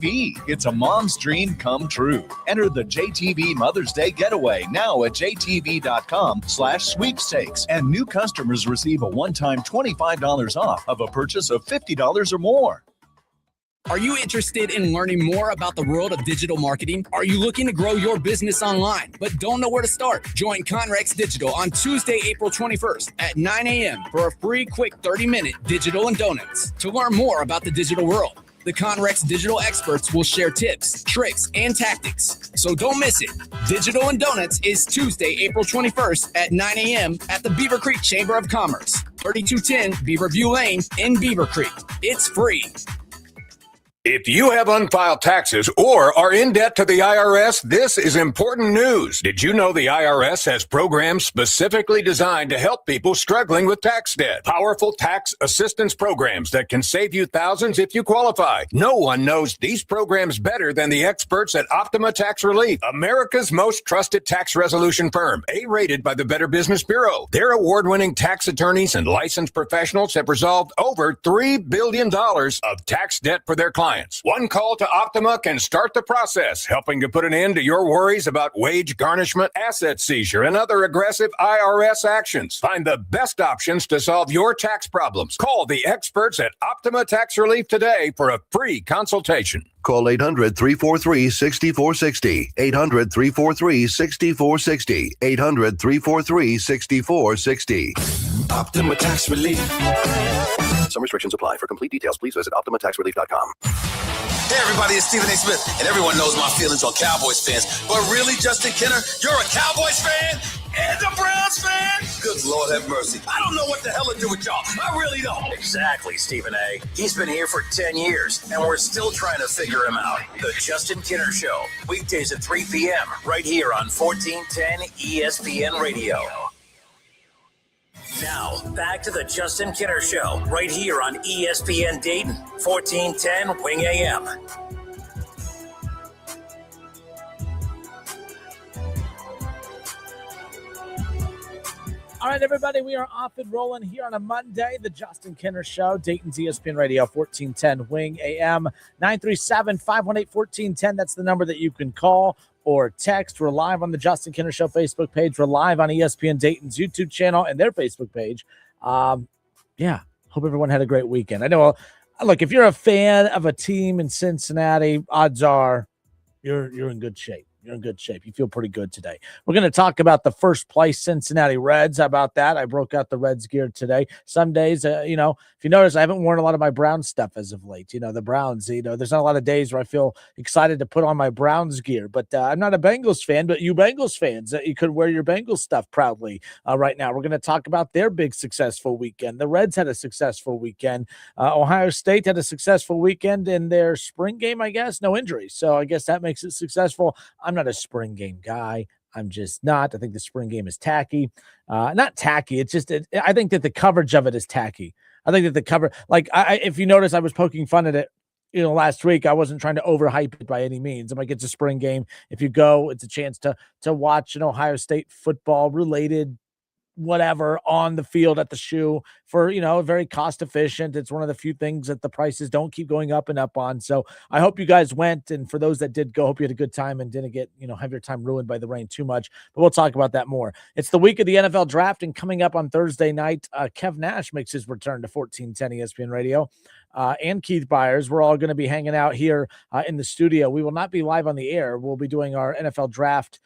It's a mom's dream come true. Enter the JTV Mother's Day Getaway now at jtv.com/sweepstakes. And new customers receive a one-time $25 off of a purchase of $50 or more. Are you interested in learning more about the world of digital marketing? Are you looking to grow your business online, but don't know where to start? Join Conrex Digital on Tuesday, April 21st at 9 a.m. for a free quick 30-minute Digital and Donuts to learn more about the digital world. The Conrex digital experts will share tips, tricks, and tactics. So don't miss it. Digital and Donuts is Tuesday, April 21st at 9 a.m. at the Beaver Creek Chamber of Commerce, 3210 Beaverview Lane in Beaver Creek. It's free. If you have unfiled taxes or are in debt to the IRS, this is important news. Did you know the IRS has programs specifically designed to help people struggling with tax debt? Powerful tax assistance programs that can save you thousands if you qualify. No one knows these programs better than the experts at Optima Tax Relief, America's most trusted tax resolution firm, A-rated by the Better Business Bureau. Their award-winning tax attorneys and licensed professionals have resolved over $3 billion of tax debt for their clients. One call to Optima can start the process, helping to put an end to your worries about wage garnishment, asset seizure, and other aggressive IRS actions. Find the best options to solve your tax problems. Call the experts at Optima Tax Relief today for a free consultation. Call 800-343-6460. 800-343-6460. 800-343-6460. Optima Tax Relief. Some restrictions apply. For complete details, please visit OptimaTaxRelief.com. Hey everybody, it's Stephen A. Smith, and everyone knows my feelings on Cowboys fans. But really, Justin Kenner, you're a Cowboys fan and a Browns fan? Good Lord have mercy. I don't know what the hell to do with y'all. I really don't. Exactly, Stephen A. He's been here for 10 years, and we're still trying to figure him out. The Justin Kenner Show, weekdays at 3 p.m., right here on 1410 ESPN Radio. Now, back to the Justin Kenner Show, right here on ESPN Dayton, 1410 Wing AM. All right, everybody, we are off and rolling here on a Monday, the Justin Kenner Show, Dayton's ESPN Radio, 1410 Wing AM, 937-518-1410. That's the number that you can call or text. We're live on the Justin Kenner Show Facebook page. We're live on ESPN Dayton's YouTube channel and their Facebook page. Hope everyone had a great weekend. I know, look, if you're a fan of a team in Cincinnati, odds are you're in good shape. You're in good shape. You feel pretty good today. We're going to talk about the first place Cincinnati Reds. How about that? I broke out the Reds gear today. Some days, if you notice, I haven't worn a lot of my Browns stuff as of late. The Browns, there's not a lot of days where I feel excited to put on my Browns gear. But I'm not a Bengals fan, but you Bengals fans, you could wear your Bengals stuff proudly right now. We're going to talk about their big successful weekend. The Reds had a successful weekend. Ohio State had a successful weekend in their spring game, I guess. No injuries. So I guess that makes it successful. I'm not a spring game guy. I'm just not. I think the spring game is tacky. Not tacky. It's just, I think that the coverage of it is tacky. I think that the cover, if you notice, I was poking fun at it, last week. I wasn't trying to overhype it by any means. I'm like, it's a spring game. If you go, it's a chance to watch an Ohio State football related whatever on the field at the shoe for, very cost efficient. It's one of the few things that the prices don't keep going up and up on. So I hope you guys went. And for those that did go, hope you had a good time and didn't get, have your time ruined by the rain too much, but we'll talk about that more. It's the week of the NFL draft, and coming up on Thursday night, Kev Nash makes his return to 1410 ESPN Radio. And Keith Byers. We're all going to be hanging out here in the studio. We will not be live on the air. We'll be doing our NFL draft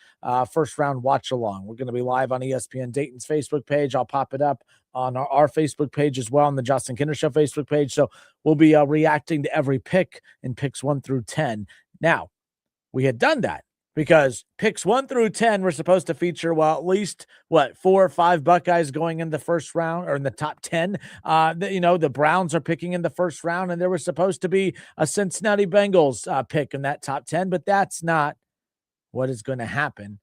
first round watch along. We're going to be live on ESPN Dayton's Facebook page. I'll pop it up on our Facebook page as well, on the Justin Kenner Show Facebook page. So we'll be reacting to every pick in picks 1 through 10. Now, we had done that because picks 1 through 10 were supposed to feature, at least 4 or 5 Buckeyes going in the first round or in the top 10. The Browns are picking in the first round, and there was supposed to be a Cincinnati Bengals pick in that top 10, but that's not what is going to happen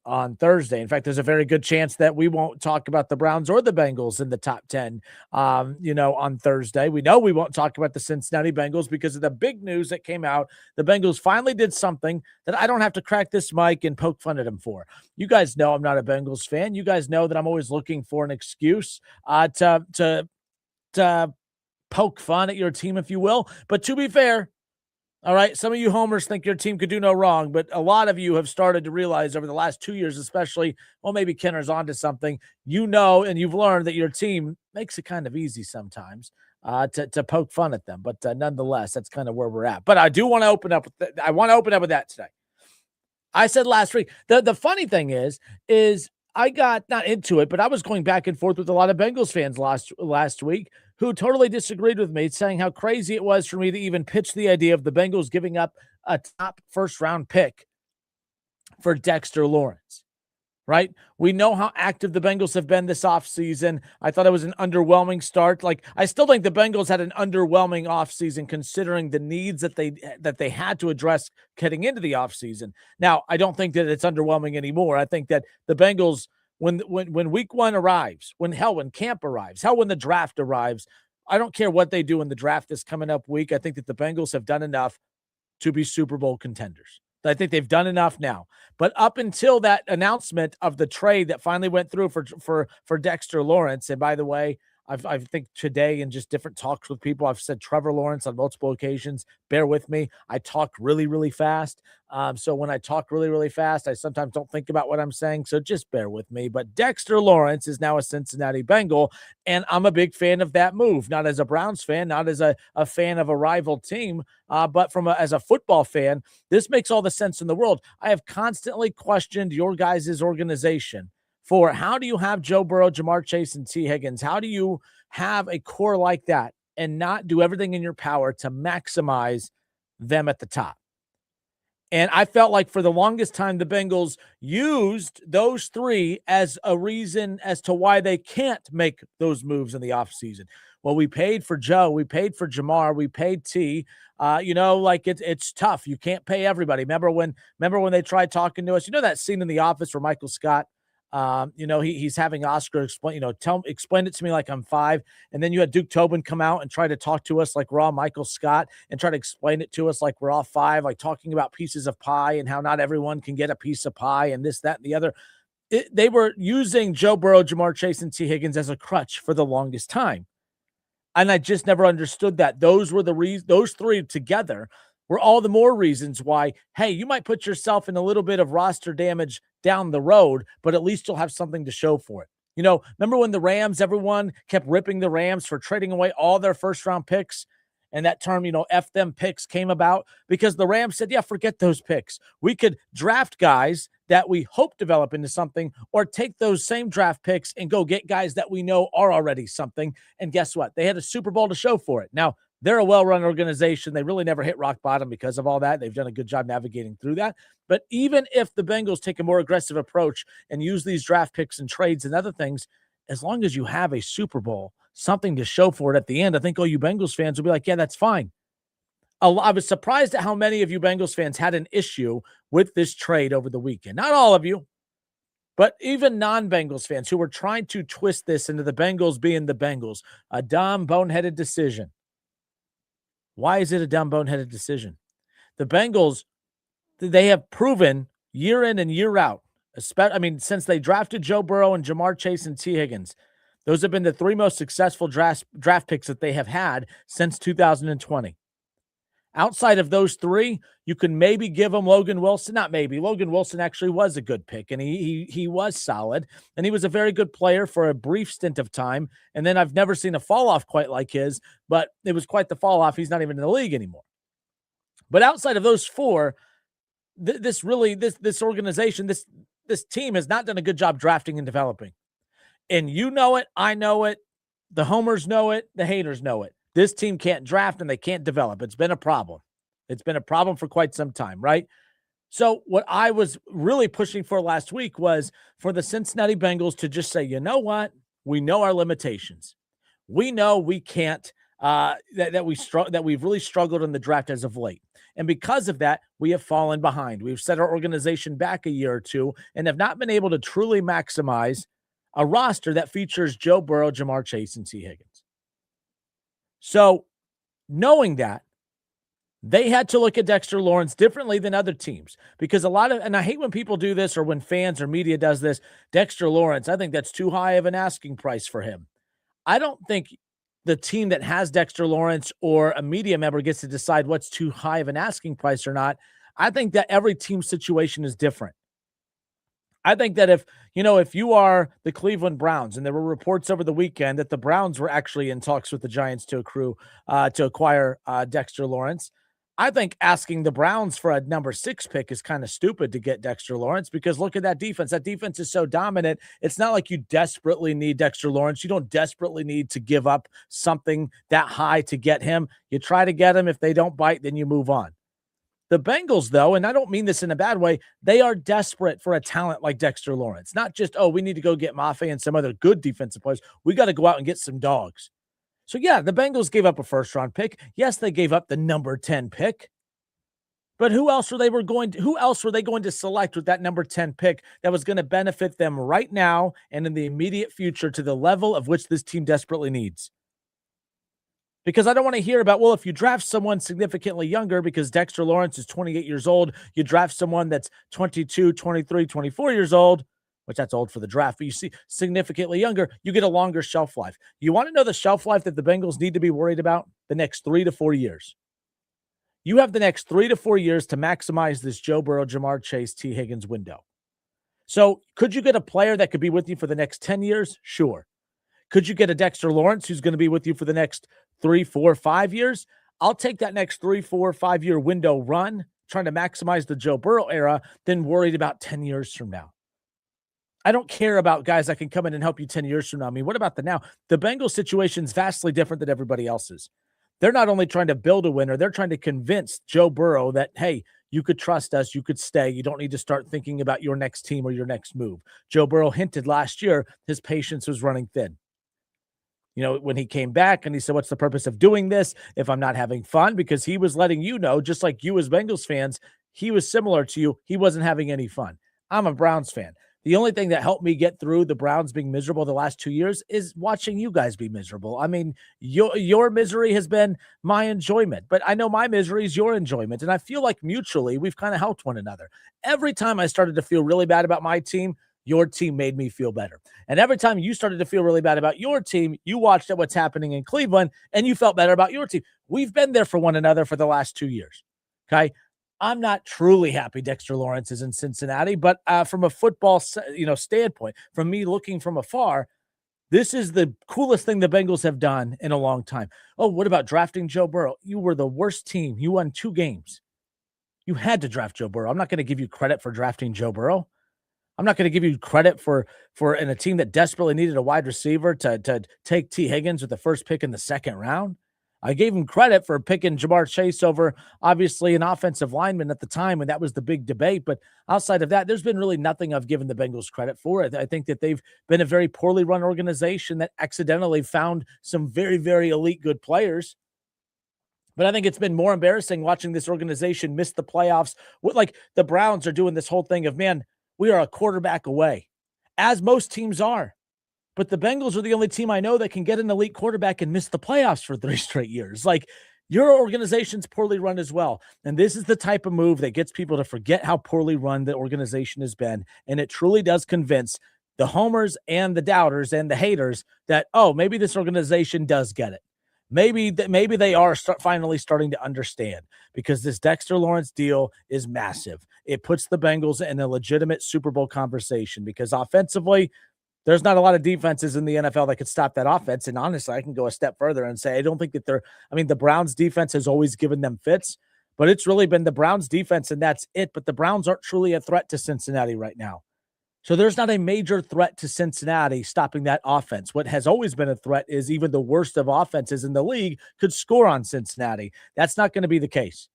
on Thursday. In fact, there's a very good chance that we won't talk about the Browns or the Bengals in the top 10, on Thursday. We know we won't talk about the Cincinnati Bengals because of the big news that came out. The Bengals finally did something that I don't have to crack this mic and poke fun at them for. You guys know I'm not a Bengals fan. You guys know that I'm always looking for an excuse to poke fun at your team, if you will. But to be fair, All right. Some of you homers think your team could do no wrong, but a lot of you have started to realize over the last 2 years, especially, well, maybe Kenner's onto something, and you've learned that your team makes it kind of easy sometimes to poke fun at them. But nonetheless, that's kind of where we're at. But I do want to open up. I want to open up with that today. I said last week, the funny thing is I got not into it, but I was going back and forth with a lot of Bengals fans last week who totally disagreed with me, saying how crazy it was for me to even pitch the idea of the Bengals giving up a top first-round pick for Dexter Lawrence, right? We know how active the Bengals have been this offseason. I thought it was an underwhelming start. Like, I still think the Bengals had an underwhelming offseason considering the needs that they had to address heading into the offseason. Now, I don't think that it's underwhelming anymore. I think that the Bengals, when week one arrives, when camp arrives, when the draft arrives, I don't care what they do in the draft this coming up week. I think that the Bengals have done enough to be Super Bowl contenders. I think they've done enough now. But up until that announcement of the trade that finally went through for Dexter Lawrence, and by the way, I think today in just different talks with people, I've said Trevor Lawrence on multiple occasions. Bear with me. I talk really, really fast. So when I talk really, really fast, I sometimes don't think about what I'm saying. So just bear with me. But Dexter Lawrence is now a Cincinnati Bengal, and I'm a big fan of that move. Not as a Browns fan, not as a fan of a rival team, but as a football fan, this makes all the sense in the world. I have constantly questioned your guys' organization for how do you have Joe Burrow, Jamar Chase, and T. Higgins? How do you have a core like that and not do everything in your power to maximize them at the top? And I felt like for the longest time, the Bengals used those three as a reason as to why they can't make those moves in the offseason. Well, we paid for Joe, we paid for Jamar, we paid T. It's tough. You can't pay everybody. Remember when they tried talking to us? You know that scene in The Office where Michael Scott, he's having Oscar explain it to me like I'm 5. And then you had Duke Tobin come out and try to talk to us like we're all Michael Scott and try to explain it to us like we're all 5, like talking about pieces of pie and how not everyone can get a piece of pie and this, that, and the other. They were using Joe Burrow, Jamar Chase, and T. Higgins as a crutch for the longest time. And I just never understood that. Those were those three together were all the more reasons why, hey, you might put yourself in a little bit of roster damage down the road, but at least you'll have something to show for it. Remember when the Rams, everyone kept ripping the Rams for trading away all their first-round picks? And that term, F them picks came about because the Rams said, yeah, forget those picks. We could draft guys that we hope develop into something or take those same draft picks and go get guys that we know are already something. And guess what? They had a Super Bowl to show for it. Now, they're a well-run organization. They really never hit rock bottom because of all that. They've done a good job navigating through that. But even if the Bengals take a more aggressive approach and use these draft picks and trades and other things, as long as you have a Super Bowl, something to show for it at the end, I think all you Bengals fans will be like, yeah, that's fine. I was surprised at how many of you Bengals fans had an issue with this trade over the weekend. Not all of you, but even non-Bengals fans who were trying to twist this into the Bengals being the Bengals. A dumb, boneheaded decision. Why is it a dumb, boneheaded decision? The Bengals, they have proven year in and year out, since they drafted Joe Burrow and Jamar Chase and T. Higgins, those have been the 3 most successful draft picks that they have had since 2020. Outside of those 3, you can maybe give them Logan Wilson. Not maybe. Logan Wilson actually was a good pick, and he was solid, and he was a very good player for a brief stint of time. And then I've never seen a fall-off quite like his, but it was quite the fall-off. He's not even in the league anymore. But outside of those 4, this organization, this team has not done a good job drafting and developing. And you know it, I know it, the homers know it, the haters know it. This team can't draft and they can't develop. It's been a problem. It's been a problem for quite some time, right? So what I was really pushing for last week was for the Cincinnati Bengals to just say, you know what? We know our limitations. We know we can't, that we've really struggled in the draft as of late. And because of that, we have fallen behind. We've set our organization back a year or two and have not been able to truly maximize a roster that features Joe Burrow, Jamar Chase, and T. Higgins. So knowing that, they had to look at Dexter Lawrence differently than other teams because and I hate when people do this or when fans or media does this, Dexter Lawrence, I think that's too high of an asking price for him. I don't think the team that has Dexter Lawrence or a media member gets to decide what's too high of an asking price or not. I think that every team situation is different. I think that if you are the Cleveland Browns, and there were reports over the weekend that the Browns were actually in talks with the Giants to acquire Dexter Lawrence. I think asking the Browns for a number 6 pick is kind of stupid to get Dexter Lawrence, because look at that defense. That defense is so dominant. It's not like you desperately need Dexter Lawrence. You don't desperately need to give up something that high to get him. You try to get him. If they don't bite, then you move on. The Bengals, though, and I don't mean this in a bad way, they are desperate for a talent like Dexter Lawrence. Not just, we need to go get Mafe and some other good defensive players. We got to go out and get some dogs. So, yeah, the Bengals gave up a first-round pick. Yes, they gave up the number 10 pick. But who else were they going to select with that number 10 pick that was going to benefit them right now and in the immediate future to the level of which this team desperately needs? Because I don't want to hear about, if you draft someone significantly younger, because Dexter Lawrence is 28 years old, you draft someone that's 22, 23, 24 years old, which that's old for the draft, but you see significantly younger, you get a longer shelf life. You want to know the shelf life that the Bengals need to be worried about? The next 3 to 4 years. You have the next 3 to 4 years to maximize this Joe Burrow, Jamar Chase, T. Higgins window. So could you get a player that could be with you for the next 10 years? Sure. Could you get a Dexter Lawrence who's going to be with you for the next 3, 4, 5 years? I'll take that next 3, 4, 5 year window run, trying to maximize the Joe Burrow era, than worried about 10 years from now. I don't care about guys that can come in and help you 10 years from now. I mean, what about the now? The Bengals situation is vastly different than everybody else's. They're not only trying to build a winner, they're trying to convince Joe Burrow that, hey, you could trust us, you could stay. You don't need to start thinking about your next team or your next move. Joe Burrow hinted last year his patience was running thin. When he came back and he said, what's the purpose of doing this if I'm not having fun? Because he was letting you know, just like you as Bengals fans, he was similar to you. He wasn't having any fun. I'm a Browns fan. The only thing that helped me get through the Browns being miserable the last 2 years is watching you guys be miserable. I mean, your misery has been my enjoyment, but I know my misery is your enjoyment. And I feel like mutually we've kind of helped one another. Every time I started to feel really bad about my team, your team made me feel better. And every time you started to feel really bad about your team, you watched at what's happening in Cleveland and you felt better about your team. We've been there for one another for the last 2 years. Okay. I'm not truly happy Dexter Lawrence is in Cincinnati, but from a football, standpoint, from me looking from afar, this is the coolest thing the Bengals have done in a long time. Oh, what about drafting Joe Burrow? You were the worst team. You won 2 games. You had to draft Joe Burrow. I'm not going to give you credit for drafting Joe Burrow. I'm not going to give you credit for in a team that desperately needed a wide receiver to take T. Higgins with the first pick in the second round. I gave him credit for picking Jamar Chase over, obviously, an offensive lineman at the time, and that was the big debate. But outside of that, there's been really nothing I've given the Bengals credit for. I think that they've been a very poorly run organization that accidentally found some very, very elite good players. But I think it's been more embarrassing watching this organization miss the playoffs. Like the Browns are doing this whole thing of, man, we are a quarterback away, as most teams are. But the Bengals are the only team I know that can get an elite quarterback and miss the playoffs for 3 straight years. Like, your organization's poorly run as well. And this is the type of move that gets people to forget how poorly run the organization has been. And it truly does convince the homers and the doubters and the haters that, maybe this organization does get it. Maybe they are finally starting to understand, because this Dexter Lawrence deal is massive. It puts the Bengals in a legitimate Super Bowl conversation, because offensively, there's not a lot of defenses in the NFL that could stop that offense. And honestly, I can go a step further and say, I don't think that the Browns defense has always given them fits, but it's really been the Browns defense and that's it. But the Browns aren't truly a threat to Cincinnati right now. So there's not a major threat to Cincinnati stopping that offense. What has always been a threat is even the worst of offenses in the league could score on Cincinnati. That's not going to be the case.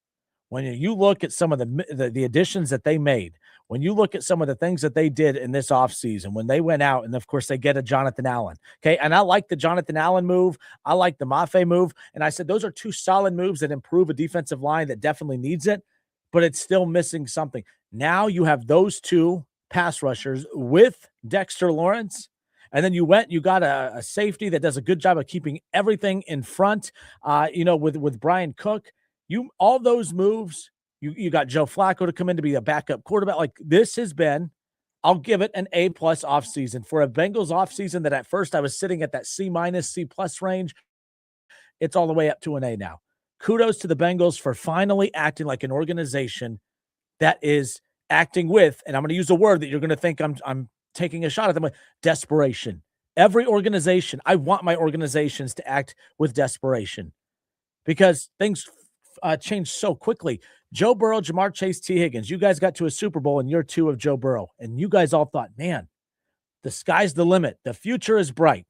When you look at some of the additions that they made, when you look at some of the things that they did in this offseason, when they went out and, of course, they get a Jonathan Allen. Okay, and I like the Jonathan Allen move. I like the Mafe move. And I said those are 2 solid moves that improve a defensive line that definitely needs it, but it's still missing something. Now you have those 2 pass rushers with Dexter Lawrence, and then you got a safety that does a good job of keeping everything in front, with Brian Cook. All those moves, you got Joe Flacco to come in to be a backup quarterback. Like, this has been, I'll give it an A+ offseason for a Bengals offseason that at first I was sitting at that C-, C+ range. It's all the way up to an A now. Kudos to the Bengals for finally acting like an organization that is acting with, and I'm going to use a word that you're going to think I'm taking a shot at them with, desperation. Every organization, I want my organizations to act with desperation because things change so quickly. Joe Burrow, Jamar Chase, T. Higgins, you guys got to a Super Bowl in year 2 of Joe Burrow, and you guys all thought, man, the sky's the limit. The future is bright.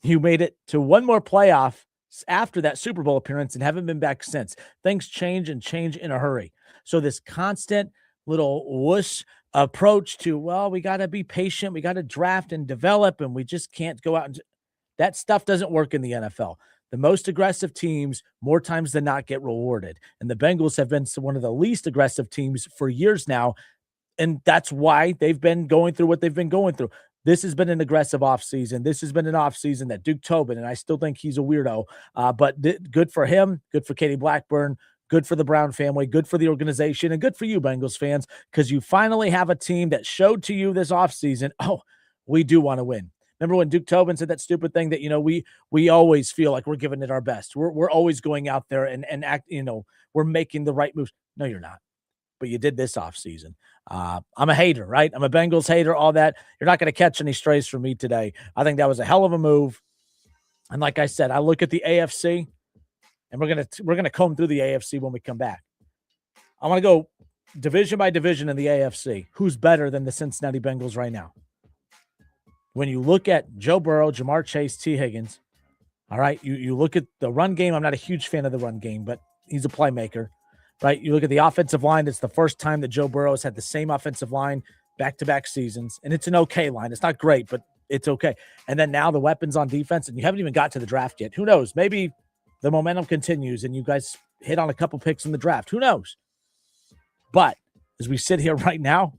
You made it to one more playoff after that Super Bowl appearance and haven't been back since. Things change and change in a hurry. So this constant little wuss approach to, well, we got to be patient. We got to draft and develop, and we just can't go out and that stuff doesn't work in the NFL. The most aggressive teams, more times than not, get rewarded. And the Bengals have been one of the least aggressive teams for years now. And that's why they've been going through what they've been going through. This has been an aggressive offseason. This has been an offseason that Duke Tobin, and I still think he's a weirdo, but good for him, good for Katie Blackburn, good for the Brown family, good for the organization, and good for you, Bengals fans, because you finally have a team that showed to you this offseason, oh, we do want to win. Remember when Duke Tobin said that stupid thing that, we always feel like we're giving it our best. We're always going out there and act, we're making the right moves. No, you're not. But you did this offseason. I'm a hater, right? I'm a Bengals hater, all that. You're not going to catch any strays from me today. I think that was a hell of a move. And like I said, I look at the AFC, and we're gonna comb through the AFC when we come back. I want to go division by division in the AFC. Who's better than the Cincinnati Bengals right now? When you look at Joe Burrow, Jamar Chase, T. Higgins, all right, you look at the run game. I'm not a huge fan of the run game, but he's a playmaker, right? You look at the offensive line. It's the first time that Joe Burrow has had the same offensive line back-to-back seasons, and it's an okay line. It's not great, but it's okay. And then now the weapons on defense, and you haven't even got to the draft yet. Who knows? Maybe the momentum continues and you guys hit on a couple picks in the draft. Who knows? But as we sit here right now,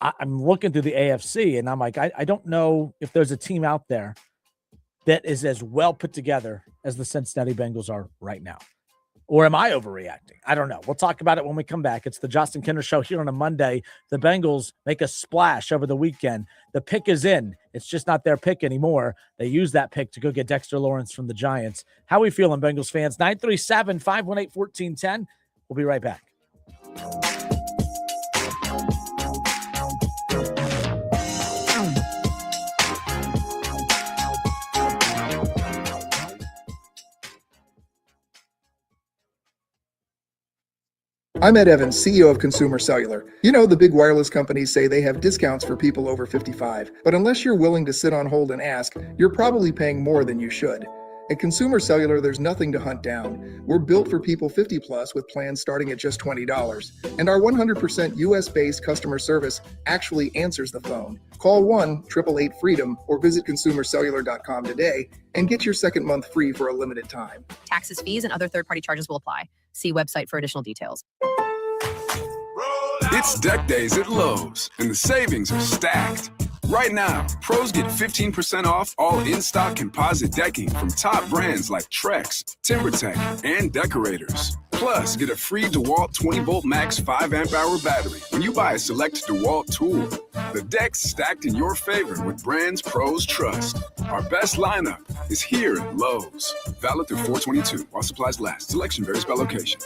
I'm looking through the AFC, and I'm like, I don't know if there's a team out there that is as well put together as the Cincinnati Bengals are right now. Or am I overreacting? I don't know. We'll talk about it when we come back. It's the Justin Kinner Show here on a Monday. The Bengals make a splash over the weekend. The pick is in. It's just not their pick anymore. They use that pick to go get Dexter Lawrence from the Giants. How we feeling, Bengals fans? 937-518-1410. We'll be right back. I'm Ed Evans, CEO of Consumer Cellular. You know, the big wireless companies say they have discounts for people over 55, but unless you're willing to sit on hold and ask, you're probably paying more than you should. At Consumer Cellular, there's nothing to hunt down. We're built for people 50 plus with plans starting at just $20. And our 100% US-based customer service actually answers the phone. Call 1-888-FREEDOM or visit consumercellular.com today and get your second month free for a limited time. Taxes, fees, and other third-party charges will apply. See website for additional details. It's Deck Days at Lowe's, and the savings are stacked. Right now, pros get 15% off all in-stock composite decking from top brands like Trex, TimberTech, and Decorators. Plus, get a free DeWalt 20-volt max 5-amp-hour battery when you buy a select DeWalt tool. The deck's stacked in your favor with brands pros trust. Our best lineup is here at Lowe's. Valid through 4/22 while supplies last. Selection varies by location.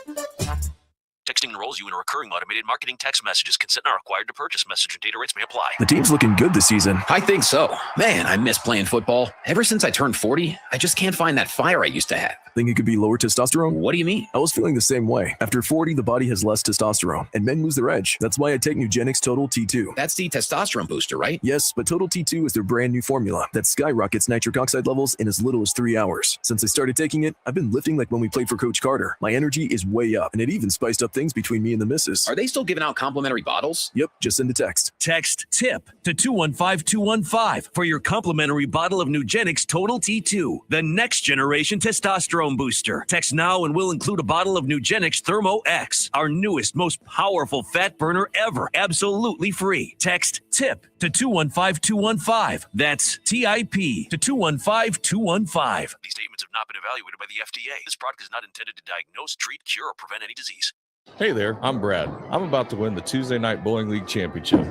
Texting enrolls you in a recurring automated marketing text messages. Consent not required to purchase. Message and data rates may apply. The team's looking good this season. I think so. Man, I miss playing football. Ever since I turned 40, I just can't find that fire I used to have. Think it could be lower testosterone? What do you mean? I was feeling the same way. After 40, the body has less testosterone, and men lose their edge. That's why I take Nugenix Total T2. That's the testosterone booster, right? Yes, but Total T2 is their brand new formula that skyrockets nitric oxide levels in as little as 3 hours. Since I started taking it, I've been lifting like when we played for Coach Carter. My energy is way up, and it even spiced up things between me and the missus. Are they still giving out complimentary bottles? Yep, just send a text. Text TIP to 215-215 for your complimentary bottle of Nugenix Total T2, the next generation testosterone booster. Text now and we'll include a bottle of Nugenix Thermo X, our newest, most powerful fat burner ever, absolutely free. Text TIP to 215-215. That's TIP to 215-215. These statements have not been evaluated by the FDA. This product is not intended to diagnose, treat, cure, or prevent any disease. Hey there, I'm Brad. I'm about to win the Tuesday Night Bowling League Championship.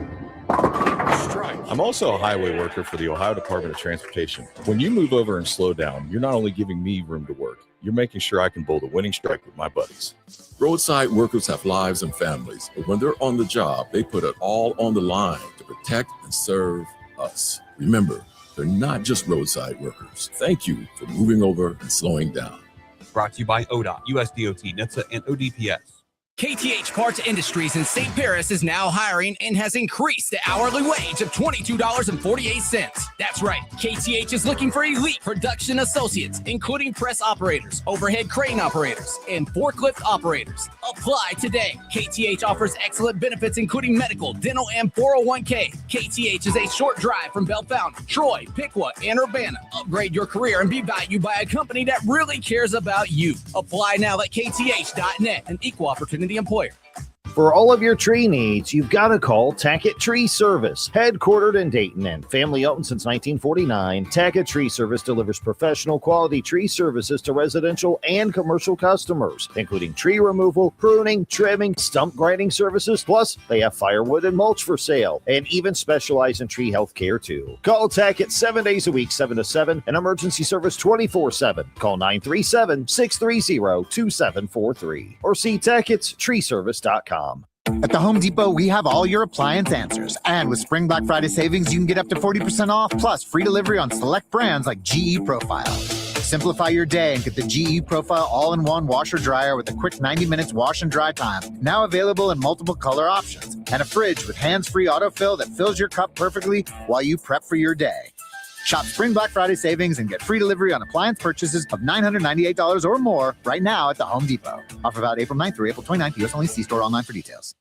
I'm also a highway worker for the Ohio Department of Transportation. When you move over and slow down, you're not only giving me room to work, you're making sure I can build a winning strike with my buddies. Roadside workers have lives and families, but when they're on the job, they put it all on the line to protect and serve us. Remember, they're not just roadside workers. Thank you for moving over and slowing down. Brought to you by ODOT, USDOT, NHTSA, and ODPS. KTH Parts Industries in St. Paris is now hiring and has increased the hourly wage of $22.48. That's right. KTH is looking for elite production associates, including press operators, overhead crane operators, and forklift operators. Apply today. KTH offers excellent benefits, including medical, dental, and 401k. KTH is a short drive from Bellefonte, Troy, Piqua, and Urbana. Upgrade your career and be valued by a company that really cares about you. Apply now at kth.net, an equal opportunity employer. For all of your tree needs, you've got to call Tackett Tree Service. Headquartered in Dayton and family owned since 1949, Tackett Tree Service delivers professional quality tree services to residential and commercial customers, including tree removal, pruning, trimming, stump grinding services. Plus, they have firewood and mulch for sale and even specialize in tree health care too. Call Tackett 7 days a week, 7 to 7, and emergency service 24/7. Call 937-630-2743 or see Tackett'sTreeService.com. At the Home Depot, we have all your appliance answers. And with Spring Black Friday savings, you can get up to 40% off, plus free delivery on select brands like GE Profile. Simplify your day and get the GE Profile all-in-one washer dryer with a quick 90 minutes wash and dry time. Now available in multiple color options. And a fridge with hands-free autofill that fills your cup perfectly while you prep for your day. Shop Spring Black Friday savings and get free delivery on appliance purchases of $998 or more right now at the Home Depot. Offer valid April 9th through April 29th. U.S. only. See store online for details.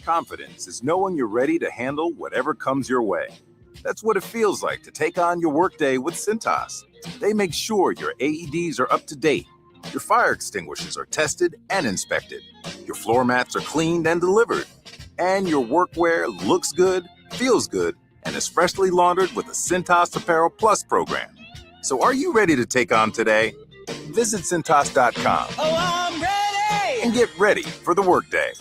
Confidence is knowing you're ready to handle whatever comes your way. That's what it feels like to take on your workday with Cintas. They make sure your AEDs are up to date, your fire extinguishers are tested and inspected, your floor mats are cleaned and delivered, and your workwear looks good, feels good, and is freshly laundered with the Cintas Apparel Plus program. So are you ready to take on today? Visit Cintas.com. Oh, I'm ready! And get ready for the workday.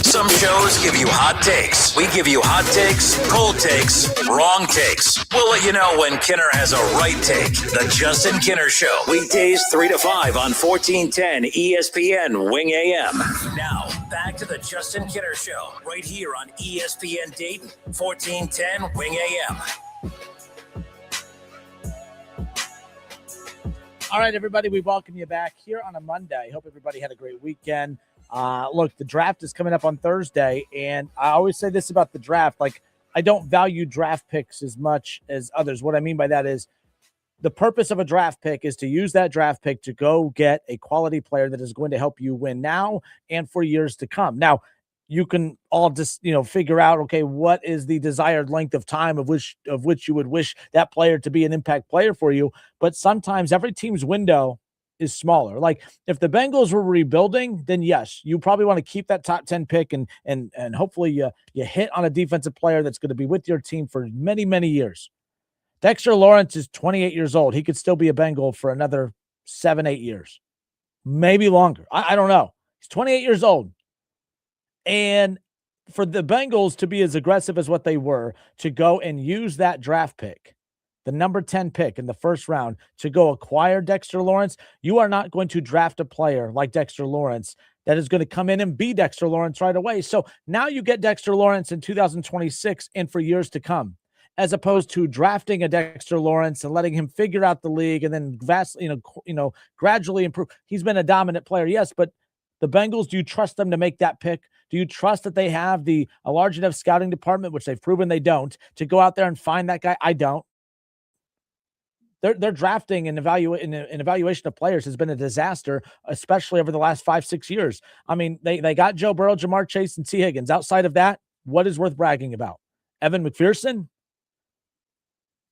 Some shows give you hot takes. We give you hot takes, cold takes, wrong takes. We'll let you know when Kinner has a right take. The Justin Kinner Show. Weekdays 3 to 5 on 1410 ESPN Wing AM. Now, back to the Justin Kinner Show. Right here on ESPN Dayton, 1410 Wing AM. All right, everybody, we welcome you back here on a Monday. Hope everybody had a great weekend. Look, the draft is coming up on Thursday, and I always say this about the draft. Like, I don't value draft picks as much as others. What I mean by that is the purpose of a draft pick is to use that draft pick to go get a quality player that is going to help you win now and for years to come. Now, you can all just, figure out, okay, what is the desired length of time of which you would wish that player to be an impact player for you. But sometimes every team's window is smaller. Like if the Bengals were rebuilding, then yes, you probably want to keep that top 10 pick and hopefully you hit on a defensive player that's going to be with your team for many, many years. Dexter Lawrence is 28 years old. He could still be a Bengal for another 7-8 years, maybe longer. I don't know. He's 28 years old. And for the Bengals to be as aggressive as what they were, to go and use that draft pick, the number 10 pick in the first round, to go acquire Dexter Lawrence, you are not going to draft a player like Dexter Lawrence that is going to come in and be Dexter Lawrence right away. So now you get Dexter Lawrence in 2026 and for years to come, as opposed to drafting a Dexter Lawrence and letting him figure out the league and then gradually improve. He's been a dominant player, yes, but the Bengals, do you trust them to make that pick? Do you trust that they have a large enough scouting department, which they've proven they don't, to go out there and find that guy? I don't. Their drafting and evaluation of players has been a disaster, especially over the last 5-6 years. I mean, they got Joe Burrow, Jamar Chase, and T. Higgins. Outside of that, what is worth bragging about? Evan McPherson?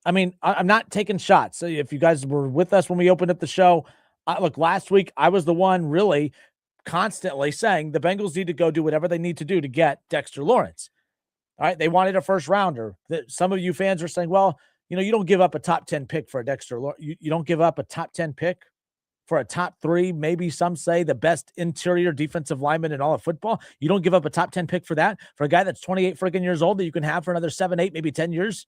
I mean, I'm not taking shots. So if you guys were with us when we opened up the show, look, last week I was the one really constantly saying the Bengals need to go do whatever they need to do to get Dexter Lawrence. All right, they wanted a first rounder. Some of you fans are saying, well, you don't give up a top 10 pick for a Dexter Lawrence. You don't give up a top 10 pick for a top 3, maybe some say the best interior defensive lineman in all of football. You don't give up a top 10 pick for that, for a guy that's 28 freaking years old that you can have for another 7, 8, maybe 10 years.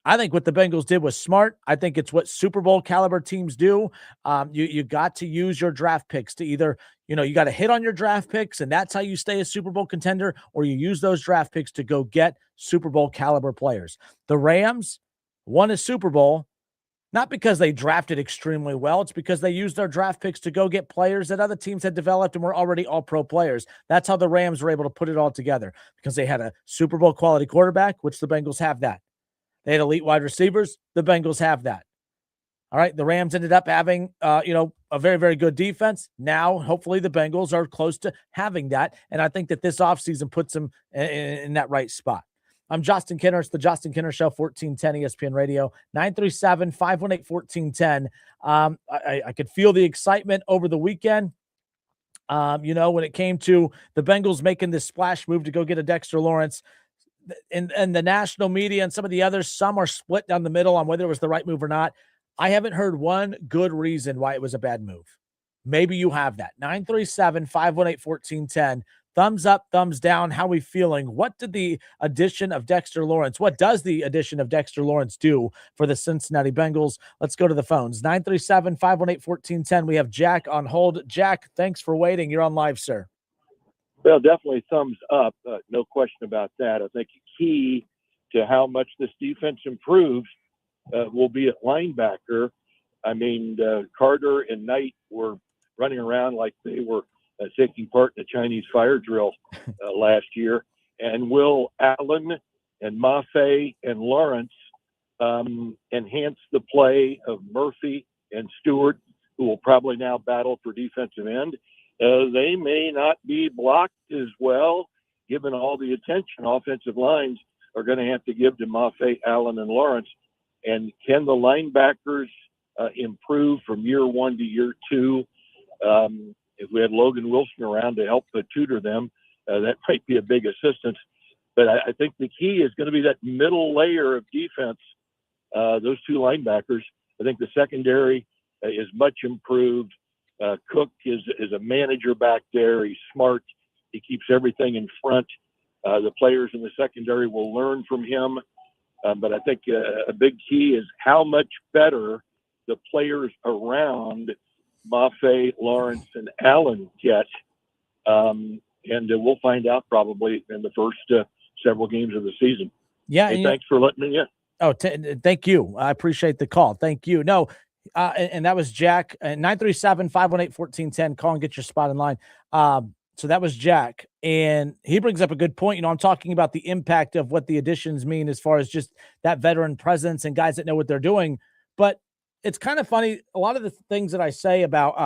I think what the Bengals did was smart. I think it's what Super Bowl caliber teams do. You got to use your draft picks to either, you got to hit on your draft picks, and that's how you stay a Super Bowl contender, or you use those draft picks to go get Super Bowl caliber players. The Rams won a Super Bowl, not because they drafted extremely well. It's because they used their draft picks to go get players that other teams had developed and were already all-pro players. That's how the Rams were able to put it all together, because they had a Super Bowl quality quarterback, which the Bengals have that. They had elite wide receivers. The Bengals have that. All right. The Rams ended up having, a very, very good defense. Now, hopefully the Bengals are close to having that. And I think that this offseason puts them in that right spot. I'm Justin Kinner. It's the Justin Kinner Show, 1410 ESPN Radio, 937-518-1410. I could feel the excitement over the weekend. When it came to the Bengals making this splash move to go get a Dexter Lawrence, and the national media and some of the others, some are split down the middle on whether it was the right move or not. I haven't heard one good reason why it was a bad move. Maybe you have that. 937-518-1410. Thumbs up, thumbs down. How are we feeling? What does the addition of Dexter Lawrence do for the Cincinnati Bengals? Let's go to the phones. 937-518-1410. We have Jack on hold. Jack, thanks for waiting. You're on live, sir. Well, definitely thumbs up. No question about that. I think key to how much this defense improves will be at linebacker. I mean, Carter and Knight were running around like they were taking part in the Chinese fire drill last year. And Will Allen and Maffei and Lawrence enhance the play of Murphy and Stewart, who will probably now battle for defensive end. They may not be blocked as well, given all the attention offensive lines are going to have to give to Maffei, Allen, and Lawrence. And can the linebackers improve from year 1 to year 2? If we had Logan Wilson around to help tutor them, that might be a big assistance. But I think the key is going to be that middle layer of defense, those 2 linebackers. I think the secondary is much improved. Cook is a manager back there. He's smart. He keeps everything in front. The players in the secondary will learn from him. But I think a big key is how much better the players around Maffei, Lawrence, and Allen get. And we'll find out probably in the first several games of the season. Yeah. Hey, thanks for letting me in. Oh, thank you. I appreciate the call. Thank you. No, and that was Jack. 937-518-1410. Call and get your spot in line. So that was Jack, and he brings up a good point. I'm talking about the impact of what the additions mean as far as just that veteran presence and guys that know what they're doing. But it's kind of funny. A lot of the things that I say about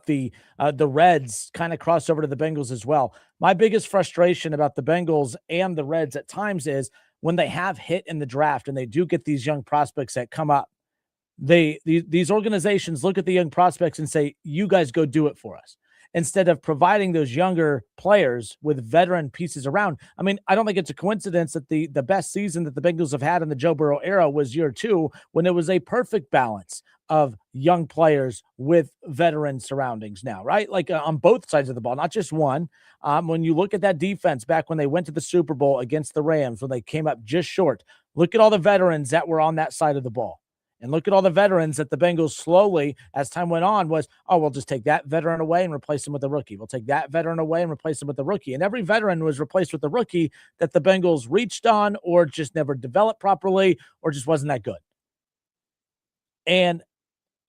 the Reds kind of cross over to the Bengals as well. My biggest frustration about the Bengals and the Reds at times is when they have hit in the draft and they do get these young prospects that come up, these organizations look at the young prospects and say, you guys go do it for us, instead of providing those younger players with veteran pieces around. I mean, I don't think it's a coincidence that the best season that the Bengals have had in the Joe Burrow era was year 2, when it was a perfect balance of young players with veteran surroundings now, right? Like on both sides of the ball, not just one. When you look at that defense back when they went to the Super Bowl against the Rams, when they came up just short, look at all the veterans that were on that side of the ball. And look at all the veterans that the Bengals slowly, as time went on, we'll just take that veteran away and replace him with a rookie. We'll take that veteran away and replace him with a rookie. And every veteran was replaced with a rookie that the Bengals reached on or just never developed properly or just wasn't that good. And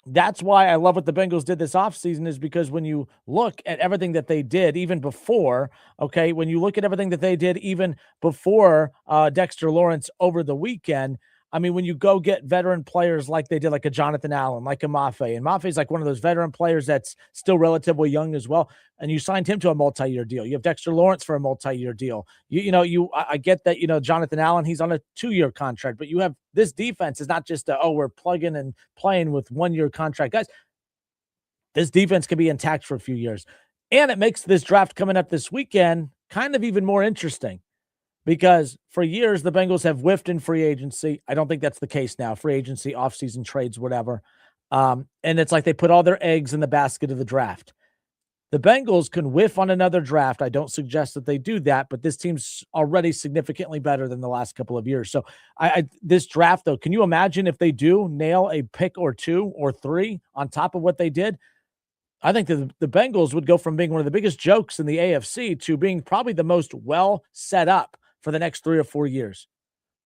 that's why I love what the Bengals did this offseason, is because when you look at everything that they did even before, when you look at everything that they did even before Dexter Lawrence over the weekend, I mean, when you go get veteran players like they did, like a Jonathan Allen, like a Maffei, and Maffei's like one of those veteran players that's still relatively young as well, and you signed him to a multi-year deal. You have Dexter Lawrence for a multi-year deal. I get that, Jonathan Allen, he's on a 2-year contract, but you have this defense is not just we're plugging and playing with 1-year contract guys. This defense can be intact for a few years, and it makes this draft coming up this weekend kind of even more interesting. Because for years, the Bengals have whiffed in free agency. I don't think that's the case now. Free agency, offseason trades, whatever. And it's like they put all their eggs in the basket of the draft. The Bengals can whiff on another draft. I don't suggest that they do that, but this team's already significantly better than the last couple of years. So this draft, though, can you imagine if they do nail a pick or 2 or 3 on top of what they did? I think the Bengals would go from being one of the biggest jokes in the AFC to being probably the most well set up for the next 3 or 4 years.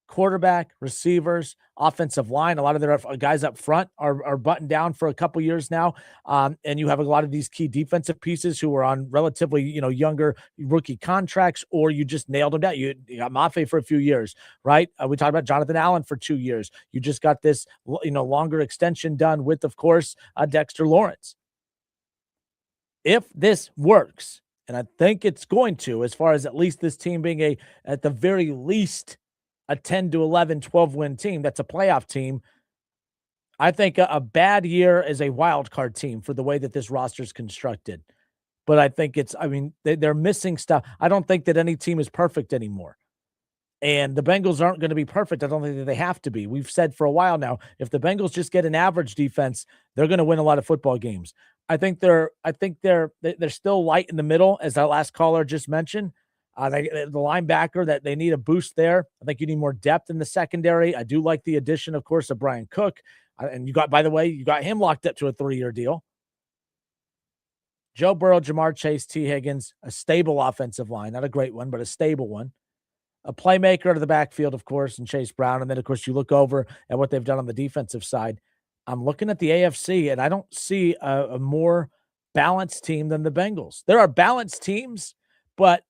Quarterback, receivers, offensive line. A lot of their guys up front are buttoned down for a couple years now. And you have a lot of these key defensive pieces who are on relatively, younger rookie contracts, or you just nailed them down. You got Mafe for a few years, right? We talked about Jonathan Allen for 2 years. You just got this, longer extension done with, of course, Dexter Lawrence. If this works, and I think it's going to, as far as at least this team being at the very least, a 10 to 11, 12 win team, that's a playoff team. I think a bad year is a wild card team for the way that this roster is constructed. But I think they're missing stuff. I don't think that any team is perfect anymore. And the Bengals aren't going to be perfect. I don't think that they have to be. We've said for a while now, if the Bengals just get an average defense, they're going to win a lot of football games. I think they're still light in the middle, as our last caller just mentioned. The linebacker, that they need a boost there. I think you need more depth in the secondary. I do like the addition, of course, of Brian Cook. And you got him locked up to a 3-year deal. Joe Burrow, Jamar Chase, T. Higgins, a stable offensive line, not a great one, but a stable one. A playmaker out of the backfield, of course, and Chase Brown. And then, of course, you look over at what they've done on the defensive side. I'm looking at the AFC, and I don't see a more balanced team than the Bengals. There are balanced teams, but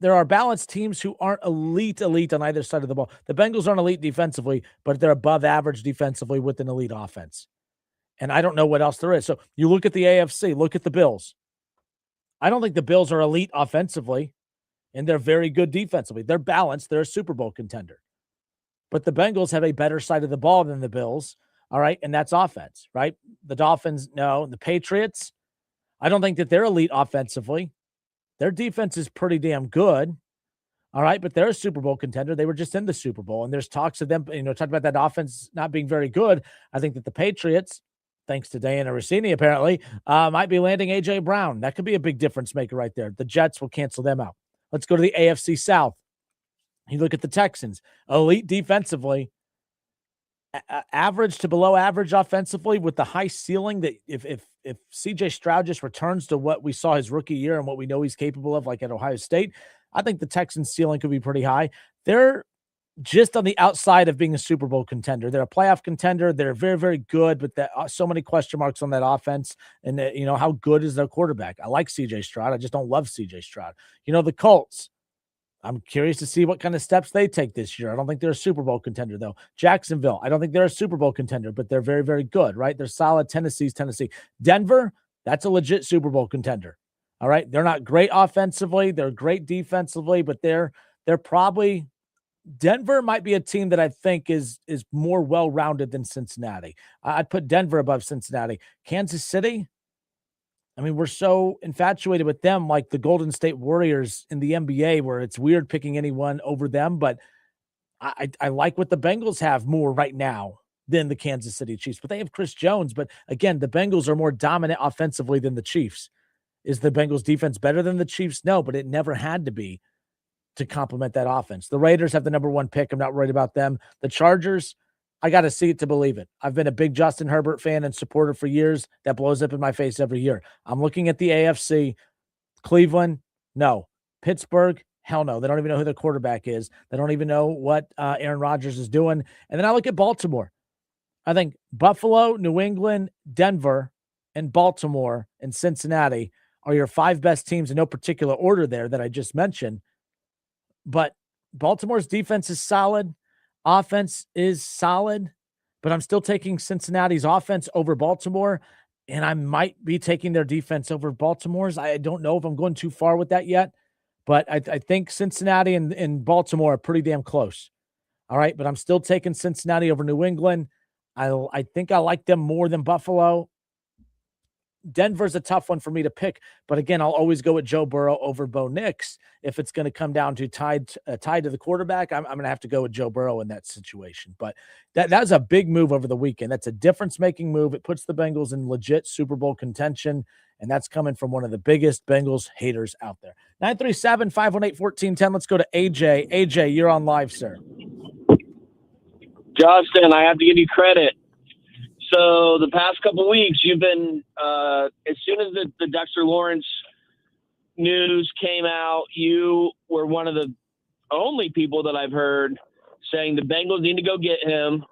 there are balanced teams who aren't elite on either side of the ball. The Bengals aren't elite defensively, but they're above average defensively with an elite offense. And I don't know what else there is. So you look at the AFC, look at the Bills. I don't think the Bills are elite offensively, and they're very good defensively. They're balanced. They're a Super Bowl contender. But the Bengals have a better side of the ball than the Bills, all right? And that's offense, right? The Dolphins, no. The Patriots, I don't think that they're elite offensively. Their defense is pretty damn good. All right, but they're a Super Bowl contender. They were just in the Super Bowl, and there's talks of them, talking about that offense not being very good. I think that the Patriots, thanks to Diana Rossini, apparently, might be landing A.J. Brown. That could be a big difference maker right there. The Jets will cancel them out. Let's go to the AFC South. You look at the Texans, elite defensively, average to below average offensively, with the high ceiling that if CJ Stroud just returns to what we saw his rookie year and what we know he's capable of, like at Ohio State, I think the Texans' ceiling could be pretty high. They're just on the outside of being a Super Bowl contender. They're a playoff contender. They're very, very good, but so many question marks on that offense. And, how good is their quarterback? I like CJ Stroud. I just don't love CJ Stroud. The Colts, I'm curious to see what kind of steps they take this year. I don't think they're a Super Bowl contender, though. Jacksonville, I don't think they're a Super Bowl contender, but they're very, very good, right? They're solid. Tennessee. Denver, that's a legit Super Bowl contender. All right. They're not great offensively. They're great defensively, but they're probably – Denver might be a team that I think is more well-rounded than Cincinnati. I'd put Denver above Cincinnati. Kansas City, we're so infatuated with them, like the Golden State Warriors in the NBA, where it's weird picking anyone over them. But I like what the Bengals have more right now than the Kansas City Chiefs. But they have Chris Jones. But again, the Bengals are more dominant offensively than the Chiefs. Is the Bengals defense better than the Chiefs? No, but it never had to be to complement that offense. The Raiders have the number 1 pick. I'm not worried about them. The Chargers, I got to see it to believe it. I've been a big Justin Herbert fan and supporter for years. That blows up in my face every year. I'm looking at the AFC. Cleveland, no. Pittsburgh, hell no. They don't even know who their quarterback is. They don't even know what Aaron Rodgers is doing. And then I look at Baltimore. I think Buffalo, New England, Denver, and Baltimore and Cincinnati are your 5 best teams in no particular order there that I just mentioned. But Baltimore's defense is solid. Offense is solid. But I'm still taking Cincinnati's offense over Baltimore. And I might be taking their defense over Baltimore's. I don't know if I'm going too far with that yet. But I think Cincinnati and Baltimore are pretty damn close. All right. But I'm still taking Cincinnati over New England. I think I like them more than Buffalo. Denver's a tough one for me to pick, but again, I'll always go with Joe Burrow over Bo Nix. If it's going to come down to tied to the quarterback, I'm going to have to go with Joe Burrow in that situation. But that's a big move over the weekend. That's a difference-making move. It puts the Bengals in legit Super Bowl contention, and that's coming from one of the biggest Bengals haters out there. 937-518-1410. Let's go to AJ. AJ, you're on live, sir. Justin, I have to give you credit. So the past couple weeks, you've been, as soon as the Dexter Lawrence news came out, you were one of the only people that I've heard saying the Bengals need to go get him.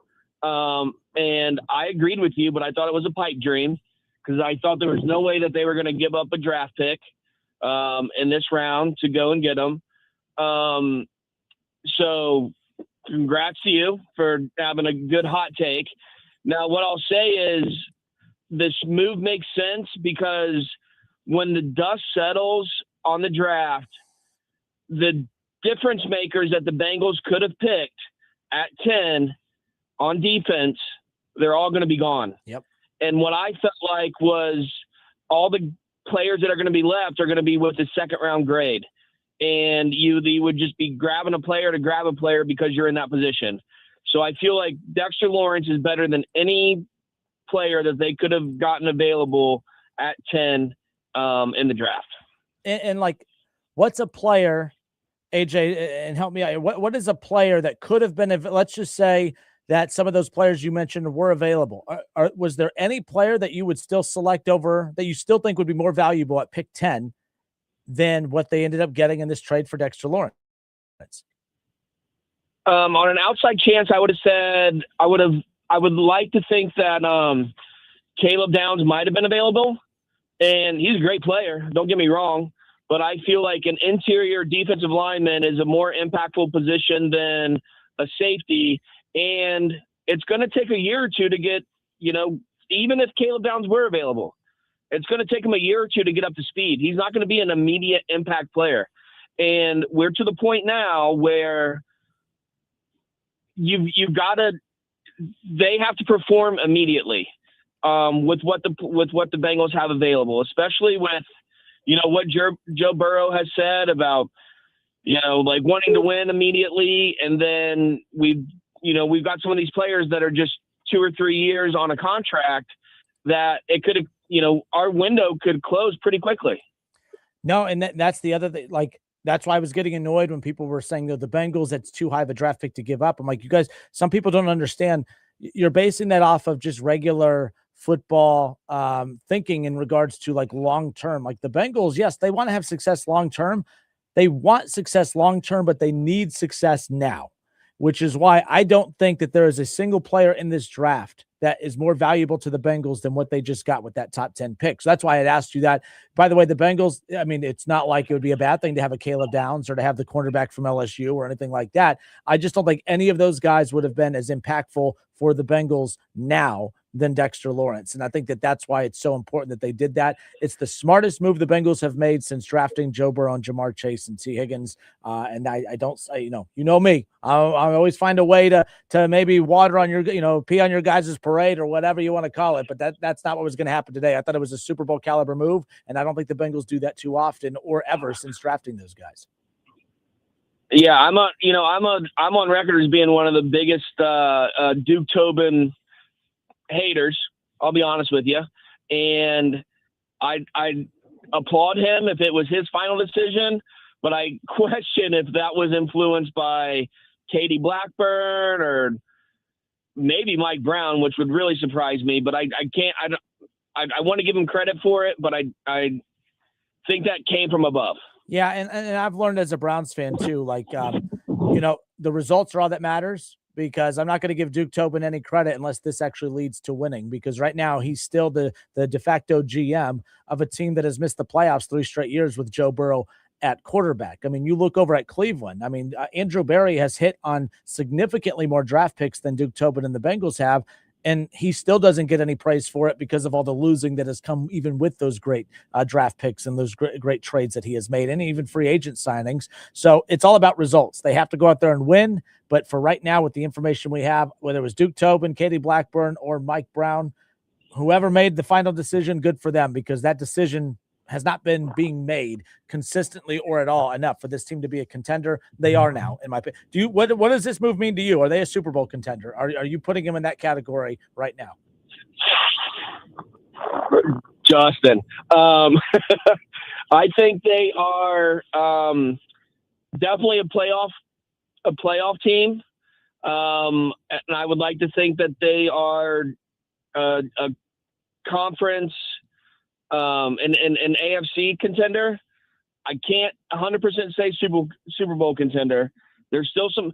And I agreed with you, but I thought it was a pipe dream because I thought there was no way that they were going to give up a draft pick in this round to go and get him. So congrats to you for having a good hot take. Now, what I'll say is this move makes sense because when the dust settles on the draft, the difference makers that the Bengals could have picked at 10 on defense, they're all going to be gone. Yep. And what I felt like was all the players that are going to be left are going to be with the second-round grade. And you would just be grabbing a player to grab a player because you're in that position. So I feel like Dexter Lawrence is better than any player that they could have gotten available at 10 in the draft. And like, what's a player, AJ, and help me out. What is a player that could have been, let's just say that some of those players you mentioned were available. Was there any player that you would still select over that you still think would be more valuable at pick 10 than what they ended up getting in this trade for Dexter Lawrence? On an outside chance, I would have said I would like to think that Caleb Downs might have been available, and he's a great player. Don't get me wrong, but I feel like an interior defensive lineman is a more impactful position than a safety, and it's going to take a year or two to get, even if Caleb Downs were available, it's going to take him a year or two to get up to speed. He's not going to be an immediate impact player, and we're to the point now where you've got to. They have to perform immediately with what the Bengals have available, especially with what Joe Burrow has said about like wanting to win immediately, and then we've got some of these players that are just 2 or 3 years on a contract that it could our window could close pretty quickly. No, and that's the other thing. Like, that's why I was getting annoyed when people were saying that the Bengals, that's too high of a draft pick to give up. I'm like, you guys, some people don't understand. You're basing that off of just regular football thinking in regards to like long-term. Like the Bengals, yes, they want to have success long-term. They want success long-term, but they need success now, which is why I don't think that there is a single player in this draft that is more valuable to the Bengals than what they just got with that top 10 pick. So that's why I'd asked you that. By the way, the Bengals, I mean, it's not like it would be a bad thing to have a Caleb Downs or to have the cornerback from LSU or anything like that. I just don't think any of those guys would have been as impactful for the Bengals now than Dexter Lawrence. And I think that that's why it's so important that they did that. It's the smartest move the Bengals have made since drafting Joe Burrow and Jamar Chase and T. Higgins. And I don't say, you know me, I always find a way to maybe water on your, pee on your guys' parade or whatever you want to call it. But that's not what was going to happen today. I thought it was a Super Bowl caliber move. And I don't think the Bengals do that too often or ever since drafting those guys. Yeah, I'm on record as being one of the biggest Duke Tobin haters. I'll be honest with you, and I applaud him if it was his final decision, but I question if that was influenced by Katie Blackburn or maybe Mike Brown, which would really surprise me. But I want to give him credit for it, but I think that came from above. Yeah, and I've learned as a Browns fan too, like, the results are all that matters, because I'm not going to give Duke Tobin any credit unless this actually leads to winning, because right now he's still the de facto GM of a team that has missed the playoffs 3 straight years with Joe Burrow at quarterback. I mean, you look over at Cleveland. I mean, Andrew Berry has hit on significantly more draft picks than Duke Tobin and the Bengals have, and he still doesn't get any praise for it because of all the losing that has come even with those great draft picks and those great trades that he has made, and even free agent signings. So it's all about results. They have to go out there and win. But for right now, with the information we have, whether it was Duke Tobin, Katie Blackburn, or Mike Brown, whoever made the final decision, good for them, because that decision has not been being made consistently or at all enough for this team to be a contender. They are now, in my opinion. What does this move mean to you? Are they a Super Bowl contender? Are you putting them in that category right now? Justin, I think they are definitely a playoff team. And I would like to think that they are a conference an AFC contender. I can't 100% say Super Bowl contender. There's still some.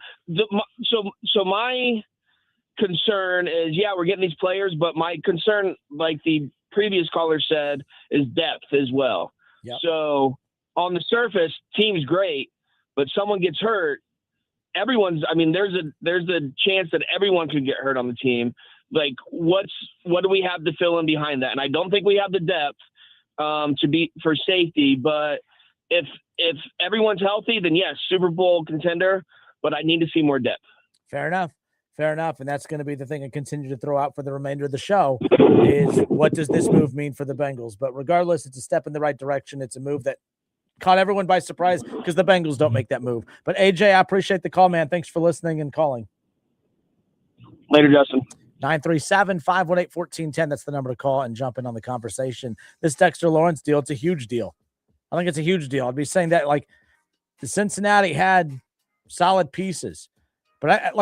So my concern is, yeah, we're getting these players, but my concern, like the previous caller said, is depth as well. Yep. So on the surface, team's great, but someone gets hurt. There's a chance that everyone could get hurt on the team. Like, what do we have to fill in behind that? And I don't think we have the depth to be for safety. But if everyone's healthy, then yes, Super Bowl contender. But I need to see more depth. Fair enough. And that's going to be the thing I continue to throw out for the remainder of the show is, what does this move mean for the Bengals? But regardless, it's a step in the right direction. It's a move that caught everyone by surprise because the Bengals don't make that move. But AJ, I appreciate the call, man. Thanks for listening and calling. Later, Justin. 937-518-1410. That's the number to call and jump in on the conversation. This Dexter Lawrence deal, it's a huge deal. I think it's a huge deal. I'd be saying that, like, the Cincinnati had solid pieces. But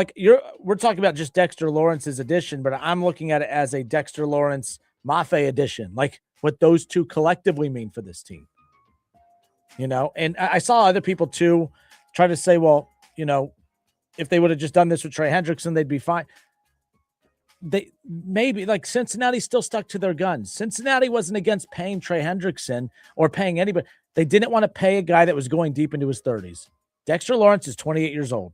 we're talking about just Dexter Lawrence's addition, but I'm looking at it as a Dexter Lawrence Mafe addition, like what those two collectively mean for this team. And I saw other people too try to say, well, if they would have just done this with Trey Hendrickson, they'd be fine. They maybe, like, Cincinnati still stuck to their guns. Cincinnati wasn't against paying Trey Hendrickson or paying anybody. They didn't want to pay a guy that was going deep into his 30s. Dexter Lawrence is 28 years old.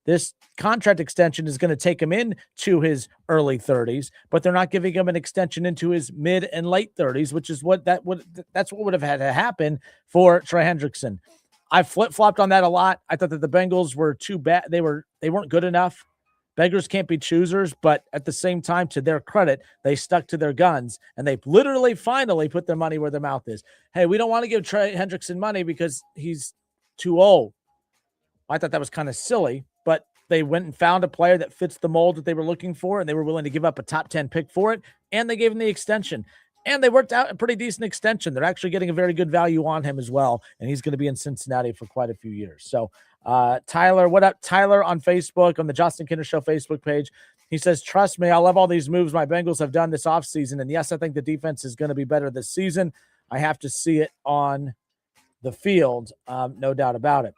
This contract extension is going to take him into his early 30s, but they're not giving him an extension into his mid and late 30s, which is that's what would have had to happen for Trey Hendrickson. I flip-flopped on that a lot. I thought that the Bengals were too bad. They weren't good enough. Beggars can't be choosers, but at the same time, to their credit, they stuck to their guns, and they literally finally put their money where their mouth is. Hey, we don't want to give Trey Hendrickson money because he's too old. I thought that was kind of silly, but they went and found a player that fits the mold that they were looking for, and they were willing to give up a top 10 pick for it, and they gave him the extension. And they worked out a pretty decent extension. They're actually getting a very good value on him as well, and he's going to be in Cincinnati for quite a few years. So, Tyler, what up? Tyler on Facebook, on the Justin Kinder Show Facebook page. He says, trust me, I love all these moves my Bengals have done this offseason. And yes, I think the defense is going to be better this season. I have to see it on the field. No doubt about it.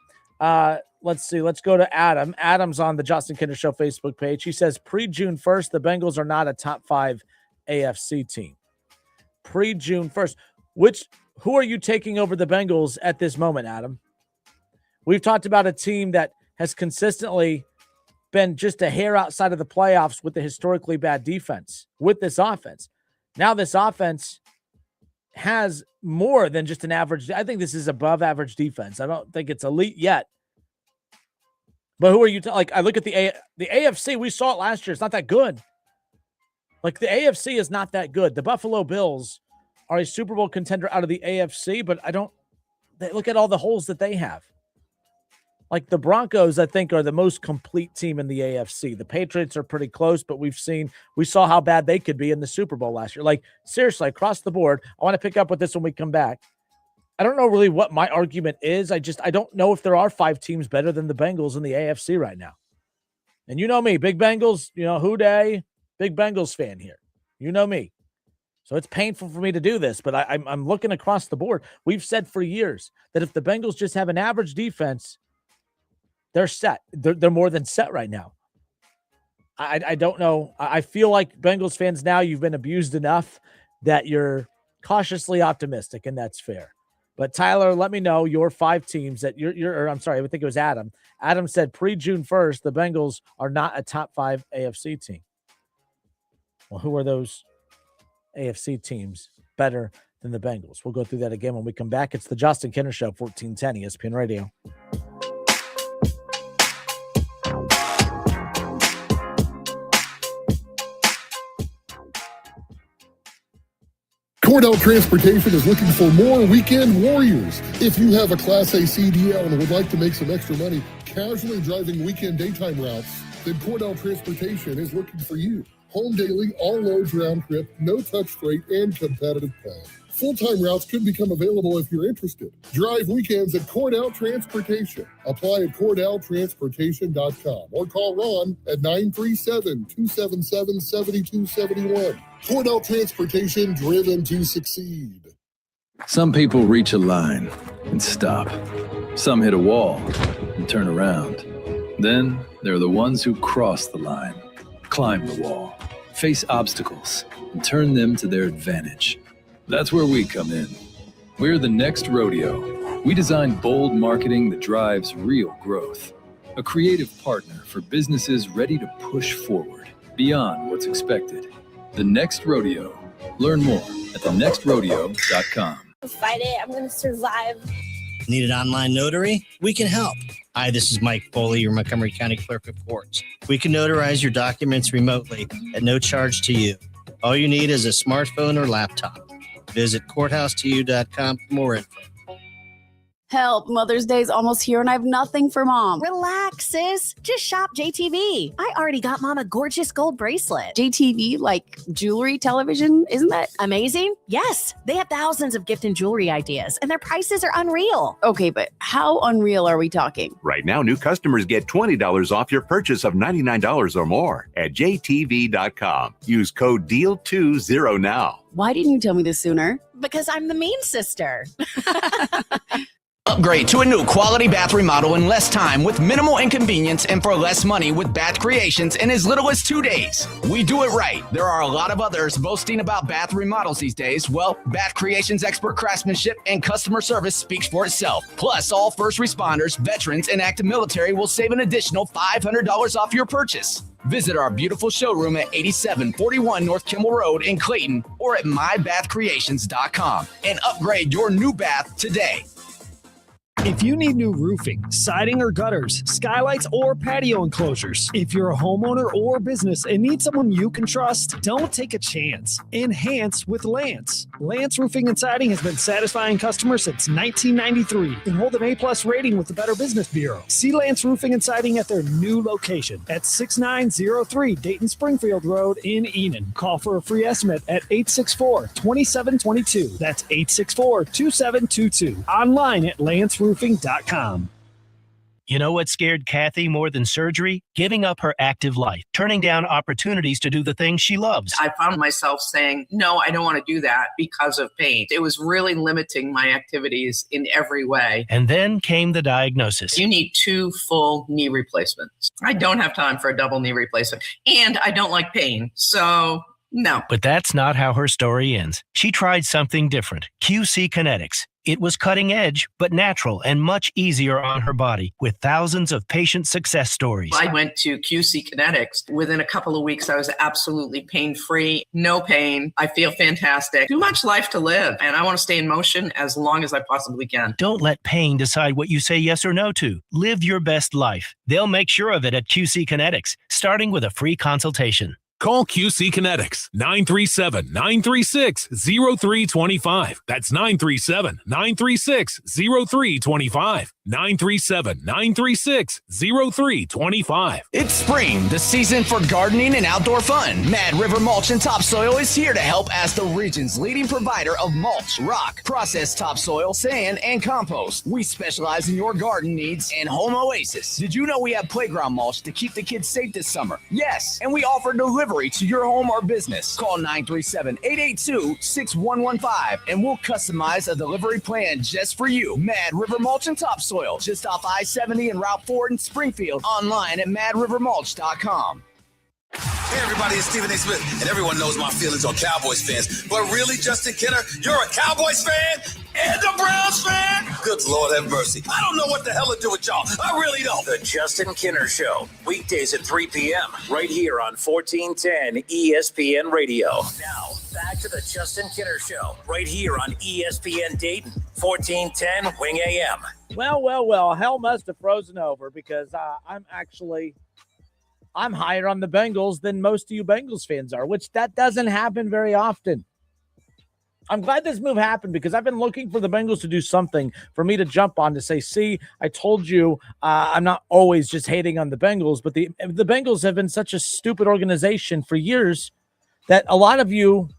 Let's see. Let's go to Adam. Adam's on the Justin Kinder Show Facebook page. He says, pre-June 1st, the Bengals are not a top 5 AFC team. Pre-June 1st. Who are you taking over the Bengals at this moment, Adam? We've talked about a team that has consistently been just a hair outside of the playoffs with the historically bad defense with this offense. Now this offense has more than just an average. I think this is above average defense. I don't think it's elite yet. But who are you? I look at the AFC. We saw it last year. It's not that good. Like, the AFC is not that good. The Buffalo Bills are a Super Bowl contender out of the AFC, but look at all the holes that they have. Like, the Broncos, I think, are the most complete team in the AFC. The Patriots are pretty close, but we saw how bad they could be in the Super Bowl last year. Like, seriously, across the board, I want to pick up with this when we come back. I don't know really what my argument is. I don't know if there are 5 teams better than the Bengals in the AFC right now. And you know me, big Bengals, who day, big Bengals fan here. You know me. So it's painful for me to do this, but I'm looking across the board. We've said for years that if the Bengals just have an average defense, they're set. They're more than set right now. I don't know. I feel like Bengals fans now, you've been abused enough that you're cautiously optimistic, and that's fair. But Tyler, let me know your 5 teams that I'm sorry, I think it was Adam. Adam said pre-June 1st, the Bengals are not a top 5 AFC team. Well, who are those AFC teams better than the Bengals? We'll go through that again when we come back. It's the Justin Kinder Show, 1410 ESPN Radio. Cordell Transportation is looking for more weekend warriors. If you have a Class A CDL and would like to make some extra money casually driving weekend daytime routes, then Cordell Transportation is looking for you. Home daily, all loads round trip, no touch freight, and competitive pay. Full-time routes could become available if you're interested. Drive weekends at Cordell Transportation. Apply at CordellTransportation.com or call Ron at 937-277-7271. Cordell Transportation, driven to succeed. Some people reach a line and stop. Some hit a wall and turn around. Then there are the ones who cross the line, climb the wall, face obstacles, and turn them to their advantage. That's where we come in. We're the next rodeo. We design bold marketing that drives real growth. A creative partner for businesses ready to push forward beyond what's expected. The Next Rodeo. Learn more at thenextrodeo.com. Fight it. I'm going to survive. Need an online notary? We can help. Hi, this is Mike Foley, your Montgomery County Clerk of Courts. We can notarize your documents remotely at no charge to you. All you need is a smartphone or laptop. Visit courthouse2u.com for more info. Help, Mother's Day is almost here and I have nothing for Mom. Relax, sis. Just shop JTV. I already got Mom a gorgeous gold bracelet. JTV, like jewelry, television, isn't that amazing? Yes, they have thousands of gift and jewelry ideas and their prices are unreal. Okay, but how unreal are we talking? Right now, new customers get $20 off your purchase of $99 or more at jtv.com. Use code DEAL20 now. Why didn't you tell me this sooner? Because I'm the mean sister. Upgrade to a new quality bath remodel in less time with minimal inconvenience and for less money with Bath Creations in as little as 2 days. We do it right. There are a lot of others boasting about bath remodels these days. Well, Bath Creations' expert craftsmanship and customer service speaks for itself. Plus, all first responders, veterans, and active military will save an additional $500 off your purchase. Visit our beautiful showroom at 8741 North Kimmel Road in Clayton or at mybathcreations.com and upgrade your new bath today. If you need new roofing, siding or gutters, skylights or patio enclosures, if you're a homeowner or business and need someone you can trust, don't take a chance. Enhance with Lance. Lance Roofing and Siding has been satisfying customers since 1993 and hold an A+ rating with the Better Business Bureau. See Lance Roofing and Siding at their new location at 6903 Dayton Springfield Road in Enon. Call for a free estimate at 864-2722. That's 864-2722. Online at lanceroofing.com. You know what scared Kathy more than surgery? Giving up her active life, turning down opportunities to do the things she loves. I found myself saying, no, I don't want to do that because of pain. It was really limiting my activities in every way. And then came the diagnosis. You need 2 full knee replacements. I don't have time for a double knee replacement. And I don't like pain. So no. But that's not how her story ends. She tried something different. QC Kinetics. It was cutting edge, but natural and much easier on her body with thousands of patient success stories. I went to QC Kinetics. Within a couple of weeks, I was absolutely pain-free, no pain. I feel fantastic. Too much life to live, and I want to stay in motion as long as I possibly can. Don't let pain decide what you say yes or no to. Live your best life. They'll make sure of it at QC Kinetics, starting with a free consultation. Call QC Kinetics, 937-936-0325. That's 937-936-0325. 937-936-0325. It's spring, the season for gardening and outdoor fun. Mad River Mulch and Topsoil is here to help as the region's leading provider of mulch, rock, processed topsoil, sand, and compost. We specialize in your garden needs and home oasis. Did you know we have playground mulch to keep the kids safe this summer? Yes, and we offer delivery to your home or business. Call 937-882-6115 and we'll customize a delivery plan just for you. Mad River Mulch and Topsoil, just off I-70 and Route 4 in Springfield. Online at madrivermulch.com. Hey everybody, it's Stephen A. Smith, and everyone knows my feelings on Cowboys fans. But really, Justin Kenner, you're a Cowboys fan and a Browns fan? Good Lord have mercy. I don't know what the hell to do with y'all. I really don't. The Justin Kenner Show, weekdays at 3 p.m. right here on 1410 ESPN Radio. Now, back to the Justin Kenner Show, right here on ESPN Dayton, 1410 Wing AM. Well, hell must have frozen over because I'm higher on the Bengals than most of you Bengals fans are, which that doesn't happen very often. I'm glad this move happened because I've been looking for the Bengals to do something for me to jump on to say, see, I told you I'm not always just hating on the Bengals, but the Bengals have been such a stupid organization for years that a lot of you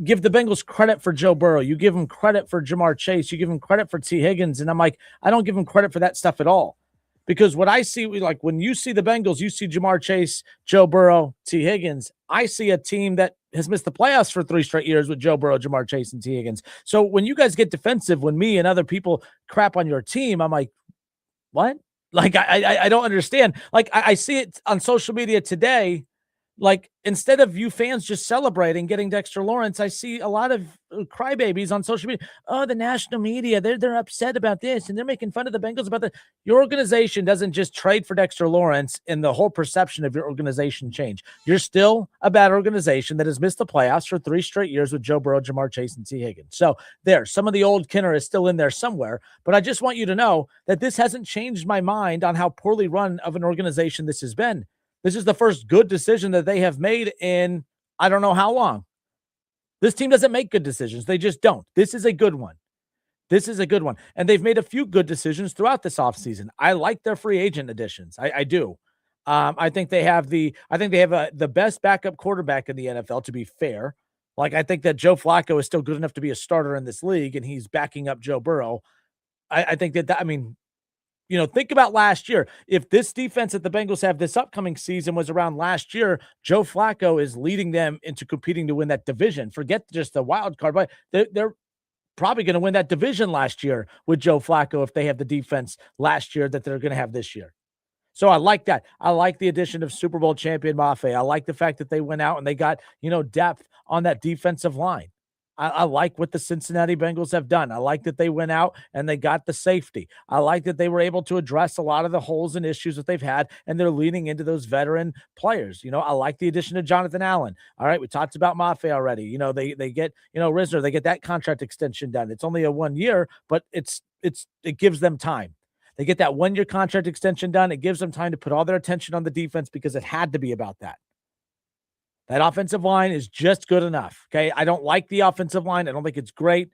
give the Bengals credit for Joe Burrow. You give them credit for Jamar Chase. You give them credit for T. Higgins. And I'm like, I don't give them credit for that stuff at all. Because what I see, like when you see the Bengals, you see Jamar Chase, Joe Burrow, T. Higgins. I see a team that has missed the playoffs for 3 straight years with Joe Burrow, Jamar Chase, and T. Higgins. So when you guys get defensive, when me and other people crap on your team, I'm like, what? Like, I don't understand. Like, I see it on social media today. Like, instead of you fans just celebrating getting Dexter Lawrence, I see a lot of crybabies on social media. Oh, the national media, they're upset about this, and they're making fun of the Bengals about that. Your organization doesn't just trade for Dexter Lawrence and the whole perception of your organization change. You're still a bad organization that has missed the playoffs for 3 straight years with Joe Burrow, Jamar Chase, and T. Higgins. So there, some of the old Kinner is still in there somewhere, but I just want you to know that this hasn't changed my mind on how poorly run of an organization this has been. This is the first good decision that they have made in I don't know how long. This team doesn't make good decisions. They just don't. This is a good one. This is a good one. And they've made a few good decisions throughout this offseason. I like their free agent additions. I do. I think they have the best backup quarterback in the NFL, to be fair. Like, I think that Joe Flacco is still good enough to be a starter in this league, and he's backing up Joe Burrow. I think that I mean, think about last year. If this defense that the Bengals have this upcoming season was around last year, Joe Flacco is leading them into competing to win that division. Forget just the wild card, but they're probably going to win that division last year with Joe Flacco if they have the defense last year that they're going to have this year. So I like that. I like the addition of Super Bowl champion Mafe. I like the fact that they went out and they got, depth on that defensive line. I like what the Cincinnati Bengals have done. I like that they went out and they got the safety. I like that they were able to address a lot of the holes and issues that they've had, and they're leaning into those veteran players. I like the addition of Jonathan Allen. All right, we talked about Mafe already. They get, Risner, they get that contract extension done. It's only a 1 year, but it gives them time. They get that 1 year contract extension done. It gives them time to put all their attention on the defense because it had to be about that. That offensive line is just good enough. Okay. I don't like the offensive line. I don't think it's great,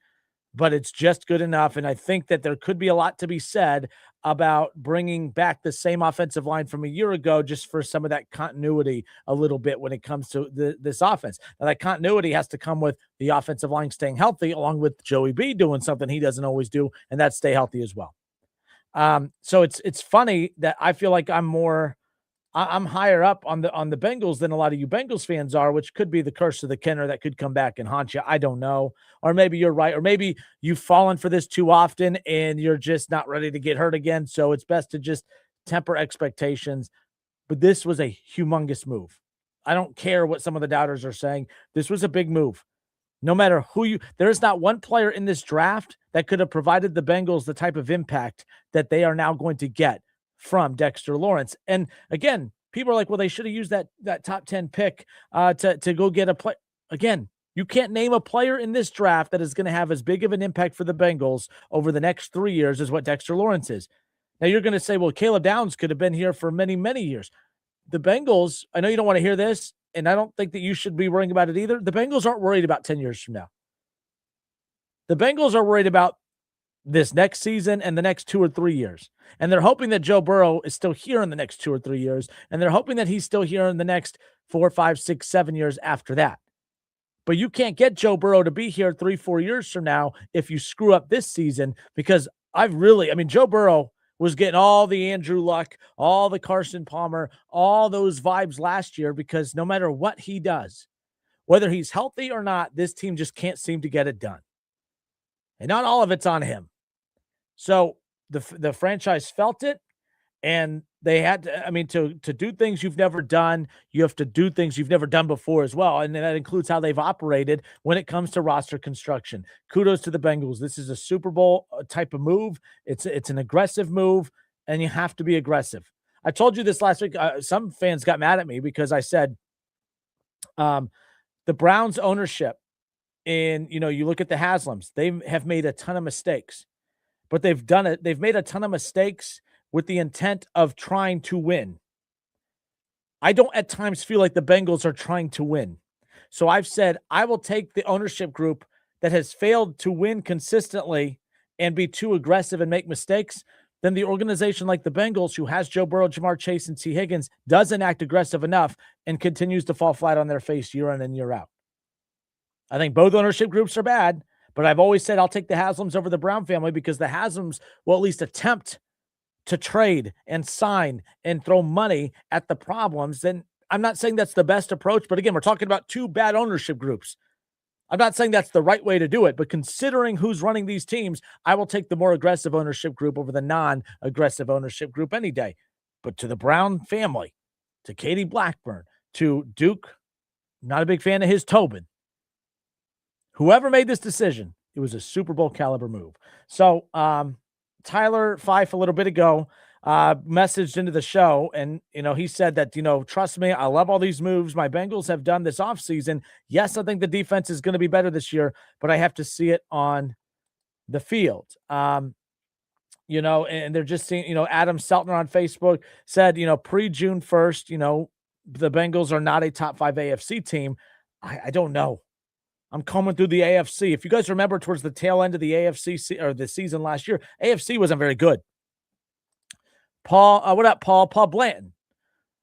but it's just good enough. And I think that there could be a lot to be said about bringing back the same offensive line from a year ago, just for some of that continuity a little bit when it comes to this offense. Now, that continuity has to come with the offensive line staying healthy, along with Joey B doing something he doesn't always do, and that's stay healthy as well. So it's funny that I feel like I'm higher up on the Bengals than a lot of you Bengals fans are, which could be the curse of the Kenner that could come back and haunt you. I don't know. Or maybe you're right. Or maybe you've fallen for this too often and you're just not ready to get hurt again. So it's best to just temper expectations. But this was a humongous move. I don't care what some of the doubters are saying. This was a big move. No matter there's not one player in this draft that could have provided the Bengals the type of impact that they are now going to get from Dexter Lawrence. And again, people are like, well, they should have used that top 10 pick to go get a play. Again, you can't name a player in this draft that is going to have as big of an impact for the Bengals over the next 3 years as what Dexter Lawrence is. Now you're going to say, well, Caleb Downs could have been here for many, many years. The Bengals, I know you don't want to hear this, and I don't think that you should be worrying about it either. The Bengals aren't worried about 10 years from now. The Bengals are worried about this next season and the next 2 or 3 years. And they're hoping that Joe Burrow is still here in the next 2 or 3 years. And they're hoping that he's still here in the next 4, 5, 6, 7 years after that. But you can't get Joe Burrow to be here 3, 4 years from now if you screw up this season, because Joe Burrow was getting all the Andrew Luck, all the Carson Palmer, all those vibes last year, because no matter what he does, whether he's healthy or not, this team just can't seem to get it done. And not all of it's on him. So the franchise felt it, and they had to, to do things you've never done, you have to do things you've never done before as well. And that includes how they've operated when it comes to roster construction. Kudos to the Bengals. This is a Super Bowl type of move. It's an aggressive move, and you have to be aggressive. I told you this last week. Some fans got mad at me because I said the Browns ownership, and you look at the Haslams, they have made a ton of mistakes. But they've done it. They've made a ton of mistakes with the intent of trying to win. I don't at times feel like the Bengals are trying to win. So I've said I will take the ownership group that has failed to win consistently and be too aggressive and make mistakes, then the organization like the Bengals, who has Joe Burrow, Jamar Chase, and T. Higgins, doesn't act aggressive enough and continues to fall flat on their face year in and year out. I think both ownership groups are bad, but I've always said I'll take the Haslams over the Brown family because the Haslams will at least attempt to trade and sign and throw money at the problems. And I'm not saying that's the best approach, but again, we're talking about two bad ownership groups. I'm not saying that's the right way to do it, but considering who's running these teams, I will take the more aggressive ownership group over the non-aggressive ownership group any day. But to the Brown family, to Katie Blackburn, to Duke, not a big fan of his Tobin. Whoever made this decision, it was a Super Bowl caliber move. So Tyler Fife a little bit ago messaged into the show, and he said that, trust me, I love all these moves my Bengals have done this offseason. Yes, I think the defense is going to be better this year, but I have to see it on the field. And they're just seeing, Adam Seltner on Facebook said, pre-June 1st, the Bengals are not a top 5 AFC team. I don't know. I'm combing through the AFC. If you guys remember towards the tail end of the AFC or the season last year, AFC wasn't very good. Paul, what up, Paul? Paul Blanton.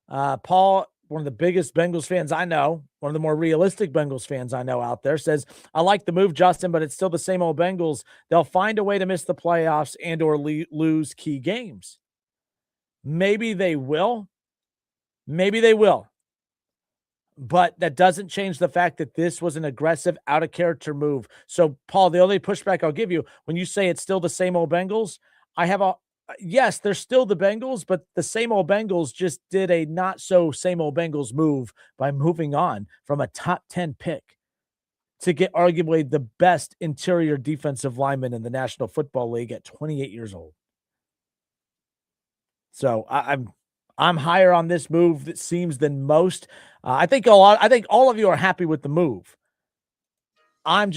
Paul, one of the biggest Bengals fans I know, one of the more realistic Bengals fans I know out there, says, I like the move, Justin, but it's still the same old Bengals. They'll find a way to miss the playoffs and or lose key games. Maybe they will. Maybe they will. But that doesn't change the fact that this was an aggressive, out-of-character move. So, Paul, the only pushback I'll give you, when you say it's still the same old Bengals, yes, they're still the Bengals, but the same old Bengals just did a not-so-same old Bengals move by moving on from a top 10 pick to get arguably the best interior defensive lineman in the National Football League at 28 years old. So, I'm higher on this move, it seems, than most. I think all of you are happy with the move. I'm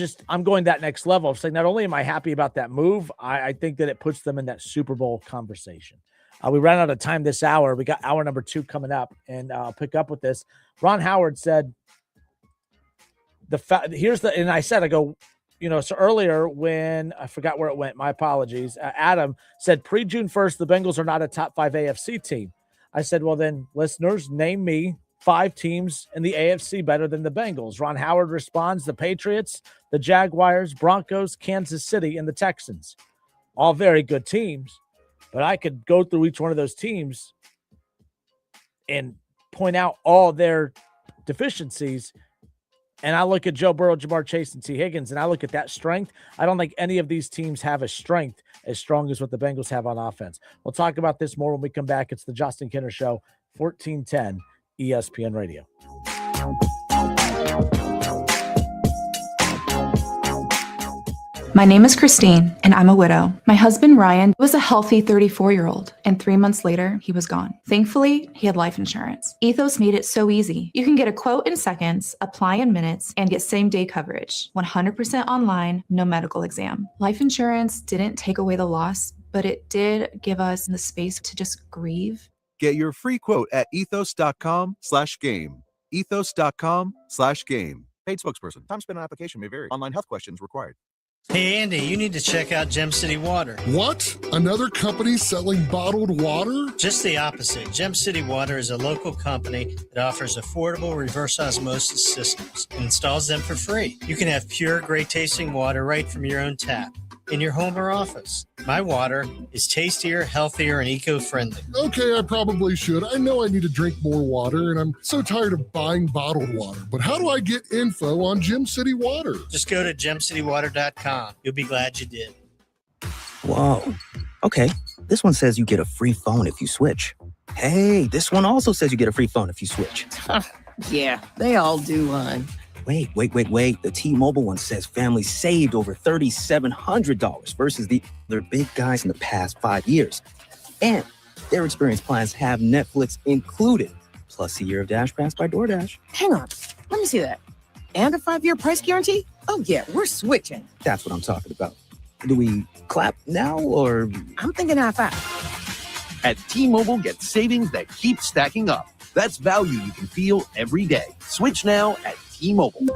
going that next level of saying not only am I happy about that move, I think that it puts them in that Super Bowl conversation. We ran out of time this hour. We got hour number 2 coming up, and I'll pick up with this. Ron Howard said, and I said, so earlier when I forgot where it went, my apologies. Adam said pre-June 1st, the Bengals are not a top 5 AFC team. I said, well, then, listeners, name me 5 teams in the AFC better than the Bengals. Ron Howard responds, the Patriots, the Jaguars, Broncos, Kansas City, and the Texans. All very good teams, but I could go through each one of those teams and point out all their deficiencies. And I look at Joe Burrow, Jamar Chase, and T. Higgins, and I look at that strength. I don't think any of these teams have a strength as strong as what the Bengals have on offense. We'll talk about this more when we come back. It's the Justin Kinner Show, 1410 ESPN Radio. My name is Christine, and I'm a widow. My husband, Ryan, was a healthy 34-year-old, and 3 months later, he was gone. Thankfully, he had life insurance. Ethos made it so easy. You can get a quote in seconds, apply in minutes, and get same-day coverage. 100% online, no medical exam. Life insurance didn't take away the loss, but it did give us the space to just grieve. Get your free quote at ethos.com/game. Ethos.com/game. Paid spokesperson. Time spent on application may vary. Online health questions required. Hey, Andy, you need to check out Gem City Water. What? Another company selling bottled water? Just the opposite. Gem City Water is a local company that offers affordable reverse osmosis systems and installs them for free. You can have pure, great-tasting water right from your own tap in your home or office. My water is tastier, healthier, and eco-friendly. Okay, I probably should. I know I need to drink more water, and I'm so tired of buying bottled water. But how do I get info on Gem City Water? Just go to gemcitywater.com. You'll be glad you did. Whoa. Okay, this one says you get a free phone if you switch. Hey, this one also says you get a free phone if you switch. Yeah, they all do, hon. Wait. The T-Mobile one says families saved over $3,700 versus the other big guys in the past 5 years. And their experience plans have Netflix included, plus a year of Dash Pass by DoorDash. Hang on. Let me see that. And a 5-year price guarantee? Oh, yeah, we're switching. That's what I'm talking about. Do we clap now or? I'm thinking half-half. At T-Mobile, get savings that keep stacking up. That's value you can feel every day. Switch now at T-Mobile.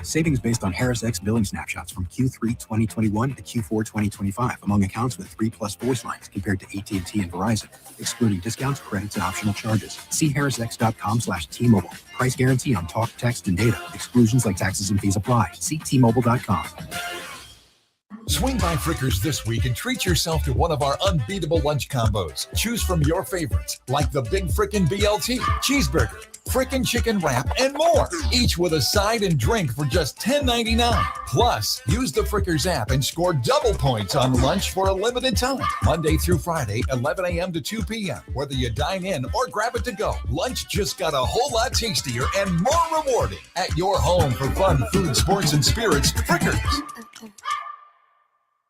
Savings based on Harris X billing snapshots from Q3 2021 to Q4 2025 among accounts with 3 plus voice lines compared to AT&T and Verizon, excluding discounts, credits, and optional charges. See harrisx.com/T-Mobile. Price guarantee on talk, text, and data. Exclusions like taxes and fees apply. See T-Mobile.com. Swing by Frickers this week and treat yourself to one of our unbeatable lunch combos. Choose from your favorites, like the Big Frickin' BLT, cheeseburger, frickin' chicken wrap, and more. Each with a side and drink for just $10.99. Plus, use the Frickers app and score double points on lunch for a limited time. Monday through Friday, 11 a.m. to 2 p.m. Whether you dine in or grab it to go, lunch just got a whole lot tastier and more rewarding. At your home for fun, food, sports, and spirits, Frickers.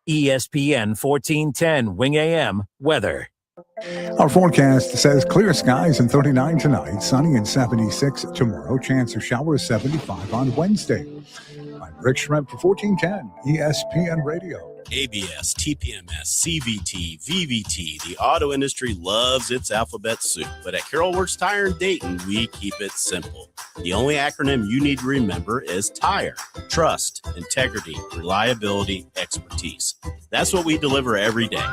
ESPN 1410 Wing AM weather. Our forecast says clear skies and 39 tonight, sunny and 76 tomorrow, chance of showers 75 on Wednesday. I'm Rick Shrimp for 1410 ESPN Radio. ABS, TPMS, CVT, VVT. The auto industry loves its alphabet soup, but at Carroll Works Tire in Dayton, we keep it simple. The only acronym you need to remember is TIRE. Trust, integrity, reliability, expertise. That's what we deliver every day.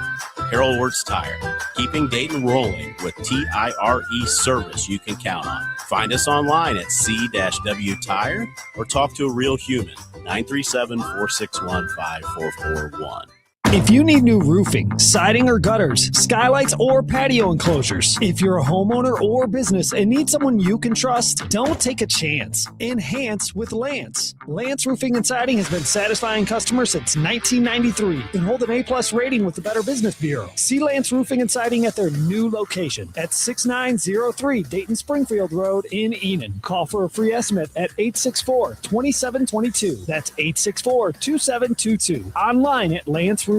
Carroll Works Tire, keeping Dayton rolling with TIRE service you can count on. Find us online at C-W Tire or talk to a real human, 937-461-5441. If you need new roofing, siding or gutters, skylights or patio enclosures, if you're a homeowner or business and need someone you can trust, don't take a chance. Enhance with Lance. Lance Roofing and Siding has been satisfying customers since 1993 and hold an A+ rating with the Better Business Bureau. See Lance Roofing and Siding at their new location at 6903 Dayton Springfield Road in Enon. Call for a free estimate at 864-2722. That's 864-2722. Online at lanceroofing.com.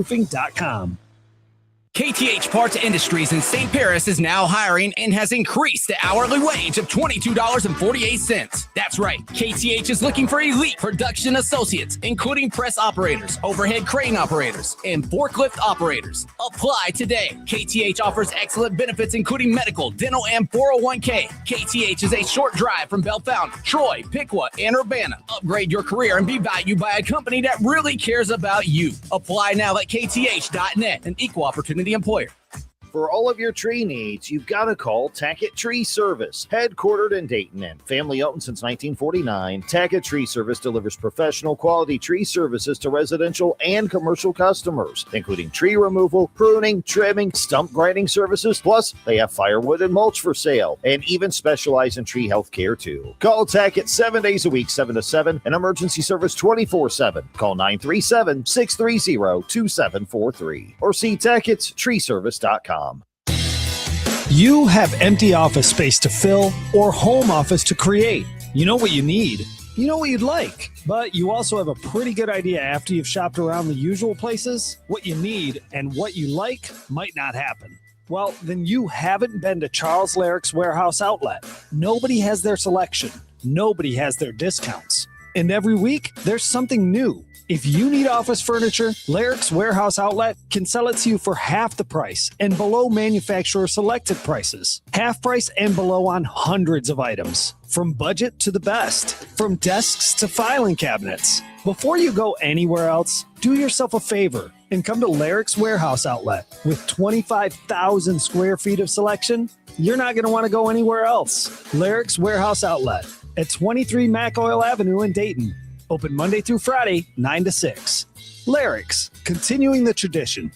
KTH Parts Industries in St. Paris is now hiring and has increased the hourly wage of $22.48. That's right. KTH is looking for elite production associates, including press operators, overhead crane operators, and forklift operators. Apply today. KTH offers excellent benefits, including medical, dental, and 401k. KTH is a short drive from Bellefonte, Troy, Piqua, and Urbana. Upgrade your career and be valued by a company that really cares about you. Apply now at kth.net, an equal opportunity employer. For all of your tree needs, you've got to call Tackett Tree Service. Headquartered in Dayton and family owned since 1949, Tackett Tree Service delivers professional quality tree services to residential and commercial customers, including tree removal, pruning, trimming, stump grinding services. Plus, they have firewood and mulch for sale and even specialize in tree health care too. Call Tackett 7 days a week, 7 to 7, and emergency service 24/7. Call 937-630-2743 or see Tackett'sTreeService.com. You have empty office space to fill or home office to create. You know what you need. You know what you'd like. But you also have a pretty good idea after you've shopped around the usual places. What you need and what you like might not happen. Well, then you haven't been to Charles Larrick's Warehouse Outlet. Nobody has their selection. Nobody has their discounts. And every week, there's something new. If you need office furniture, Larrick's Warehouse Outlet can sell it to you for half the price and below manufacturer selected prices. Half price and below on hundreds of items. From budget to the best. From desks to filing cabinets. Before you go anywhere else, do yourself a favor and come to Larrick's Warehouse Outlet. With 25,000 square feet of selection, you're not going to want to go anywhere else. Larrick's Warehouse Outlet at 23 Mac Oil Avenue in Dayton. Open Monday through Friday, 9 to 6. Larrick's, continuing the tradition.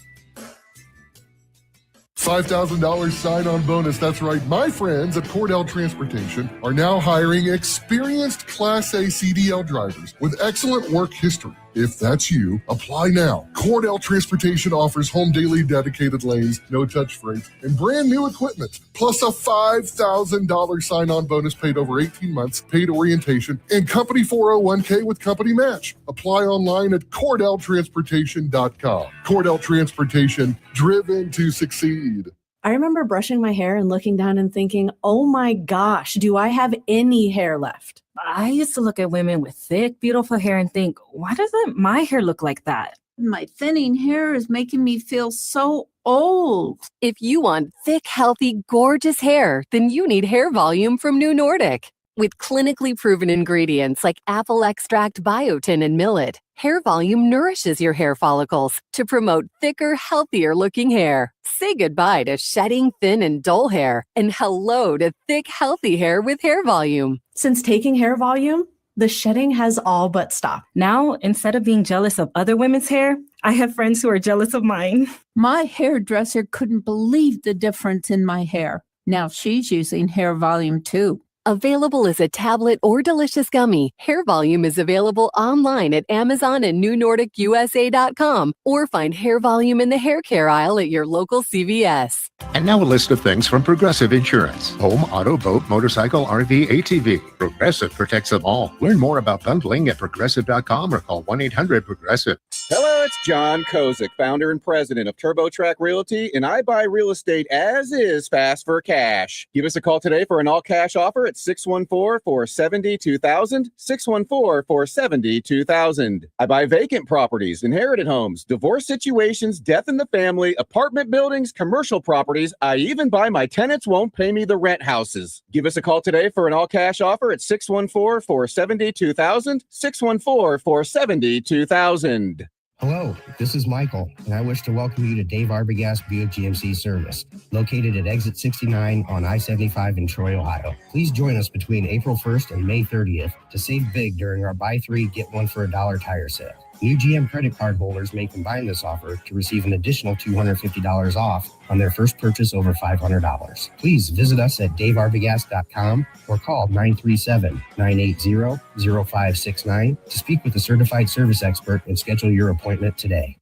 $5,000 sign-on bonus. That's right. My friends at Cordell Transportation are now hiring experienced Class A CDL drivers with excellent work history. If that's you, apply now. Cordell Transportation offers home daily dedicated lanes, no-touch freight, and brand new equipment, plus a $5,000 sign-on bonus paid over 18 months, paid orientation, and company 401k with company match. Apply online at CordellTransportation.com. Cordell Transportation, driven to succeed. I remember brushing my hair and looking down and thinking, oh my gosh, do I have any hair left? I used to look at women with thick, beautiful hair and think, why doesn't my hair look like that? My thinning hair is making me feel so old. If you want thick, healthy, gorgeous hair, then you need Hair Volume from New Nordic. With clinically proven ingredients like apple extract, biotin, and millet, Hair Volume nourishes your hair follicles to promote thicker, healthier-looking hair. Say goodbye to shedding thin and dull hair and hello to thick, healthy hair with Hair Volume. Since taking Hair Volume, the shedding has all but stopped. Now, instead of being jealous of other women's hair, I have friends who are jealous of mine. My hairdresser couldn't believe the difference in my hair. Now she's using Hair Volume too. Available as a tablet or delicious gummy, Hair Volume is available online at Amazon and NewNordicUSA.com, or find Hair Volume in the hair care aisle at your local CVS. And now a list of things from Progressive Insurance. Home, auto, boat, motorcycle, RV, ATV. Progressive protects them all. Learn more about bundling at Progressive.com or call 1-800-PROGRESSIVE. Hello, it's John Kozik, founder and president of TurboTrack Realty, and I buy real estate as is, fast for cash. Give us a call today for an all-cash offer at 614-470-2000, 614-470-2000. I buy vacant properties, inherited homes, divorce situations, death in the family, apartment buildings, commercial properties. I even buy my tenants won't pay me the rent houses. Give us a call today for an all-cash offer at 614-470-2000, 614-470-2000. Hello, this is Michael, and I wish to welcome you to Dave Arbogast Buick GMC service, located at exit 69 on I-75 in Troy, Ohio. Please join us between April 1st and May 30th to save big during our buy three, get one for $1 tire sale. New GM credit card holders may combine this offer to receive an additional $250 off on their first purchase over $500. Please visit us at davearbogast.com or call 937-980-0569 to speak with a certified service expert and schedule your appointment today.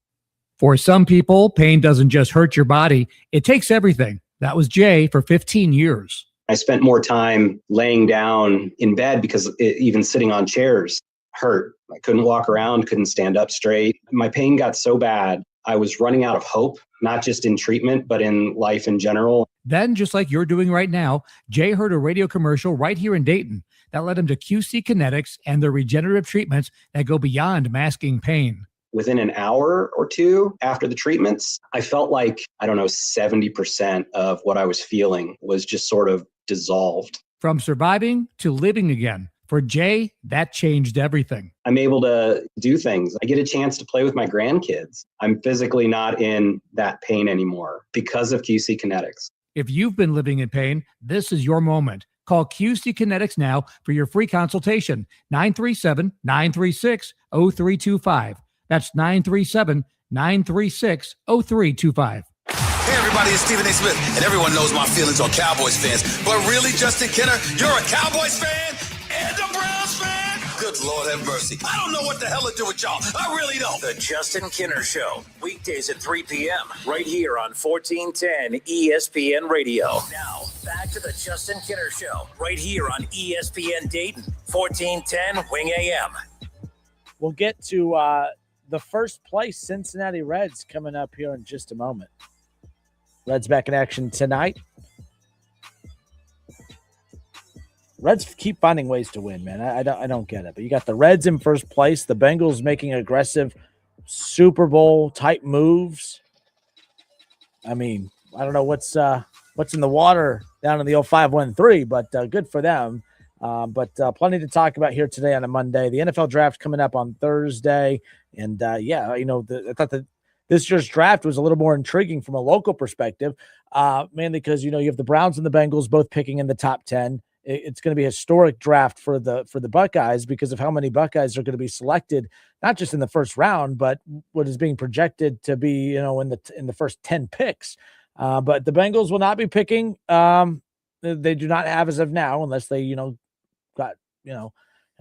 For some people, pain doesn't just hurt your body, it takes everything. That was Jay for 15 years. I spent more time laying down in bed because even sitting on chairs hurt. I couldn't walk around, couldn't stand up straight. My pain got so bad, I was running out of hope, not just in treatment, but in life in general. Then, just like you're doing right now, Jay heard a radio commercial right here in Dayton that led him to QC Kinetics and their regenerative treatments that go beyond masking pain. Within an hour or two after the treatments, I felt like, 70% of what I was feeling was just sort of dissolved. From surviving to living again. For Jay, that changed everything. I'm able to do things. I get a chance to play with my grandkids. I'm physically not in that pain anymore because of QC Kinetics. If you've been living in pain, this is your moment. Call QC Kinetics now for your free consultation. 937-936-0325. That's 937-936-0325. Hey everybody, it's Stephen A. Smith, and everyone knows my feelings on Cowboys fans. But really, Justin Kenner, you're a Cowboys fan and a Browns fan? Good Lord have mercy. I don't know what the hell to do with y'all. I really don't. The Justin Kenner Show, weekdays at 3 p.m., right here on 1410 ESPN Radio. Now, back to the Justin Kenner Show, right here on ESPN Dayton, 1410 Wing AM. We'll get to the first place Cincinnati Reds coming up here in just a moment. Reds back in action tonight. Reds keep finding ways to win, man. I don't get it. But you got the Reds in first place. The Bengals making aggressive Super Bowl type moves. I mean, I don't know what's in the water down in the 0513, but good for them. But plenty to talk about here today on a Monday. The NFL draft coming up on Thursday, and I thought that this year's draft was a little more intriguing from a local perspective, mainly because you have the Browns and the Bengals both picking in the top 10. It's going to be a historic draft for the Buckeyes because of how many Buckeyes are going to be selected, not just in the first round, but what is being projected to be, in the first 10 picks. But the Bengals will not be picking. They do not have as of now, unless they, if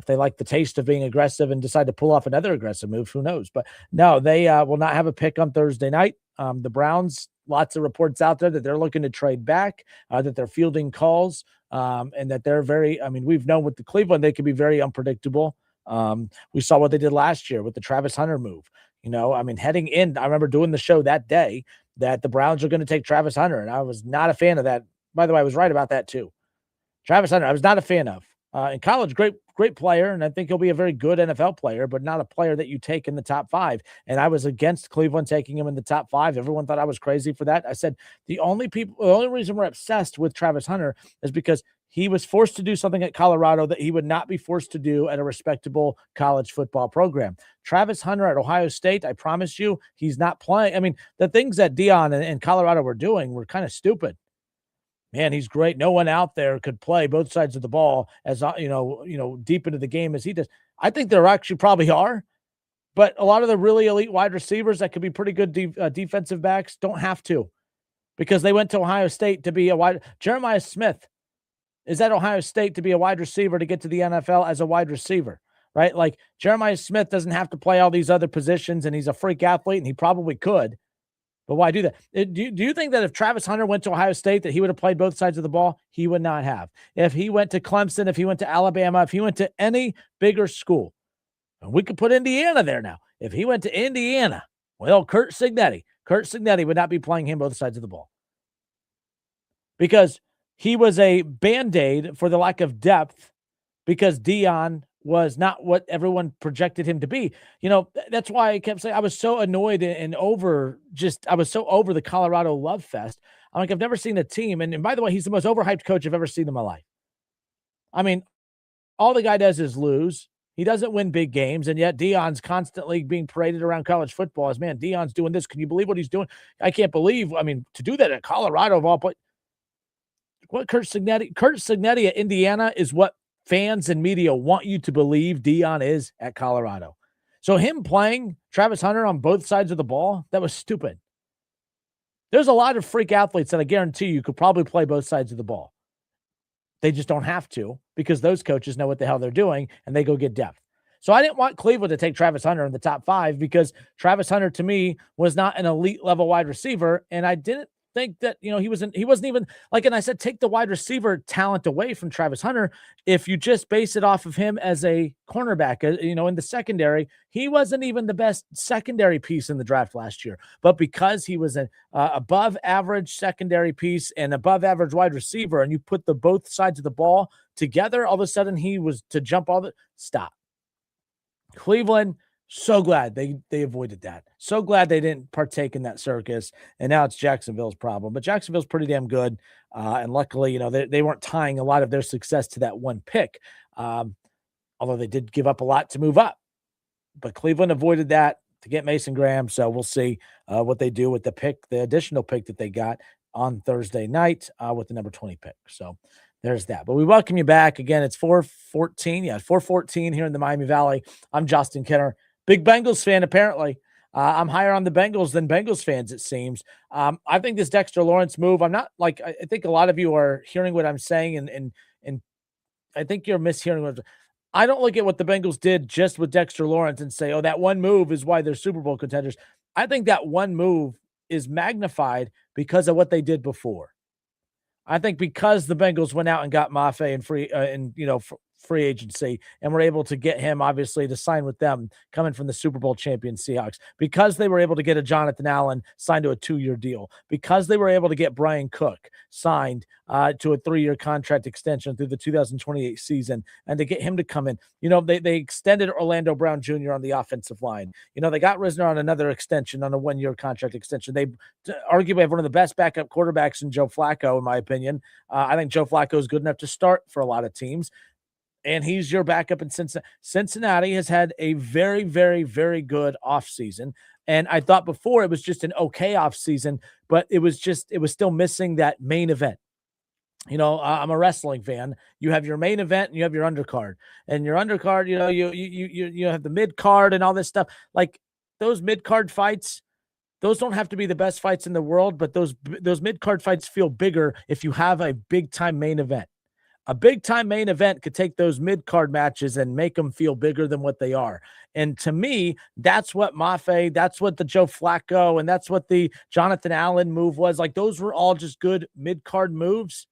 they like the taste of being aggressive and decide to pull off another aggressive move, who knows? But no, they will not have a pick on Thursday night. The Browns, lots of reports out there that they're looking to trade back, that they're fielding calls, and that they're we've known with the Cleveland, they can be very unpredictable. We saw what they did last year with the Travis Hunter move. Heading in, I remember doing the show that day that the Browns are going to take Travis Hunter, and I was not a fan of that. By the way, I was right about that too. Travis Hunter, I was not a fan of. In college, great player, and I think he'll be a very good NFL player, but not a player that you take in the top 5. And I was against Cleveland taking him in the top 5. Everyone thought I was crazy for that. I said the only reason we're obsessed with Travis Hunter is because he was forced to do something at Colorado that he would not be forced to do at a respectable college football program. Travis Hunter at Ohio State, I promise you, he's not playing. I mean, the things that Deion and Colorado were doing were kind of stupid. Man, he's great. No one out there could play both sides of the ball as deep into the game as he does. I think there actually probably are, but a lot of the really elite wide receivers that could be pretty good defensive backs don't have to, because they went to Ohio State to be a wide. Jeremiah Smith is at Ohio State to be a wide receiver to get to the NFL as a wide receiver, right? Like Jeremiah Smith doesn't have to play all these other positions, and he's a freak athlete, and he probably could. But why do that? Do you think that if Travis Hunter went to Ohio State that he would have played both sides of the ball? He would not have. If he went to Clemson, if he went to Alabama, if he went to any bigger school, and we could put Indiana there now. If he went to Indiana, well, Curt Cignetti would not be playing him both sides of the ball, because he was a Band-Aid for the lack of depth, because Deion was not what everyone projected him to be. That's why I kept saying I was so annoyed and I was so over the Colorado love fest. I'm like, I've never seen a team. And by the way, he's the most overhyped coach I've ever seen in my life. I mean, all the guy does is lose. He doesn't win big games, and yet Deion's constantly being paraded around college football as, man, Deion's doing this. Can you believe what he's doing? I can't believe, to do that at Colorado of all, but what Curt Cignetti at Indiana is what fans and media want you to believe Deion is at Colorado. So him playing Travis Hunter on both sides of the ball, that was stupid. There's a lot of freak athletes that I guarantee you could probably play both sides of the ball. They just don't have to, because those coaches know what the hell they're doing and they go get depth. So I didn't want Cleveland to take Travis Hunter in the top 5, because Travis Hunter to me was not an elite level wide receiver. And I didn't think that, he wasn't even like, and I said, take the wide receiver talent away from Travis Hunter. If you just base it off of him as a cornerback, in the secondary, he wasn't even the best secondary piece in the draft last year. But because he was an above average secondary piece and above average wide receiver, and you put the both sides of the ball together, all of a sudden he was to jump stop. Cleveland, so glad they avoided that. So glad they didn't partake in that circus. And now it's Jacksonville's problem. But Jacksonville's pretty damn good. And luckily, they weren't tying a lot of their success to that one pick. Although they did give up a lot to move up. But Cleveland avoided that to get Mason Graham. So we'll see what they do with the additional pick that they got on Thursday night with the number 20 pick. So there's that. But we welcome you back. Again, it's 4:14. Yeah, 4:14 here in the Miami Valley. I'm Justin Kinner. Big Bengals fan, apparently. I'm higher on the Bengals than Bengals fans, it seems. I think this Dexter Lawrence move, I'm not like, I think a lot of you are hearing what I'm saying, and I think you're mishearing what I don't look at what the Bengals did just with Dexter Lawrence and say, oh, that one move is why they're Super Bowl contenders. I think that one move is magnified because of what they did before. I think because the Bengals went out and got Mafe and free agency, and were able to get him, obviously, to sign with them, coming from the Super Bowl champion Seahawks, because they were able to get a Jonathan Allen signed to a 2-year deal, because they were able to get Brian Cook signed to a 3-year contract extension through the 2028 season, and to get him to come in. They extended Orlando Brown Jr. on the offensive line. They got Risner on another extension, on a 1-year contract extension. They arguably have one of the best backup quarterbacks in Joe Flacco, in my opinion. I think Joe Flacco is good enough to start for a lot of teams. And he's your backup in Cincinnati. Cincinnati has had a very, very, very good offseason. And I thought before it was just an okay offseason, but it was still missing that main event. I'm a wrestling fan. You have your main event and you have your undercard. And your undercard, you have the mid card and all this stuff. Like those mid card fights, those don't have to be the best fights in the world, but those mid card fights feel bigger if you have a big time main event. A big-time main event could take those mid-card matches and make them feel bigger than what they are. And to me, that's what Mafe, that's what the Joe Flacco, and that's what the Jonathan Allen move was. Like, those were all just good mid-card moves,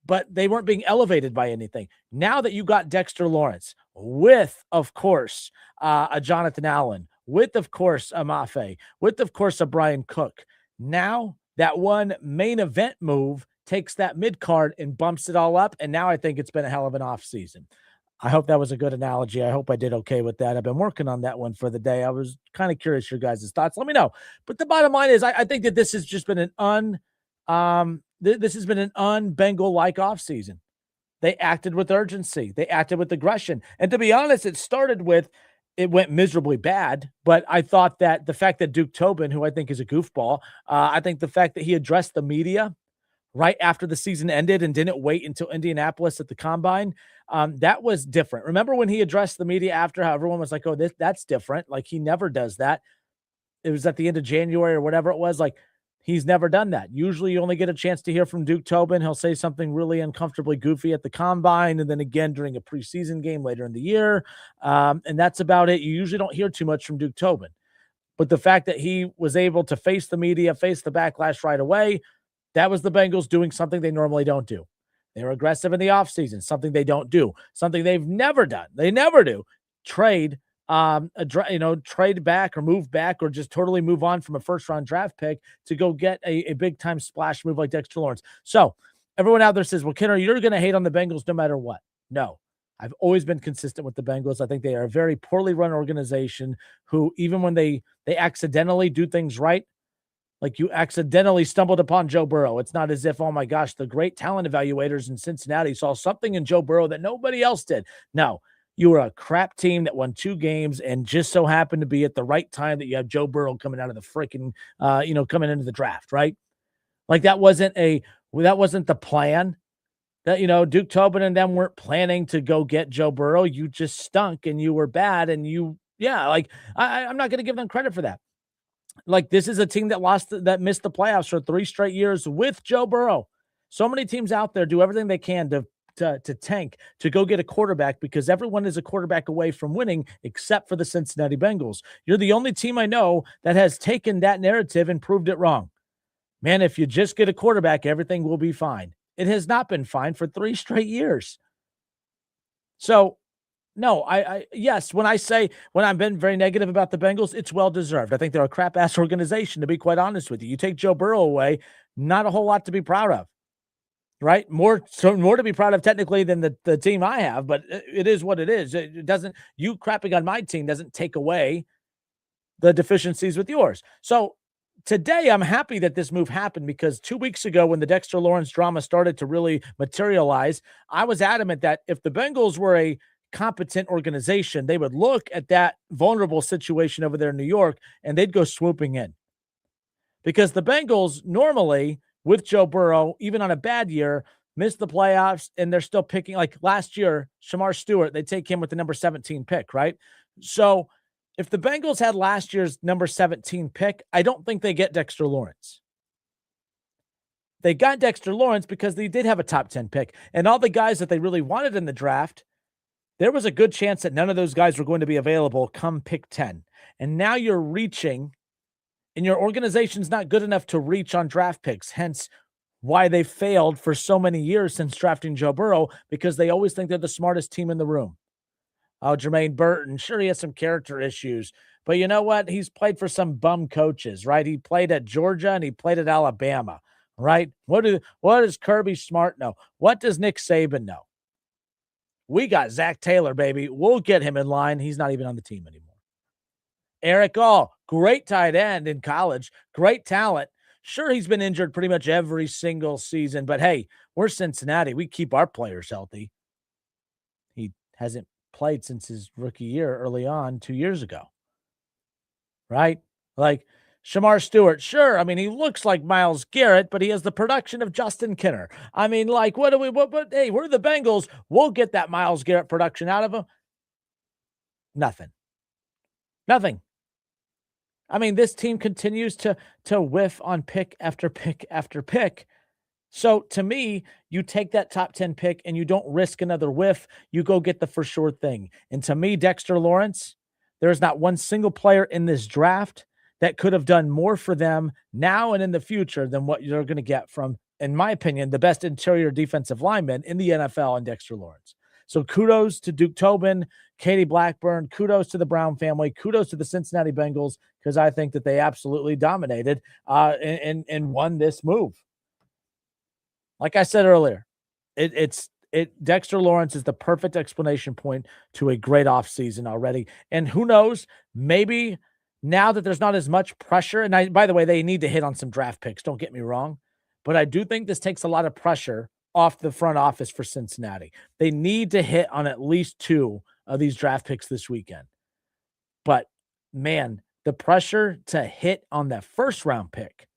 but they weren't being elevated by anything. Now that you got Dexter Lawrence with, of course, a Jonathan Allen, with, of course, a Mafe, with, of course, a Brian Cook, now that one main event move takes that mid card and bumps it all up. And now I think it's been a hell of an off season. I hope that was a good analogy. I hope I did okay with that. I've been working on that one for the day. I was kind of curious your guys' thoughts. Let me know. But the bottom line is I think that this has just been an un-Bengal-like off season. They acted with urgency. They acted with aggression. And to be honest, it went miserably bad, but I thought that the fact that Duke Tobin, who I think is a goofball, I think the fact that he addressed the media right after the season ended and didn't wait until Indianapolis at the Combine, that was different. Remember when he addressed the media after, how everyone was like, oh, that's different. Like, he never does that. It was at the end of January or whatever it was. Like, he's never done that. Usually you only get a chance to hear from Duke Tobin. He'll say something really uncomfortably goofy at the Combine and then again during a preseason game later in the year. And that's about it. You usually don't hear too much from Duke Tobin. But the fact that he was able to face the media, face the backlash right away, that was the Bengals doing something they normally don't do. They were aggressive in the offseason, something they don't do, something they've never done. They never do. Trade back or move back or just totally move on from a first-round draft pick to go get a big-time splash move like Dexter Lawrence. So everyone out there says, well, Kenner, you're going to hate on the Bengals no matter what. No, I've always been consistent with the Bengals. I think they are a very poorly run organization who, even when they accidentally do things right, like you accidentally stumbled upon Joe Burrow. It's not as if, oh my gosh, the great talent evaluators in Cincinnati saw something in Joe Burrow that nobody else did. No, you were a crap team that won 2 games and just so happened to be at the right time that you have Joe Burrow coming out of the freaking, coming into the draft, right? Like that wasn't the plan. That, Duke Tobin and them weren't planning to go get Joe Burrow. You just stunk and you were bad. And I'm not going to give them credit for that. Like, this is a team that missed the playoffs for 3 straight years with Joe Burrow. So many teams out there do everything they can to tank, to go get a quarterback because everyone is a quarterback away from winning except for the Cincinnati Bengals. You're the only team I know that has taken that narrative and proved it wrong. Man, if you just get a quarterback, everything will be fine. It has not been fine for 3 straight years. So, no, yes, when I've been very negative about the Bengals, it's well-deserved. I think they're a crap-ass organization, to be quite honest with you. You take Joe Burrow away, not a whole lot to be proud of, right? More to be proud of technically than the team I have, but it is what it is. It doesn't, you crapping on my team doesn't take away the deficiencies with yours. So today I'm happy that this move happened because 2 weeks ago when the Dexter Lawrence drama started to really materialize, I was adamant that if the Bengals were a competent organization, they would look at that vulnerable situation over there in New York and they'd go swooping in. Because the Bengals normally, with Joe Burrow, even on a bad year, miss the playoffs and they're still picking, like last year, Shamar Stewart, they take him with the number 17 pick, right? So if the Bengals had last year's number 17 pick, I don't think they get Dexter Lawrence. They got Dexter Lawrence because they did have a top 10 pick. And all the guys that they really wanted in the draft, there was a good chance that none of those guys were going to be available come pick 10. And now you're reaching, and your organization's not good enough to reach on draft picks, hence why they failed for so many years since drafting Joe Burrow, because they always think they're the smartest team in the room. Oh, Jermaine Burton, sure, he has some character issues, but you know what? He's played for some bum coaches, right? He played at Georgia and he played at Alabama, right? What does Kirby Smart know? What does Nick Saban know? We got Zach Taylor, baby. We'll get him in line. He's not even on the team anymore. Eric All, great tight end in college, great talent. Sure, he's been injured pretty much every single season, but hey, we're Cincinnati. We keep our players healthy. He hasn't played since his rookie year early on 2 years ago, right? Like Shamar Stewart, sure. I mean, he looks like Myles Garrett, but he has the production of Justin Kinner. I mean, like, hey, we're the Bengals. We'll get that Myles Garrett production out of him. Nothing. I mean, this team continues to whiff on pick after pick after pick. So to me, you take that top 10 pick and you don't risk another whiff. You go get the for sure thing. And to me, Dexter Lawrence, there's not one single player in this draft that could have done more for them now and in the future than what you're going to get from, in my opinion, the best interior defensive lineman in the NFL and Dexter Lawrence. So kudos to Duke Tobin, Katie Blackburn, kudos to the Brown family, kudos to the Cincinnati Bengals, because I think that they absolutely dominated and won this move. Like I said earlier, Dexter Lawrence is the perfect explanation point to a great offseason already. And who knows, maybe now that there's not as much pressure, and by the way, they need to hit on some draft picks, don't get me wrong, but I do think this takes a lot of pressure off the front office for Cincinnati. They need to hit on at least 2 of these draft picks this weekend. But man, the pressure to hit on that first round pick.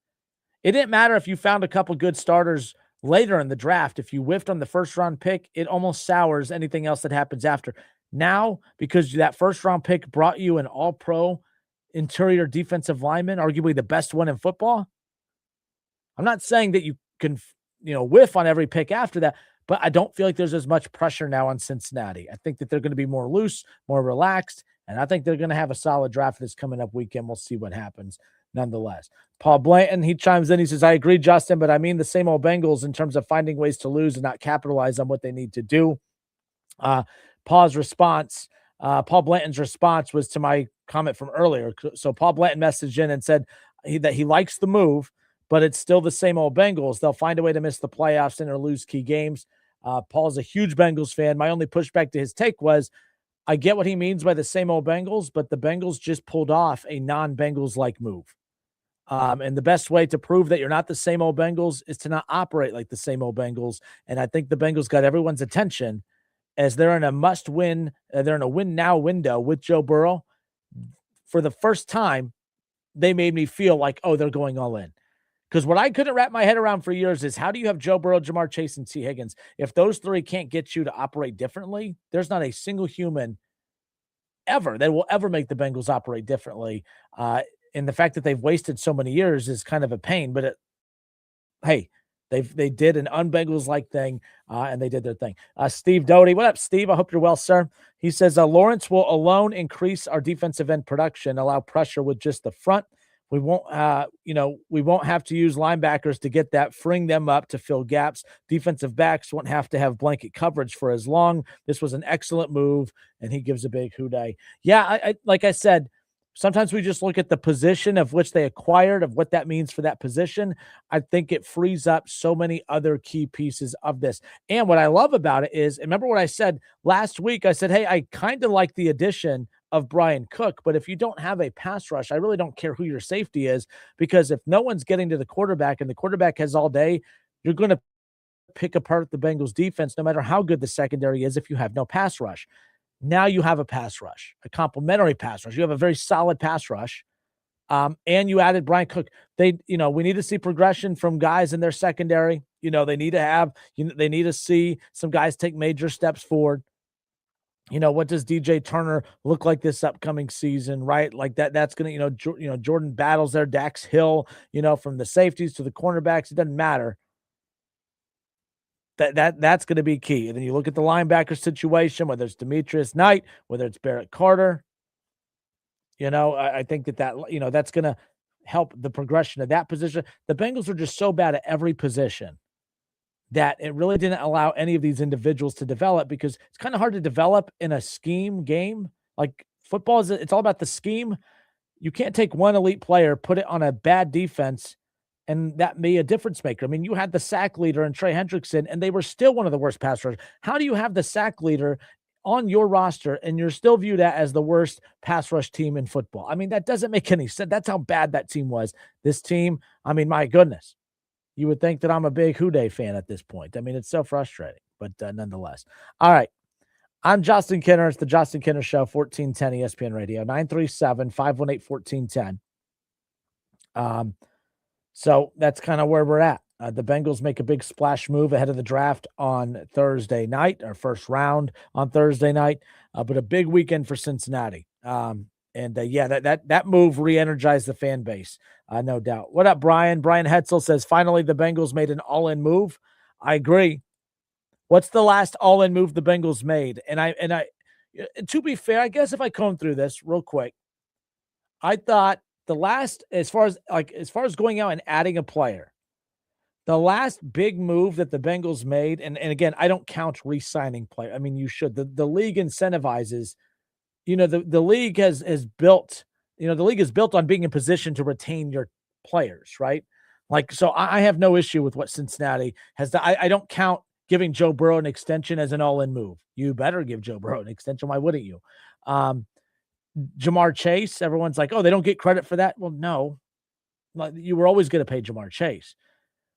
It didn't matter if you found a couple good starters later in the draft. If you whiffed on the first round pick, it almost sours anything else that happens after. Now, because that first round pick brought you an all-pro interior defensive lineman, arguably the best one in football. I'm not saying that you can, whiff on every pick after that, but I don't feel like there's as much pressure now on Cincinnati. I think that they're going to be more loose, more relaxed, and I think they're going to have a solid draft this coming up weekend. We'll see what happens nonetheless. Paul Blanton, he chimes in. He says, I agree, Justin, but I mean the same old Bengals in terms of finding ways to lose and not capitalize on what they need to do. Paul Blanton's response was to my comment from earlier. So Paul Blanton messaged in and said that he likes the move, but it's still the same old Bengals. They'll find a way to miss the playoffs and or lose key games. Paul's a huge Bengals fan. My only pushback to his take was, I get what he means by the same old Bengals, but the Bengals just pulled off a non-Bengals-like move. And the best way to prove that you're not the same old Bengals is to not operate like the same old Bengals. And I think the Bengals got everyone's attention as they're in a must-win, they're in a win-now window with Joe Burrow. For the first time, they made me feel like, oh, they're going all in. Because what I couldn't wrap my head around for years is, how do you have Joe Burrow, Jamar Chase, and T. Higgins? If those three can't get you to operate differently, there's not a single human ever that will ever make the Bengals operate differently. And the fact that they've wasted so many years is kind of a pain. But hey, they did an un-Bengals-like thing, and they did their thing. Steve Doty, what up, Steve? I hope you're well, sir. He says, Lawrence will alone increase our defensive end production, allow pressure with just the front. We won't have to use linebackers to get that, freeing them up to fill gaps. Defensive backs won't have to have blanket coverage for as long. This was an excellent move, and he gives a big hooday. Yeah, I like I said, sometimes we just look at the position of which they acquired, of what that means for that position. I think it frees up so many other key pieces of this. And what I love about it is, remember what I said last week? I said, hey, I kind of like the addition of Brian Cook, but if you don't have a pass rush, I really don't care who your safety is, because if no one's getting to the quarterback and the quarterback has all day, you're going to pick apart the Bengals defense, no matter how good the secondary is, if you have no pass rush. Now you have a pass rush, a complementary pass rush. You have a very solid pass rush. And you added Brian Cook. We need to see progression from guys in their secondary. They need to see some guys take major steps forward. What does DJ Turner look like this upcoming season, right? Like that's going to, Jordan Battles there, Dax Hill, from the safeties to the cornerbacks, it doesn't matter. That's going to be key. And then you look at the linebacker situation, whether it's Demetrius Knight, whether it's Barrett Carter, I think that's going to help the progression of that position. The Bengals are just so bad at every position that it really didn't allow any of these individuals to develop, because it's kind of hard to develop in a scheme game. Like football it's all about the scheme. You can't take one elite player, put it on a bad defense, and that be a difference maker. I mean, you had the sack leader in Trey Hendrickson, and they were still one of the worst pass rushers. How do you have the sack leader on your roster and you're still viewed as the worst pass rush team in football? I mean, that doesn't make any sense. That's how bad that team was. This team, I mean, my goodness. You would think that I'm a big Houday fan at this point. I mean, it's so frustrating, but nonetheless. All right. I'm Justin Kinner. It's the Justin Kinner Show, 1410 ESPN Radio, 937-518-1410. So that's kind of where we're at. The Bengals make a big splash move ahead of the draft on Thursday night, our first round on Thursday night, but a big weekend for Cincinnati. That move re-energized the fan base, no doubt. What up, Brian? Brian Hetzel says, finally, the Bengals made an all-in move. I agree. What's the last all-in move the Bengals made? And to be fair, I guess if I comb through this real quick, I thought the last, as far as going out and adding a player, the last big move that the Bengals made, and again, I don't count re-signing player. I mean, you should. The league incentivizes. The league has built, the league is built on being in position to retain your players, right? Like, so I have no issue with what Cincinnati has done. I don't count giving Joe Burrow an extension as an all-in move. You better give Joe Burrow an extension. Why wouldn't you? Jamar Chase, everyone's like, oh, they don't get credit for that. Well, no, you were always going to pay Jamar Chase.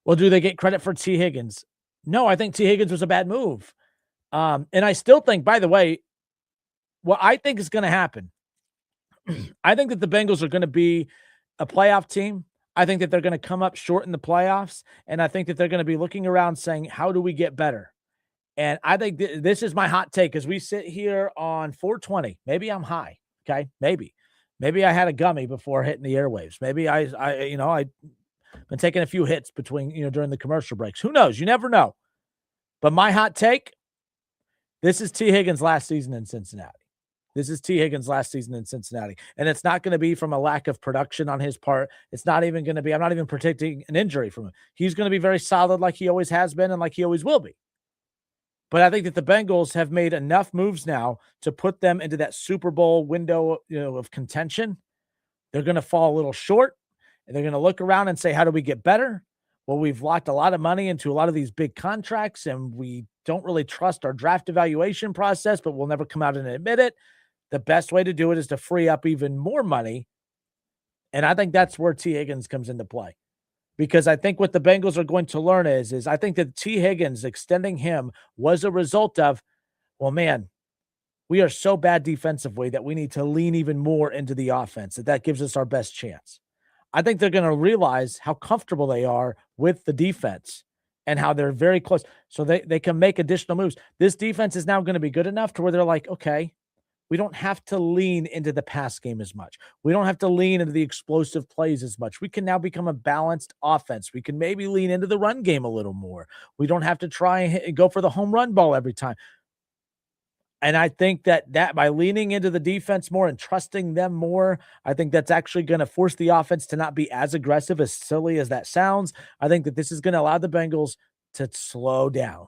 Well, do they get credit for T. Higgins? No, I think T. Higgins was a bad move. And I still think, by the way, what I think is going to happen, I think that the Bengals are going to be a playoff team. I think that they're going to come up short in the playoffs. And I think that they're going to be looking around saying, how do we get better? And I think this is my hot take as we sit here on 420. Maybe I'm high. Okay. Maybe I had a gummy before hitting the airwaves. Maybe I've been taking a few hits between, during the commercial breaks. Who knows? You never know. But my hot take, this is T. Higgins' last season in Cincinnati. This is T. Higgins' last season in Cincinnati. And it's not going to be from a lack of production on his part. It's not even going to be, I'm not even predicting an injury from him. He's going to be very solid like he always has been and like he always will be. But I think that the Bengals have made enough moves now to put them into that Super Bowl window, of contention. They're going to fall a little short, and they're going to look around and say, how do we get better? Well, we've locked a lot of money into a lot of these big contracts, and we don't really trust our draft evaluation process, but we'll never come out and admit it. The best way to do it is to free up even more money. And I think that's where T. Higgins comes into play. Because I think what the Bengals are going to learn is I think that T. Higgins extending him was a result of, well, man, we are so bad defensively that we need to lean even more into the offense. That gives us our best chance. I think they're going to realize how comfortable they are with the defense and how they're very close. So they can make additional moves. This defense is now going to be good enough to where they're like, okay, we don't have to lean into the pass game as much. We don't have to lean into the explosive plays as much. We can now become a balanced offense. We can maybe lean into the run game a little more. We don't have to try and go for the home run ball every time. And I think that by leaning into the defense more and trusting them more, I think that's actually going to force the offense to not be as aggressive, as silly as that sounds. I think that this is going to allow the Bengals to slow down.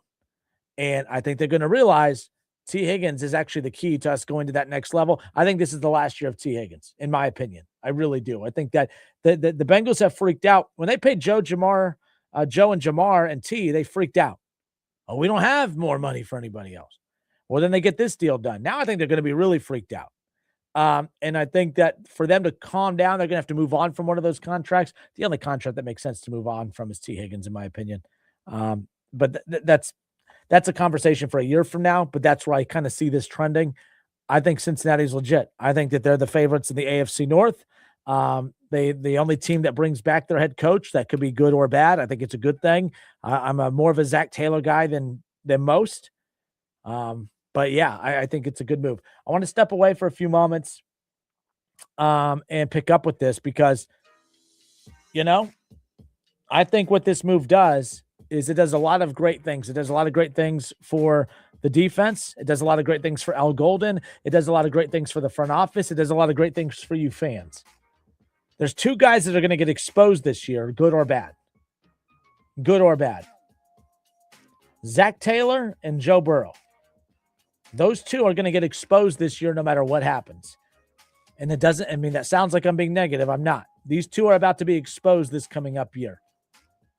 And I think they're going to realize T. Higgins is actually the key to us going to that next level. I think this is the last year of T. Higgins, in my opinion. I really do. I think that the Bengals have freaked out. When they paid Joe and Jamar and T, they freaked out. Oh, we don't have more money for anybody else. Well, then they get this deal done. Now I think they're going to be really freaked out. And I think that for them to calm down, they're going to have to move on from one of those contracts. The only contract that makes sense to move on from is T. Higgins, in my opinion. But that's a conversation for a year from now, but that's where I kind of see this trending. I think Cincinnati's legit. I think that they're the favorites in the AFC North. The only team that brings back their head coach. That could be good or bad. I think it's a good thing. I'm more of a Zach Taylor guy than most. But yeah, I think it's a good move. I want to step away for a few moments and pick up with this because, I think what this move does is it does a lot of great things. It does a lot of great things for the defense. It does a lot of great things for Al Golden. It does a lot of great things for the front office. It does a lot of great things for you fans. There's two guys that are going to get exposed this year, good or bad. Good or bad. Zach Taylor and Joe Burrow. Those two are going to get exposed this year no matter what happens. And that sounds like I'm being negative. I'm not. These two are about to be exposed this coming up year.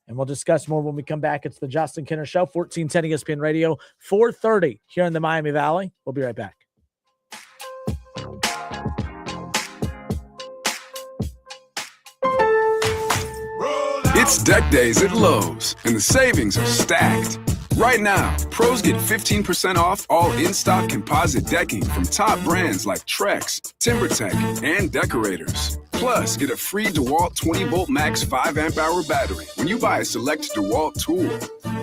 And we'll discuss more when we come back. It's the Justin Kinner Show, 1410 ESPN Radio, 4:30 here in the Miami Valley. We'll be right back. It's deck days at Lowe's, and the savings are stacked. Right now, pros get 15% off all in-stock composite decking from top brands like Trex, TimberTech, and Decorators. Plus, get a free DeWalt 20-volt max 5-amp-hour battery when you buy a select DeWalt tool.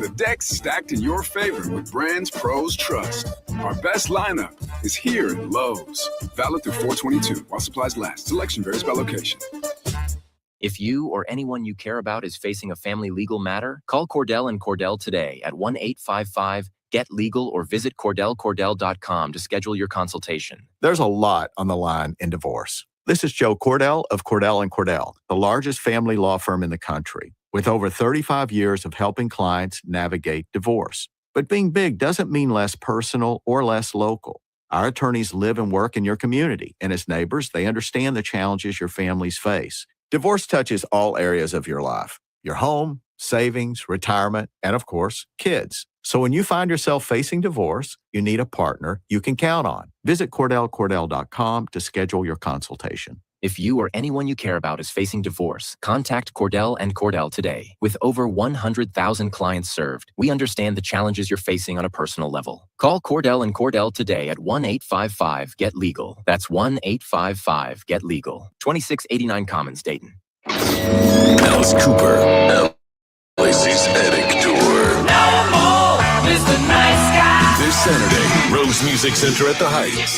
The deck's stacked in your favor with brands pros trust. Our best lineup is here at Lowe's. Valid through 4/22 while supplies last. Selection varies by location. If you or anyone you care about is facing a family legal matter, call Cordell and Cordell today at 1-855-GET-LEGAL or visit CordellCordell.com to schedule your consultation. There's a lot on the line in divorce. This is Joe Cordell of Cordell & Cordell, the largest family law firm in the country, with over 35 years of helping clients navigate divorce. But being big doesn't mean less personal or less local. Our attorneys live and work in your community, and as neighbors, they understand the challenges your families face. Divorce touches all areas of your life, your home, savings, retirement, and of course, kids. So when you find yourself facing divorce, you need a partner you can count on. Visit CordellCordell.com to schedule your consultation. If you or anyone you care about is facing divorce, contact Cordell and Cordell today. With over 100,000 clients served, we understand the challenges you're facing on a personal level. Call Cordell and Cordell today at 1-855-GET-LEGAL. That's 1-855-GET-LEGAL. 2689 Commons, Dayton. Alice Cooper, LAC's Attic Tour. No more Mr. Nice Guy. This Saturday, Rose Music Center at the Heights.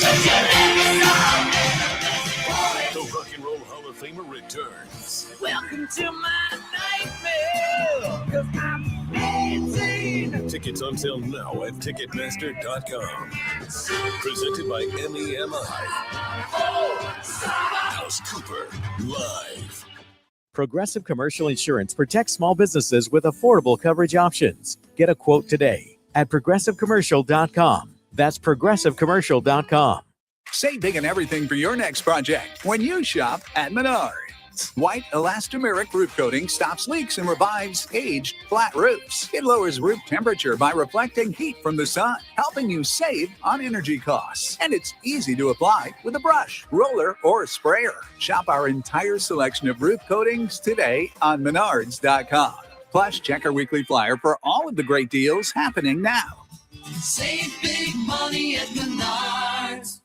The Rock and Roll Hall of Famer returns. Welcome to my nightmare, 'cause I'm dancing. Tickets on sale now at Ticketmaster.com. Presented by MEMI. Alice Cooper, live. Progressive Commercial Insurance protects small businesses with affordable coverage options. Get a quote today at progressivecommercial.com. That's progressivecommercial.com. Save big on everything for your next project when you shop at Menards. White elastomeric roof coating stops leaks and revives aged, flat roofs. It lowers roof temperature by reflecting heat from the sun, helping you save on energy costs. And it's easy to apply with a brush, roller, or sprayer. Shop our entire selection of roof coatings today on Menards.com. Plus, check our weekly flyer for all of the great deals happening now. Save big money at Menards.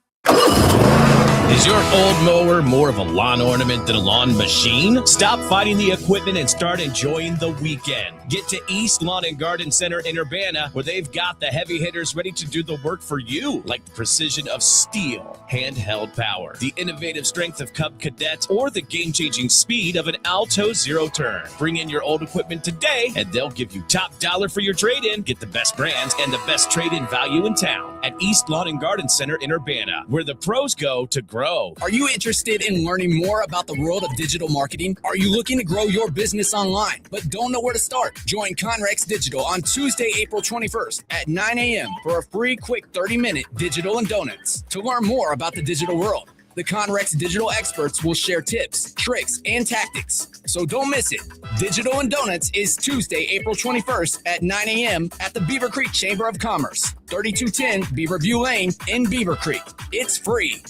Is your old mower more of a lawn ornament than a lawn machine? Stop fighting the equipment and start enjoying the weekend. Get to East Lawn and Garden Center in Urbana, where they've got the heavy hitters ready to do the work for you, like the precision of steel, handheld power, the innovative strength of Cub Cadet, or the game-changing speed of an Alto Zero Turn. Bring in your old equipment today, and they'll give you top dollar for your trade-in. Get the best brands and the best trade-in value in town at East Lawn and Garden Center in Urbana, where the pros go to grow. Are you interested in learning more about the world of digital marketing? Are you looking to grow your business online, but don't know where to start? Join Conrex Digital on Tuesday, April 21st at 9 a.m. for a free quick 30-minute Digital and Donuts. To learn more about the digital world, the Conrex Digital experts will share tips, tricks, and tactics. So don't miss it. Digital and Donuts is Tuesday, April 21st at 9 a.m. at the Beaver Creek Chamber of Commerce, 3210 Beaverview Lane in Beaver Creek. It's free.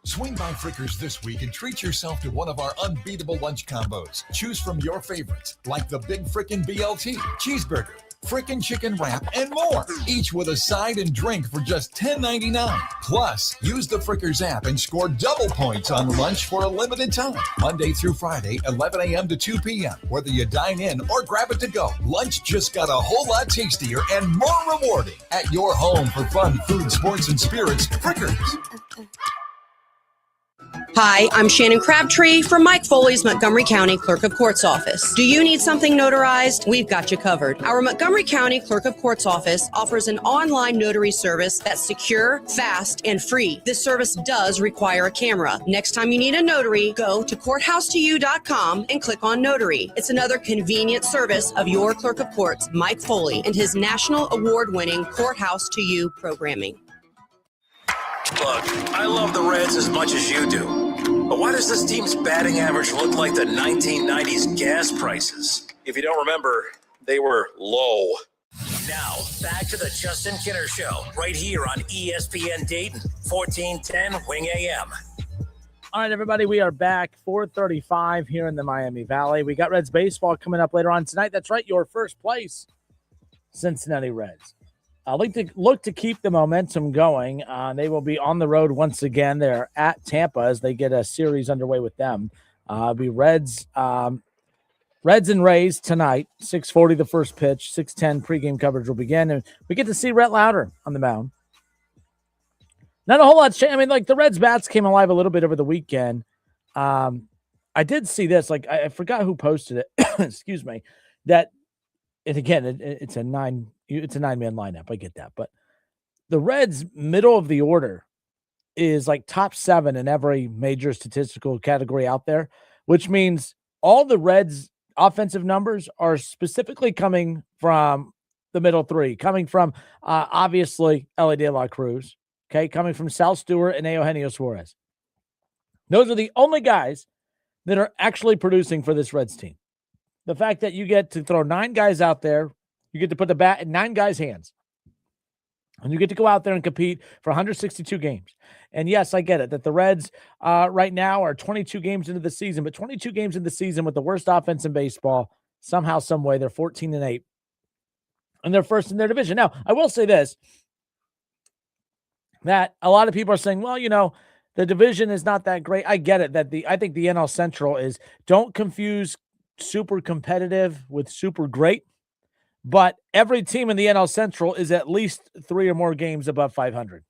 Swing by Frickers this week and treat yourself to one of our unbeatable lunch combos. Choose from your favorites, like the Big Frickin' BLT, cheeseburger, frickin' chicken wrap, and more. Each with a side and drink for just $10.99. Plus, use the Frickers app and score double points on lunch for a limited time. Monday through Friday, 11 a.m. to 2 p.m. Whether you dine in or grab it to go, lunch just got a whole lot tastier and more rewarding. At your home for fun, food, sports, and spirits, Frickers. Hi, I'm Shannon Crabtree from Mike Foley's Montgomery County Clerk of Court's office. Do you need something notarized? We've got you covered. Our Montgomery County Clerk of Court's office offers an online notary service that's secure, fast, and free. This service does require a camera. Next time you need a notary, go to courthouse2u.com and click on notary. It's another convenient service of your Clerk of Courts, Mike Foley, and his national award-winning Courthouse to You programming. Look, I love the Reds as much as you do. But why does this team's batting average look like the 1990s gas prices? If you don't remember, they were low. Now, back to the Justin Kinner Show, right here on ESPN Dayton, 1410 Wing AM. All right, everybody, we are back, 4:35 here in the Miami Valley. We got Reds baseball coming up later on tonight. That's right, your first place, Cincinnati Reds. Look to keep the momentum going. They will be on the road once again. They're at Tampa as they get a series underway with them. It'll be Reds and Rays tonight, 6:40 the first pitch, 6:10 pregame coverage will begin. And we get to see Rhett Lauder on the mound. Not a whole lot changed. I mean, like the Reds bats came alive a little bit over the weekend. I did see this. Like I forgot who posted it. Excuse me. And again, it's a nine-man lineup. I get that. But the Reds' middle of the order is like top 7 in every major statistical category out there, which means all the Reds' offensive numbers are specifically coming from the middle 3, coming from obviously Elly De La Cruz, okay, coming from Sal Stewart and Eugenio Suarez. Those are the only guys that are actually producing for this Reds team. The fact that you get to throw 9 guys out there, you get to put the bat in 9 guys' hands. And you get to go out there and compete for 162 games. And yes, I get it that the Reds right now are 22 games into the season, but 22 games into the season with the worst offense in baseball, somehow, some way, they're 14-8. And they're first in their division. Now, I will say this, that a lot of people are saying, well, the division is not that great. I get it. I think the NL Central is, don't confuse super competitive with super great. But every team in the NL Central is at least 3 or more games above 500.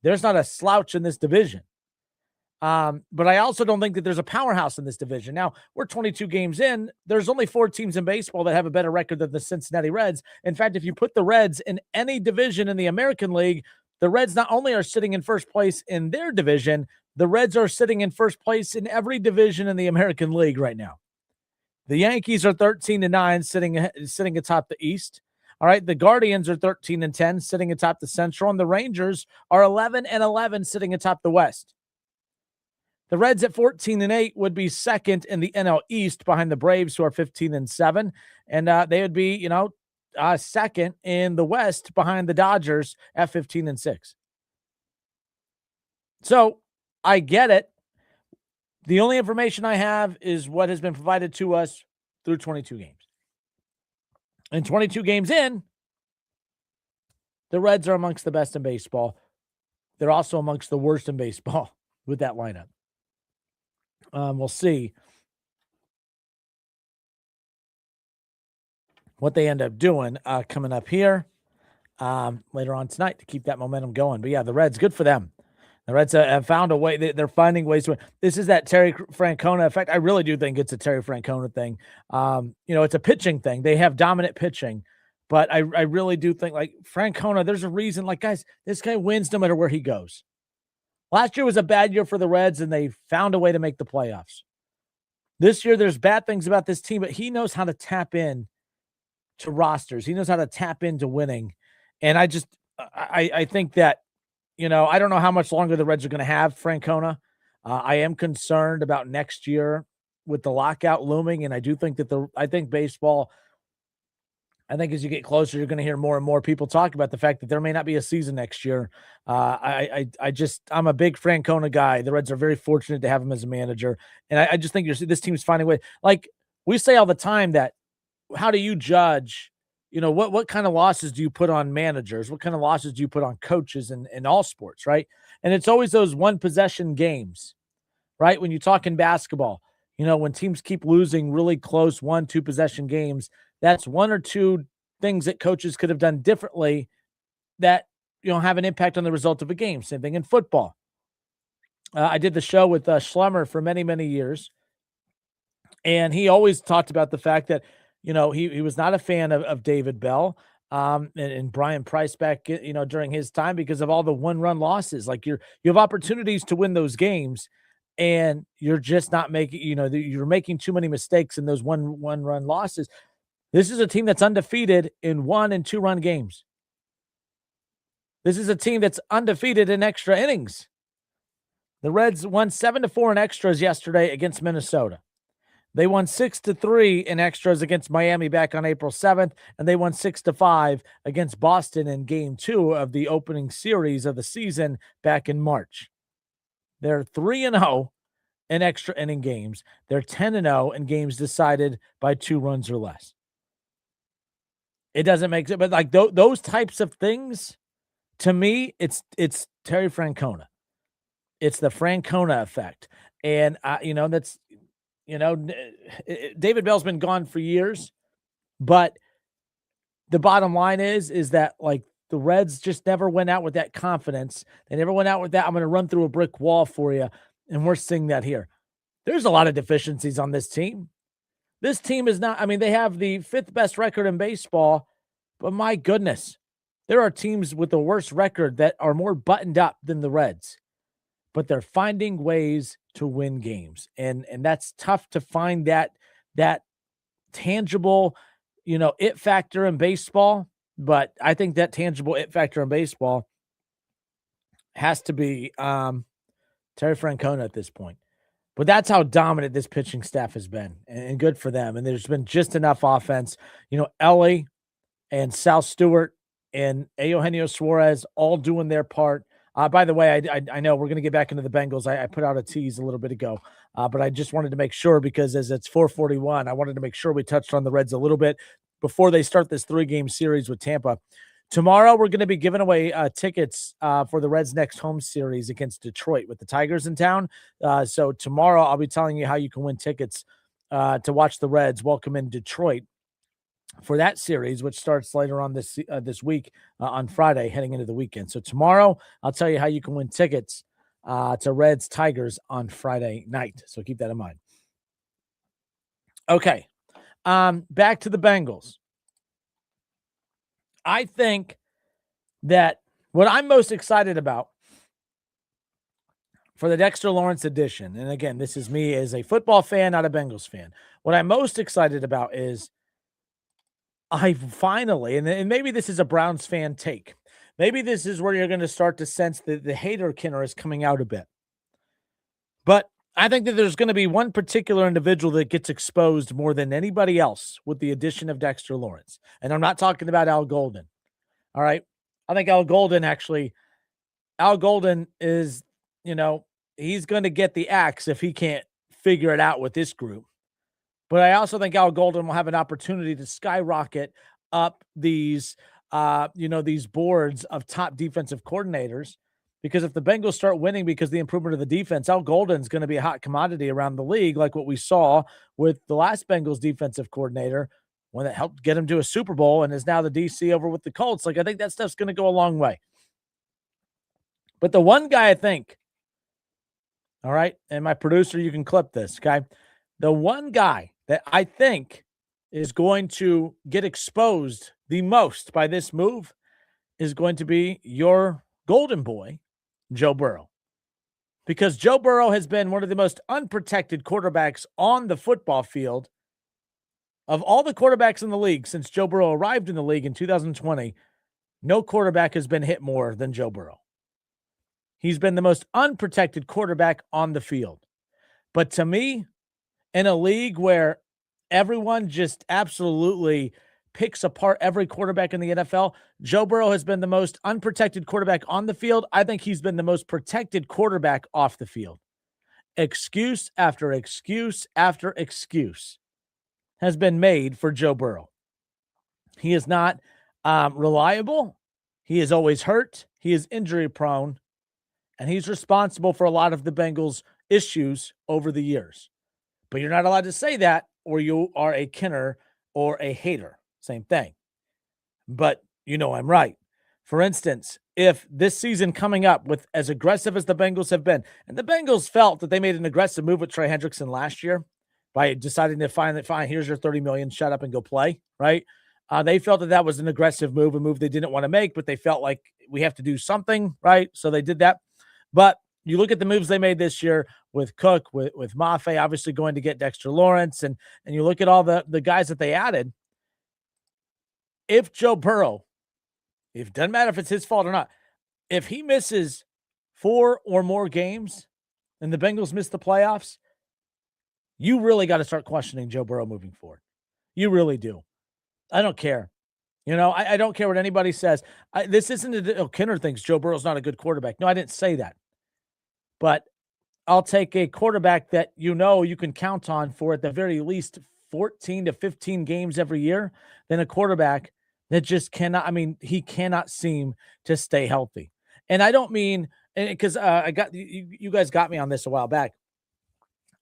There's not a slouch in this division. But I also don't think that there's a powerhouse in this division. Now, we're 22 games in. There's only 4 teams in baseball that have a better record than the Cincinnati Reds. In fact, if you put the Reds in any division in the American League, the Reds not only are sitting in first place in their division, the Reds are sitting in first place in every division in the American League right now. The Yankees are 13-9, sitting atop the East. All right, the Guardians are 13-10, sitting atop the Central, and the Rangers are 11-11, sitting atop the West. The Reds at 14-8 would be second in the NL East behind the Braves, who are 15-7, and they would be, second in the West behind the Dodgers at 15-6. So I get it. The only information I have is what has been provided to us through 22 games. And 22 games in, the Reds are amongst the best in baseball. They're also amongst the worst in baseball with that lineup. We'll see what they end up doing coming up here later on tonight to keep that momentum going. But yeah, the Reds, good for them. The Reds have found a way. They're finding ways to win. This is that Terry Francona effect. I really do think it's a Terry Francona thing. It's a pitching thing. They have dominant pitching, but I really do think, like, Francona, there's a reason. Like, guys, this guy wins no matter where he goes. Last year was a bad year for the Reds, and they found a way to make the playoffs. This year, there's bad things about this team, but he knows how to tap in to rosters. He knows how to tap into winning. And I think that, I don't know how much longer the Reds are going to have Francona. I am concerned about next year with the lockout looming, and I do think that baseball, I think as you get closer, you're going to hear more and more people talk about the fact that there may not be a season next year. I'm a big Francona guy. The Reds are very fortunate to have him as a manager, and I just think this team's finding a way. Like we say all the time, that how do you judge? What kind of losses do you put on managers? What kind of losses do you put on coaches in all sports, right? And it's always those one possession games, right? When you talk in basketball, when teams keep losing really close 1-2 possession games, that's 1 or 2 things that coaches could have done differently that, have an impact on the result of a game. Same thing in football. I did the show with Schlemmer for many, many years. And he always talked about the fact that, he was not a fan of David Bell and Brian Price back, during his time, because of all the one-run losses. Like you have opportunities to win those games, and you're just not making, you're making too many mistakes in those one-run losses. This is a team that's undefeated in 1- and 2-run games. This is a team that's undefeated in extra innings. The Reds won 7-4 in extras yesterday against Minnesota. They won 6-3 in extras against Miami back on April 7th, and they won 6-5 against Boston in Game 2 of the opening series of the season back in March. They're 3-0 in extra inning games. They're 10-0 in games decided by 2 runs or less. It doesn't make sense, but like those types of things, to me, it's Terry Francona. It's the Francona effect, and that's. David Bell's been gone for years, but the bottom line is that, like, the Reds just never went out with that confidence. They never went out with that, I'm going to run through a brick wall for you. And we're seeing that here. There's a lot of deficiencies on this team. This team is not, they have the 5th best record in baseball, but my goodness, there are teams with the worst record that are more buttoned up than the Reds. But they're finding ways to win games. And that's tough to find that tangible, it factor in baseball. But I think that tangible it factor in baseball has to be Terry Francona at this point. But that's how dominant this pitching staff has been, and good for them. And there's been just enough offense. Ellie and Sal Stewart, and Eugenio Suarez all doing their part. By the way, I know we're going to get back into the Bengals. I put out a tease a little bit ago, but I just wanted to make sure, because as it's 4:41, I wanted to make sure we touched on the Reds a little bit before they start this 3-game series with Tampa. Tomorrow, we're going to be giving away tickets for the Reds' next home series against Detroit with the Tigers in town. So tomorrow, I'll be telling you how you can win tickets to watch the Reds welcome in Detroit for that series, which starts later on this week on Friday, heading into the weekend. So tomorrow, I'll tell you how you can win tickets to Reds Tigers on Friday night. So keep that in mind. Okay, back to the Bengals. I think that what I'm most excited about for the Dexter Lawrence edition, and again, this is me as a football fan, not a Bengals fan. What I'm most excited about is I finally, and maybe this is a Browns fan take, maybe this is where you're going to start to sense that the hater Kinner is coming out a bit. But I think that there's going to be one particular individual that gets exposed more than anybody else with the addition of Dexter Lawrence. And I'm not talking about Al Golden. All right. I think Al Golden is, he's going to get the axe if he can't figure it out with this group. But I also think Al Golden will have an opportunity to skyrocket up these boards of top defensive coordinators, because if the Bengals start winning because of the improvement of the defense, Al Golden's going to be a hot commodity around the league, like what we saw with the last Bengals defensive coordinator, one that helped get him to a Super Bowl and is now the DC over with the Colts. Like, I think that stuff's going to go a long way. But the one guy I think, all right, and my producer, you can clip this, okay? The one guy that I think is going to get exposed the most by this move is going to be your golden boy, Joe Burrow. Because Joe Burrow has been one of the most unprotected quarterbacks on the football field. Of all the quarterbacks in the league since Joe Burrow arrived in the league in 2020, no quarterback has been hit more than Joe Burrow. He's been the most unprotected quarterback on the field. But to me, in a league where everyone just absolutely picks apart every quarterback in the NFL, Joe Burrow has been the most unprotected quarterback on the field. I think he's been the most protected quarterback off the field. Excuse after excuse after excuse has been made for Joe Burrow. He is not reliable. He is always hurt. He is injury prone. And he's responsible for a lot of the Bengals' issues over the years. But you're not allowed to say that, or you are a Kinner or a hater. Same thing. But I'm right. For instance, if this season coming up with as aggressive as the Bengals have been, and the Bengals felt that they made an aggressive move with Trey Hendrickson last year by deciding to fine, here's your $30 million, shut up and go play, right? They felt that was an aggressive move, a move they didn't want to make, but they felt like we have to do something, right? So they did that. But you look at the moves they made this year with Cook, with Mafe, obviously going to get Dexter Lawrence, and you look at all the guys that they added. If Joe Burrow, it doesn't matter if it's his fault or not, if he misses 4 or more games and the Bengals miss the playoffs, you really got to start questioning Joe Burrow moving forward. You really do. I don't care. I don't care what anybody says. This isn't Kinner thinks Joe Burrow's not a good quarterback. No, I didn't say that. But I'll take a quarterback that you can count on for at the very least 14 to 15 games every year than a quarterback that just cannot, he cannot seem to stay healthy. And I don't mean, because you guys got me on this a while back.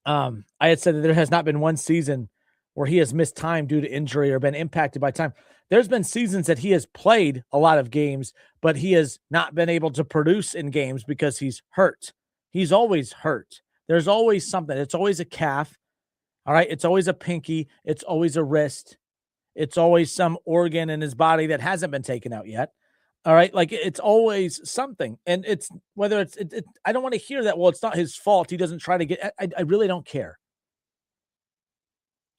I had said that there has not been one season where he has missed time due to injury or been impacted by time. There's been seasons that he has played a lot of games, but he has not been able to produce in games because he's hurt. He's always hurt. There's always something. It's always a calf. All right. It's always a pinky. It's always a wrist. It's always some organ in his body that hasn't been taken out yet. All right. Like, it's always something. And it's whether it's, I don't want to hear that. Well, it's not his fault. He doesn't try to get, I really don't care.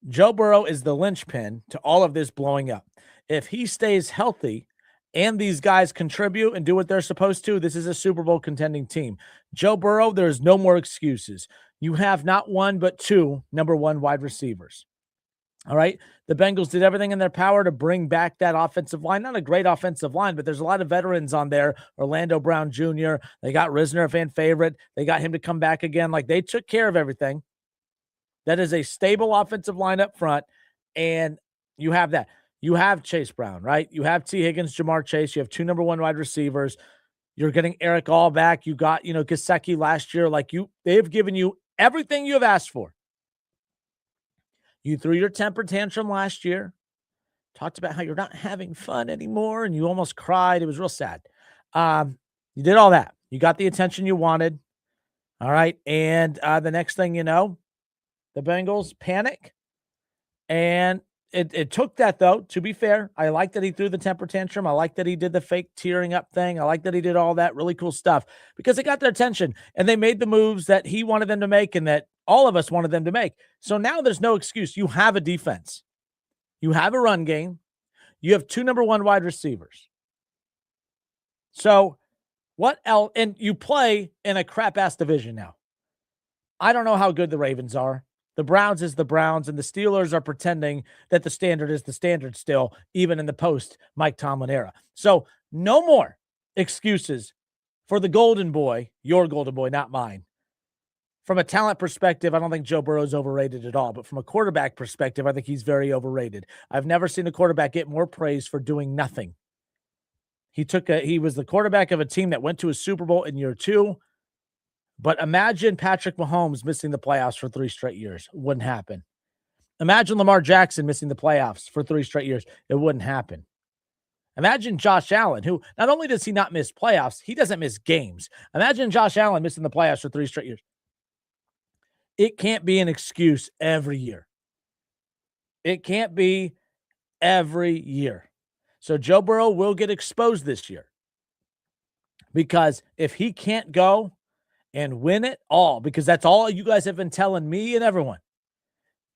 Joe Burrow is the linchpin to all of this blowing up. If he stays healthy and these guys contribute and do what they're supposed to, this is a Super Bowl contending team. Joe Burrow, there's no more excuses. You have not one, but 2 number 1 wide receivers. All right. The Bengals did everything in their power to bring back that offensive line. Not a great offensive line, but there's a lot of veterans on there. Orlando Brown Jr., they got Risner, a fan favorite. They got him to come back again. Like, they took care of everything. That is a stable offensive line up front. And you have that. You have Chase Brown, right? You have T. Higgins, Jamar Chase. You have 2 number 1 wide receivers. You're getting Eric All back. You got, Gesicki last year. They've given you everything you have asked for. You threw your temper tantrum last year, talked about how you're not having fun anymore, and you almost cried. It was real sad. You did all that. You got the attention you wanted. All right. And the next thing you know, the Bengals panic. And it took that, though, to be fair. I like that he threw the temper tantrum. I like that he did the fake tearing up thing. I like that he did all that really cool stuff because it got their attention. And they made the moves that he wanted them to make and that all of us wanted them to make. So now there's no excuse. You have a defense. You have a run game. You have 2 number 1 wide receivers. So what else? And you play in a crap-ass division now. I don't know how good the Ravens are. The Browns is the Browns, and the Steelers are pretending that the standard is the standard still, even in the post-Mike Tomlin era. So no more excuses for the golden boy, your golden boy, not mine. From a talent perspective, I don't think Joe Burrow is overrated at all. But from a quarterback perspective, I think he's very overrated. I've never seen a quarterback get more praise for doing nothing. He was the quarterback of a team that went to a Super Bowl in year 2. But imagine Patrick Mahomes missing the playoffs for 3 straight years. It wouldn't happen. Imagine Lamar Jackson missing the playoffs for 3 straight years. It wouldn't happen. Imagine Josh Allen, who not only does he not miss playoffs, he doesn't miss games. Imagine Josh Allen missing the playoffs for 3 straight years. It can't be an excuse every year. It can't be every year. So Joe Burrow will get exposed this year. Because if he can't go and win it all, because that's all you guys have been telling me and everyone,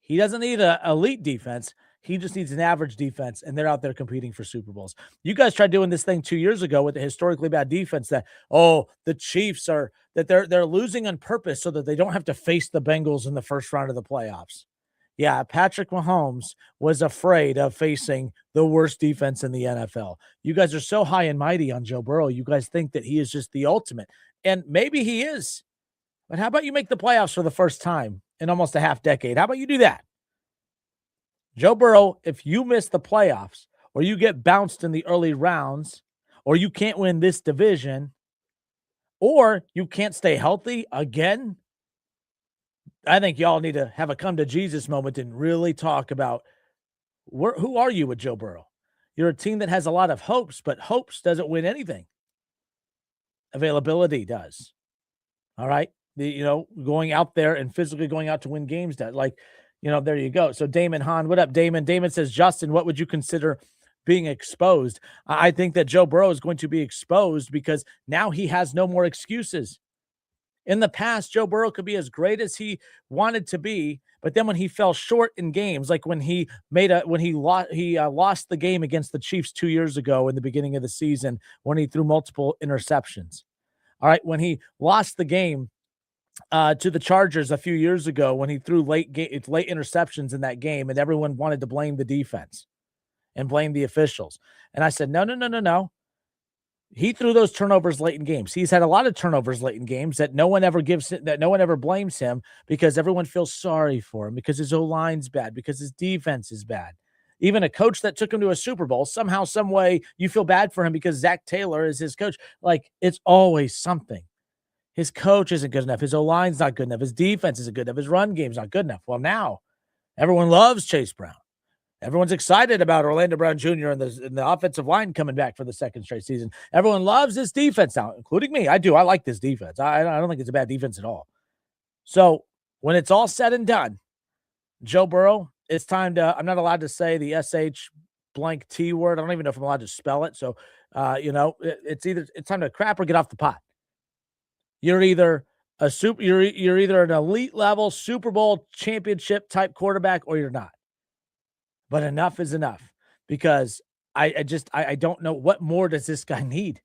he doesn't need an elite defense. He just needs an average defense, and they're out there competing for Super Bowls. You guys tried doing this thing 2 years ago with the historically bad defense that, the Chiefs are, that they're losing on purpose so that they don't have to face the Bengals in the first round of the playoffs. Yeah, Patrick Mahomes was afraid of facing the worst defense in the NFL. You guys are so high and mighty on Joe Burrow. You guys think that he is just the ultimate, and maybe he is. But how about you make the playoffs for the first time in almost a half decade? How about you do that? Joe Burrow, if you miss the playoffs or you get bounced in the early rounds or you can't win this division or you can't stay healthy again, I think y'all need to have a come to Jesus moment and really talk about who are you with Joe Burrow? You're a team that has a lot of hopes, but hopes doesn't win anything. Availability does. All right. Going out there and physically going out to win games does. There you go. So Damon Hahn, what up, Damon? Damon says, Justin, what would you consider being exposed? I think that Joe Burrow is going to be exposed because now he has no more excuses. In the past, Joe Burrow could be as great as he wanted to be, but then when he fell short in games, like when he lost the game against the Chiefs 2 years ago in the beginning of the season, when he threw multiple interceptions. All right, when he lost the game to the Chargers a few years ago, when he threw late interceptions in that game, and everyone wanted to blame the defense and blame the officials. And I said, no. He threw those turnovers late in games. He's had a lot of turnovers late in games that no one ever blames him because everyone feels sorry for him because his O-line's bad, because his defense is bad. Even a coach that took him to a Super Bowl, somehow, some way, you feel bad for him because Zach Taylor is his coach. Like, it's always something. His coach isn't good enough. His O-line's not good enough. His defense isn't good enough. His run game's not good enough. Well, now everyone loves Chase Brown. Everyone's excited about Orlando Brown Jr. and the offensive line coming back for the second straight season. Everyone loves this defense now, including me. I do. I like this defense. I don't think it's a bad defense at all. So when it's all said and done, Joe Burrow, it's time to – I'm not allowed to say the SH blank T word. I don't even know if I'm allowed to spell it. So, it's time to crap or get off the pot. You're either you're either an elite level Super Bowl championship type quarterback or you're not. But enough is enough because I don't know what more does this guy need.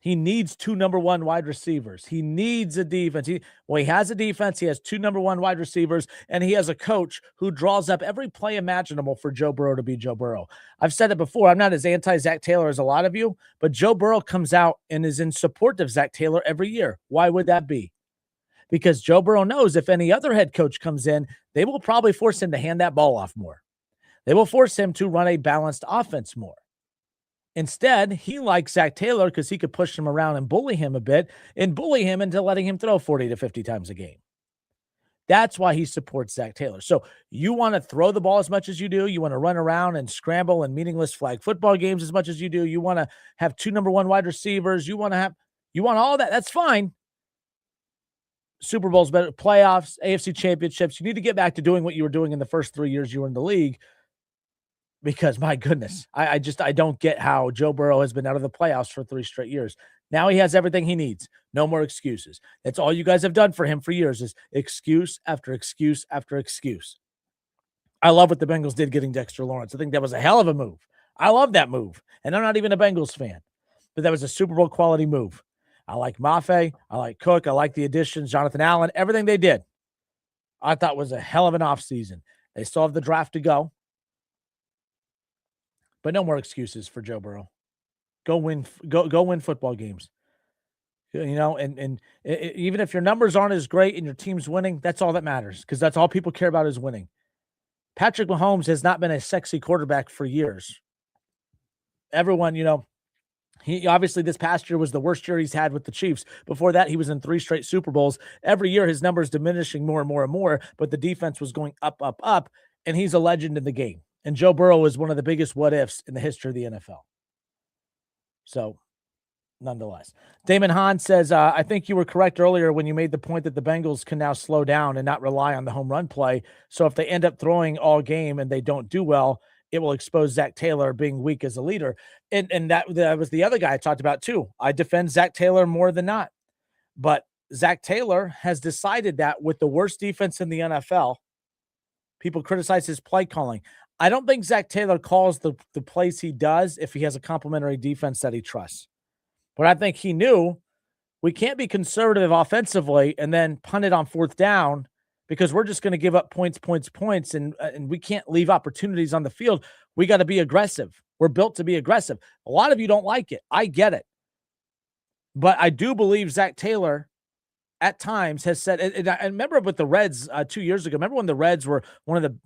He needs 2 number 1 wide receivers. He needs a defense. He has a defense. He has 2 number 1 wide receivers, and he has a coach who draws up every play imaginable for Joe Burrow to be Joe Burrow. I've said it before. I'm not as anti-Zach Taylor as a lot of you, but Joe Burrow comes out and is in support of Zach Taylor every year. Why would that be? Because Joe Burrow knows if any other head coach comes in, they will probably force him to hand that ball off more. They will force him to run a balanced offense more. Instead, he likes Zach Taylor because he could push him around and bully him a bit and bully him into letting him throw 40 to 50 times a game. That's why he supports Zach Taylor. So you want to throw the ball as much as you do. You want to run around and scramble in meaningless flag football games as much as you do. You want to have 2 number 1 wide receivers. You want all that. That's fine. Super Bowls, better playoffs, AFC championships. You need to get back to doing what you were doing in the first 3 years you were in the league. Because my goodness, I don't get how Joe Burrow has been out of the playoffs for 3 straight years. Now he has everything he needs. No more excuses. That's all you guys have done for him for years is excuse after excuse after excuse. I love what the Bengals did getting Dexter Lawrence. I think that was a hell of a move. I love that move. And I'm not even a Bengals fan, but that was a Super Bowl quality move. I like Mafe. I like Cook. I like the additions, Jonathan Allen, everything they did. I thought was a hell of an offseason. They still have the draft to go. But no more excuses for Joe Burrow. Go win football games. And even if your numbers aren't as great and your team's winning, that's all that matters because that's all people care about is winning. Patrick Mahomes has not been a sexy quarterback for years. Everyone, he obviously this past year was the worst year he's had with the Chiefs. Before that, he was in 3 straight Super Bowls. Every year, his numbers diminishing more and more and more, but the defense was going up, up, up, and he's a legend in the game. And Joe Burrow is one of the biggest what-ifs in the history of the NFL. So, nonetheless. Damon Hahn says, I think you were correct earlier when you made the point that the Bengals can now slow down and not rely on the home run play. So if they end up throwing all game and they don't do well, it will expose Zach Taylor being weak as a leader. And that was the other guy I talked about too. I defend Zach Taylor more than not. But Zach Taylor has decided that with the worst defense in the NFL, people criticize his play calling. I don't think Zach Taylor calls the plays he does if he has a complimentary defense that he trusts. But I think he knew we can't be conservative offensively and then punt it on 4th down because we're just going to give up points, and we can't leave opportunities on the field. We got to be aggressive. We're built to be aggressive. A lot of you don't like it. I get it. But I do believe Zach Taylor at times has said, and I remember with the Reds 2 years ago, remember when the Reds were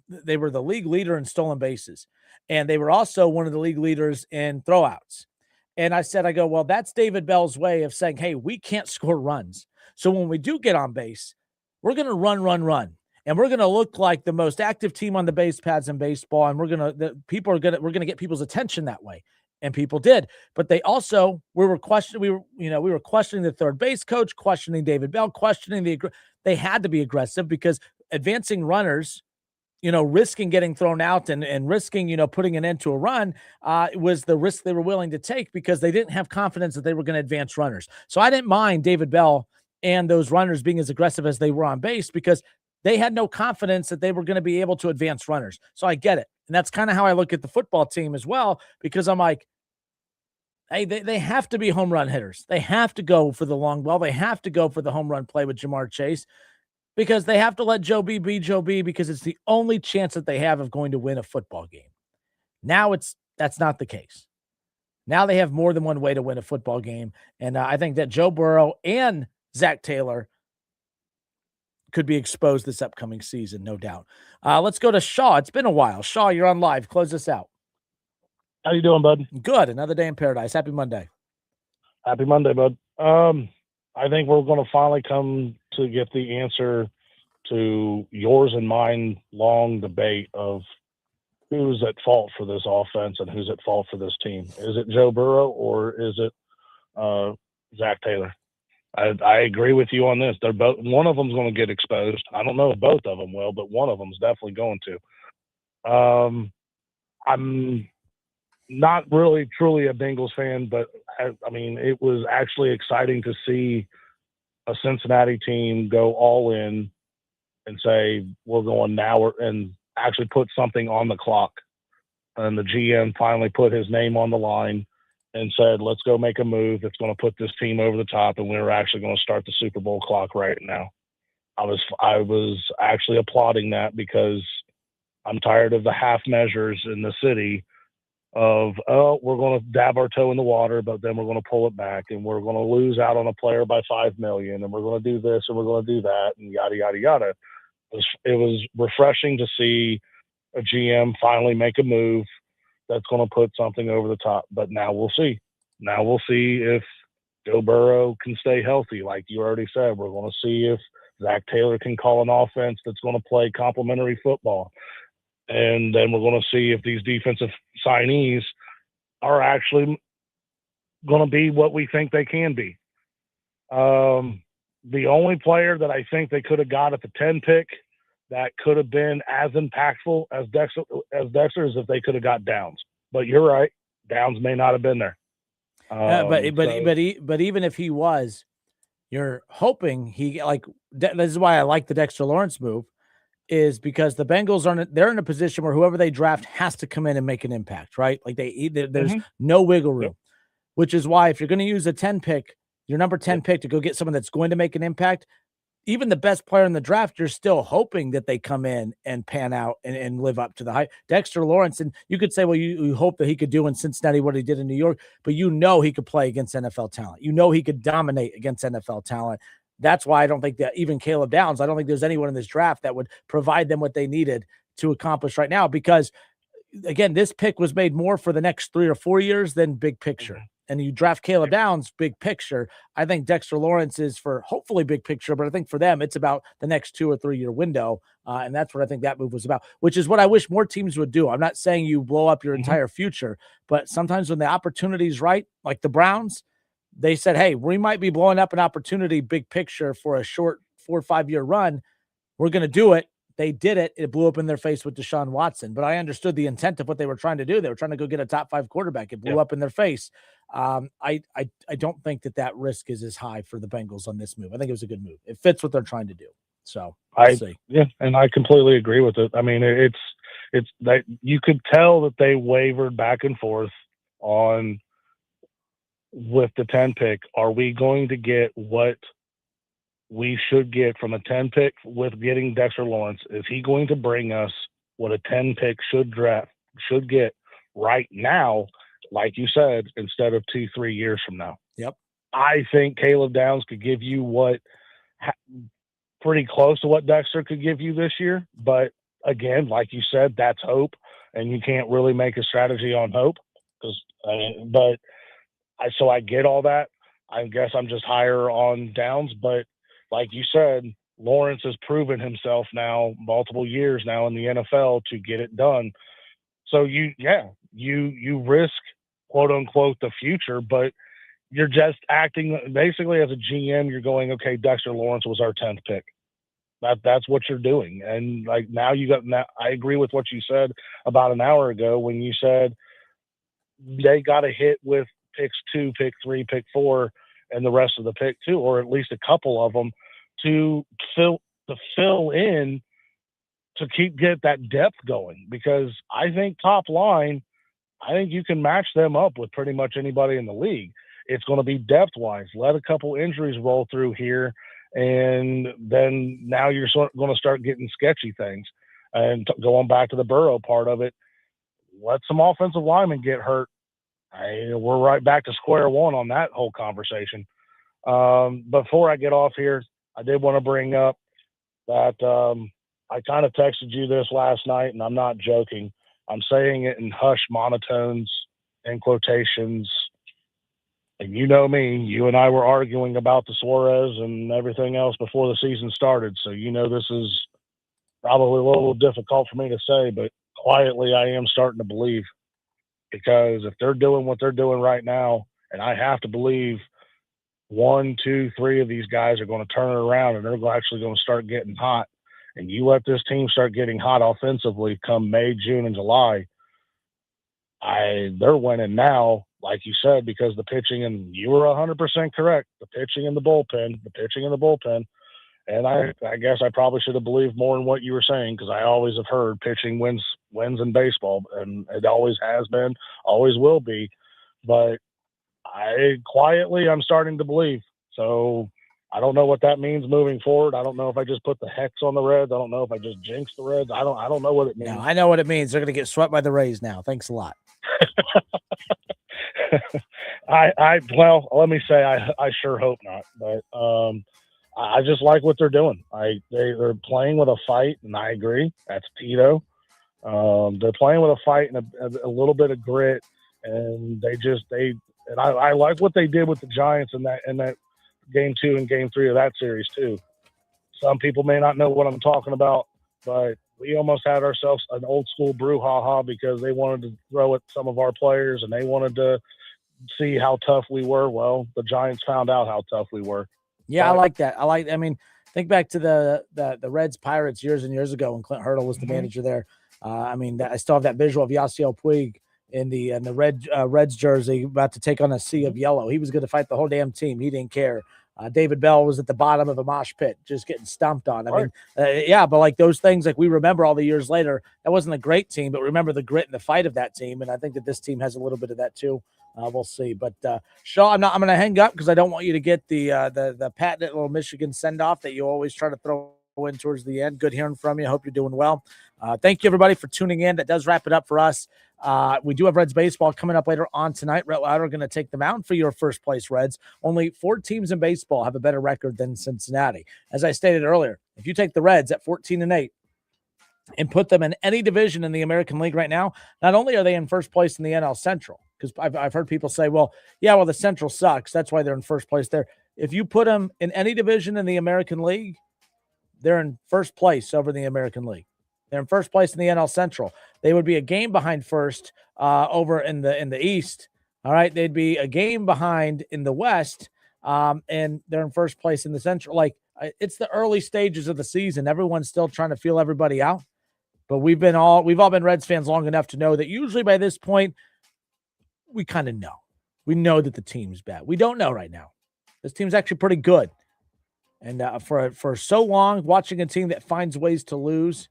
they were the league leader in stolen bases, and they were also one of the league leaders in throwouts. And I go, well, that's David Bell's way of saying, hey, we can't score runs. So when we do get on base, we're going to run. And we're going to look like the most active team on the base pads in baseball. And we're going to get people's attention that way. And people did, but they also we were questioning the third base coach, questioning David Bell, they had to be aggressive because advancing runners, risking getting thrown out and risking, putting an end to a run was the risk they were willing to take because they didn't have confidence that they were going to advance runners. So I didn't mind David Bell and those runners being as aggressive as they were on base because they had no confidence that they were going to be able to advance runners. So I get it. And that's kind of how I look at the football team as well, because I'm like, hey, they have to be home run hitters. They have to go for the long ball. They have to go for the home run play with Jamar Chase because they have to let Joe B be Joe B because it's the only chance that they have of going to win a football game. Now that's not the case. Now they have more than one way to win a football game. And I think that Joe Burrow and Zach Taylor could be exposed this upcoming season, no doubt. Let's go to Shaw. It's been a while. Shaw, you're on live. Close this out. How you doing, bud? Good. Another day in paradise. Happy Monday. Happy Monday, bud. I think we're going to finally come to get the answer to yours and mine long debate of who's at fault for this offense and who's at fault for this team. Is it Joe Burrow or is it Zach Taylor? I agree with you on this. They're both. One of them's going to get exposed. I don't know if both of them will, but one of them's definitely going to. I'm not really truly a Bengals fan, but I mean, it was actually exciting to see a Cincinnati team go all in and say, we're going now, and actually put something on the clock. And the GM finally put his name on the line and said, let's go make a move that's going to put this team over the top, and we're actually going to start the Super Bowl clock right now. I was actually applauding that because I'm tired of the half measures in the city of, oh, we're going to dab our toe in the water, but then we're going to pull it back, and we're going to lose out on a player by $5 million, and we're going to do this and we're going to do that, and yada, yada, yada. It was refreshing to see a GM finally make a move that's going to put something over the top. But now we'll see. Now we'll see if Joe Burrow can stay healthy. Like you already said, we're going to see if Zach Taylor can call an offense that's going to play complementary football. And then we're going to see if these defensive signees are actually going to be what we think they can be. The only player that I think they could have got at the 10 pick that could have been as impactful as Dexter is if they could have got Downs. But you're right, Downs may not have been there. But even if he was, you're hoping he this is why I like the Dexter Lawrence move, is because the Bengals they're in a position where whoever they draft has to come in and make an impact, right? Like there's no wiggle room, which is why if you're going to use a 10 pick, your number 10 pick to go get someone that's going to make an impact, even the best player in the draft, you're still hoping that they come in and pan out and live up to the hype. Dexter Lawrence, and you could say, well, you hope that he could do in Cincinnati what he did in New York, but you know he could play against NFL talent. You know he could dominate against NFL talent. That's why I don't think that even Caleb Downs, I don't think there's anyone in this draft that would provide them what they needed to accomplish right now, because, again, this pick was made more for the next 3 or 4 years than big picture. And you draft Caleb Downs, big picture. I think Dexter Lawrence is for hopefully big picture, but I think for them, it's about the next 2 or 3 year window. And that's what I think that move was about, which is what I wish more teams would do. I'm not saying you blow up your entire future, but sometimes when the opportunity is right, like the Browns, they said, hey, we might be blowing up an opportunity, big picture, for a short 4 or 5 year run. We're going to do it. They did it. It blew up in their face with Deshaun Watson. But I understood the intent of what they were trying to do. They were trying to go get a top 5 quarterback. It blew up in their face. I don't think that risk is as high for the Bengals on this move. I think it was a good move. It fits what they're trying to do. So we'll see. Yeah, and I completely agree with it. I mean, it's that you could tell that they wavered back and forth on with the 10 pick. Are we going to get what we should get from a 10 pick with getting Dexter Lawrence? Is he going to bring us what a 10 pick should get right now, like you said, instead of 2-3 years from now? Yep. I think Caleb Downs could give you pretty close to what Dexter could give you this year. But again, like you said, that's hope, and you can't really make a strategy on hope. So I get all that. I guess I'm just higher on Downs, but like you said, Lawrence has proven himself now multiple years now in the NFL to get it done. So you risk, quote unquote, the future, but you're just acting basically as a GM. You're going, okay, Dexter Lawrence was our 10th pick. That's what you're doing. And like now I agree with what you said about an hour ago when you said they got to hit with picks 2, pick 3, pick 4, and the rest of the pick 2, or at least a couple of them to fill in to get that depth going. Because I think top line, I think you can match them up with pretty much anybody in the league. It's going to be depth wise. Let a couple injuries roll through here, and then now you're going to start getting sketchy things. And going back to the Burrow part of it, let some offensive linemen get hurt. We're right back to square one on that whole conversation. Before I get off here, I did want to bring up that I kind of texted you this last night, and I'm not joking. I'm saying it in hushed monotones and quotations. And you know me, you and I were arguing about the Suarez and everything else before the season started. So you know this is probably a little difficult for me to say, but quietly I am starting to believe. Because if they're doing what they're doing right now, and I have to believe 1, 2, 3 of these guys are going to turn it around and they're actually going to start getting hot, and you let this team start getting hot offensively come May, June, and July, they're winning now, like you said, because the pitching, and you were 100% correct, the pitching and the bullpen. And I guess I probably should have believed more in what you were saying, because I always have heard pitching wins in baseball, and it always has been, always will be. But I'm starting to believe. So I don't know what that means moving forward. I don't know if I just put the hex on the Reds. I don't know if I just jinxed the Reds. I don't know what it means. No, I know what it means. They're going to get swept by the Rays now. Thanks a lot. Well, let me say, I sure hope not. But I just like what they're doing. They're playing with a fight, and I agree. That's Tito. They're playing with a fight and a little bit of grit, and I like what they did with the Giants in that game 2 and game 3 of that series too. Some people may not know what I'm talking about, but we almost had ourselves an old school brouhaha because they wanted to throw at some of our players and they wanted to see how tough we were. Well, the Giants found out how tough we were. Yeah, I like that. I mean, think back to the Reds Pirates years and years ago when Clint Hurdle was the manager there. I still have that visual of Yasiel Puig in the Reds jersey about to take on a sea of yellow. He was going to fight the whole damn team. He didn't care. David Bell was at the bottom of a mosh pit, just getting stomped on. But like those things, like we remember all the years later, that wasn't a great team, but remember the grit and the fight of that team. And I think that this team has a little bit of that too. We'll see. But Shaw, I'm going to hang up because I don't want you to get the patented little Michigan send off that you always try to throw in towards the end. Good hearing from you. Hope you're doing well. Thank you everybody for tuning in. That does wrap it up for us. We do have Reds baseball coming up later on tonight. Rhett Lauder going to take the mound for your first place Reds. Only 4 teams in baseball have a better record than Cincinnati. As I stated earlier, if you take the Reds at 14-8 and put them in any division in the American League right now, not only are they in first place in the NL Central, because I've heard people say, well, the Central sucks. That's why they're in first place there. If you put them in any division in the American League, they're in first place over the American League. They're in first place in the NL Central. They would be a game behind first over in the East. All right. They'd be a game behind in the West. And they're in first place in the Central. Like, it's the early stages of the season. Everyone's still trying to feel everybody out. But we've all been Reds fans long enough to know that usually by this point, we kind of know. We know that the team's bad. We don't know right now. This team's actually pretty good. And for so long, watching a team that finds ways to lose,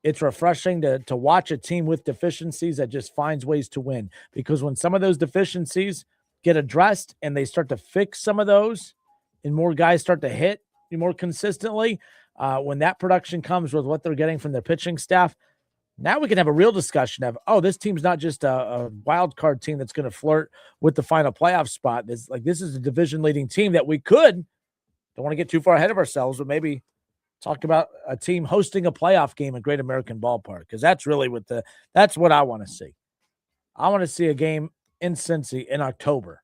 it's refreshing to watch a team with deficiencies that just finds ways to win. Because when some of those deficiencies get addressed and they start to fix some of those and more guys start to hit more consistently, when that production comes with what they're getting from their pitching staff, now we can have a real discussion of, this team's not just a wild card team that's going to flirt with the final playoff spot. This is a division leading team that we could, don't want to get too far ahead of ourselves, but maybe talk about a team hosting a playoff game at Great American Ballpark, because that's really that's what I want to see. I want to see a game in Cincy in October,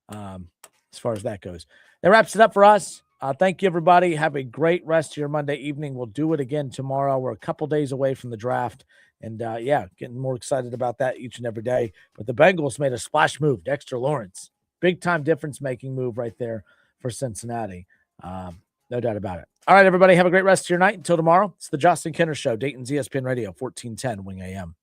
as far as that goes. That wraps it up for us. Thank you, everybody. Have a great rest of your Monday evening. We'll do it again tomorrow. We're a couple days away from the draft, and getting more excited about that each and every day. But the Bengals made a splash move. Dexter Lawrence, big-time difference-making move right there for Cincinnati. No doubt about it. All right, everybody, have a great rest of your night. Until tomorrow, it's the Justin Kinner Show, Dayton's ESPN Radio, 1410 Wing AM.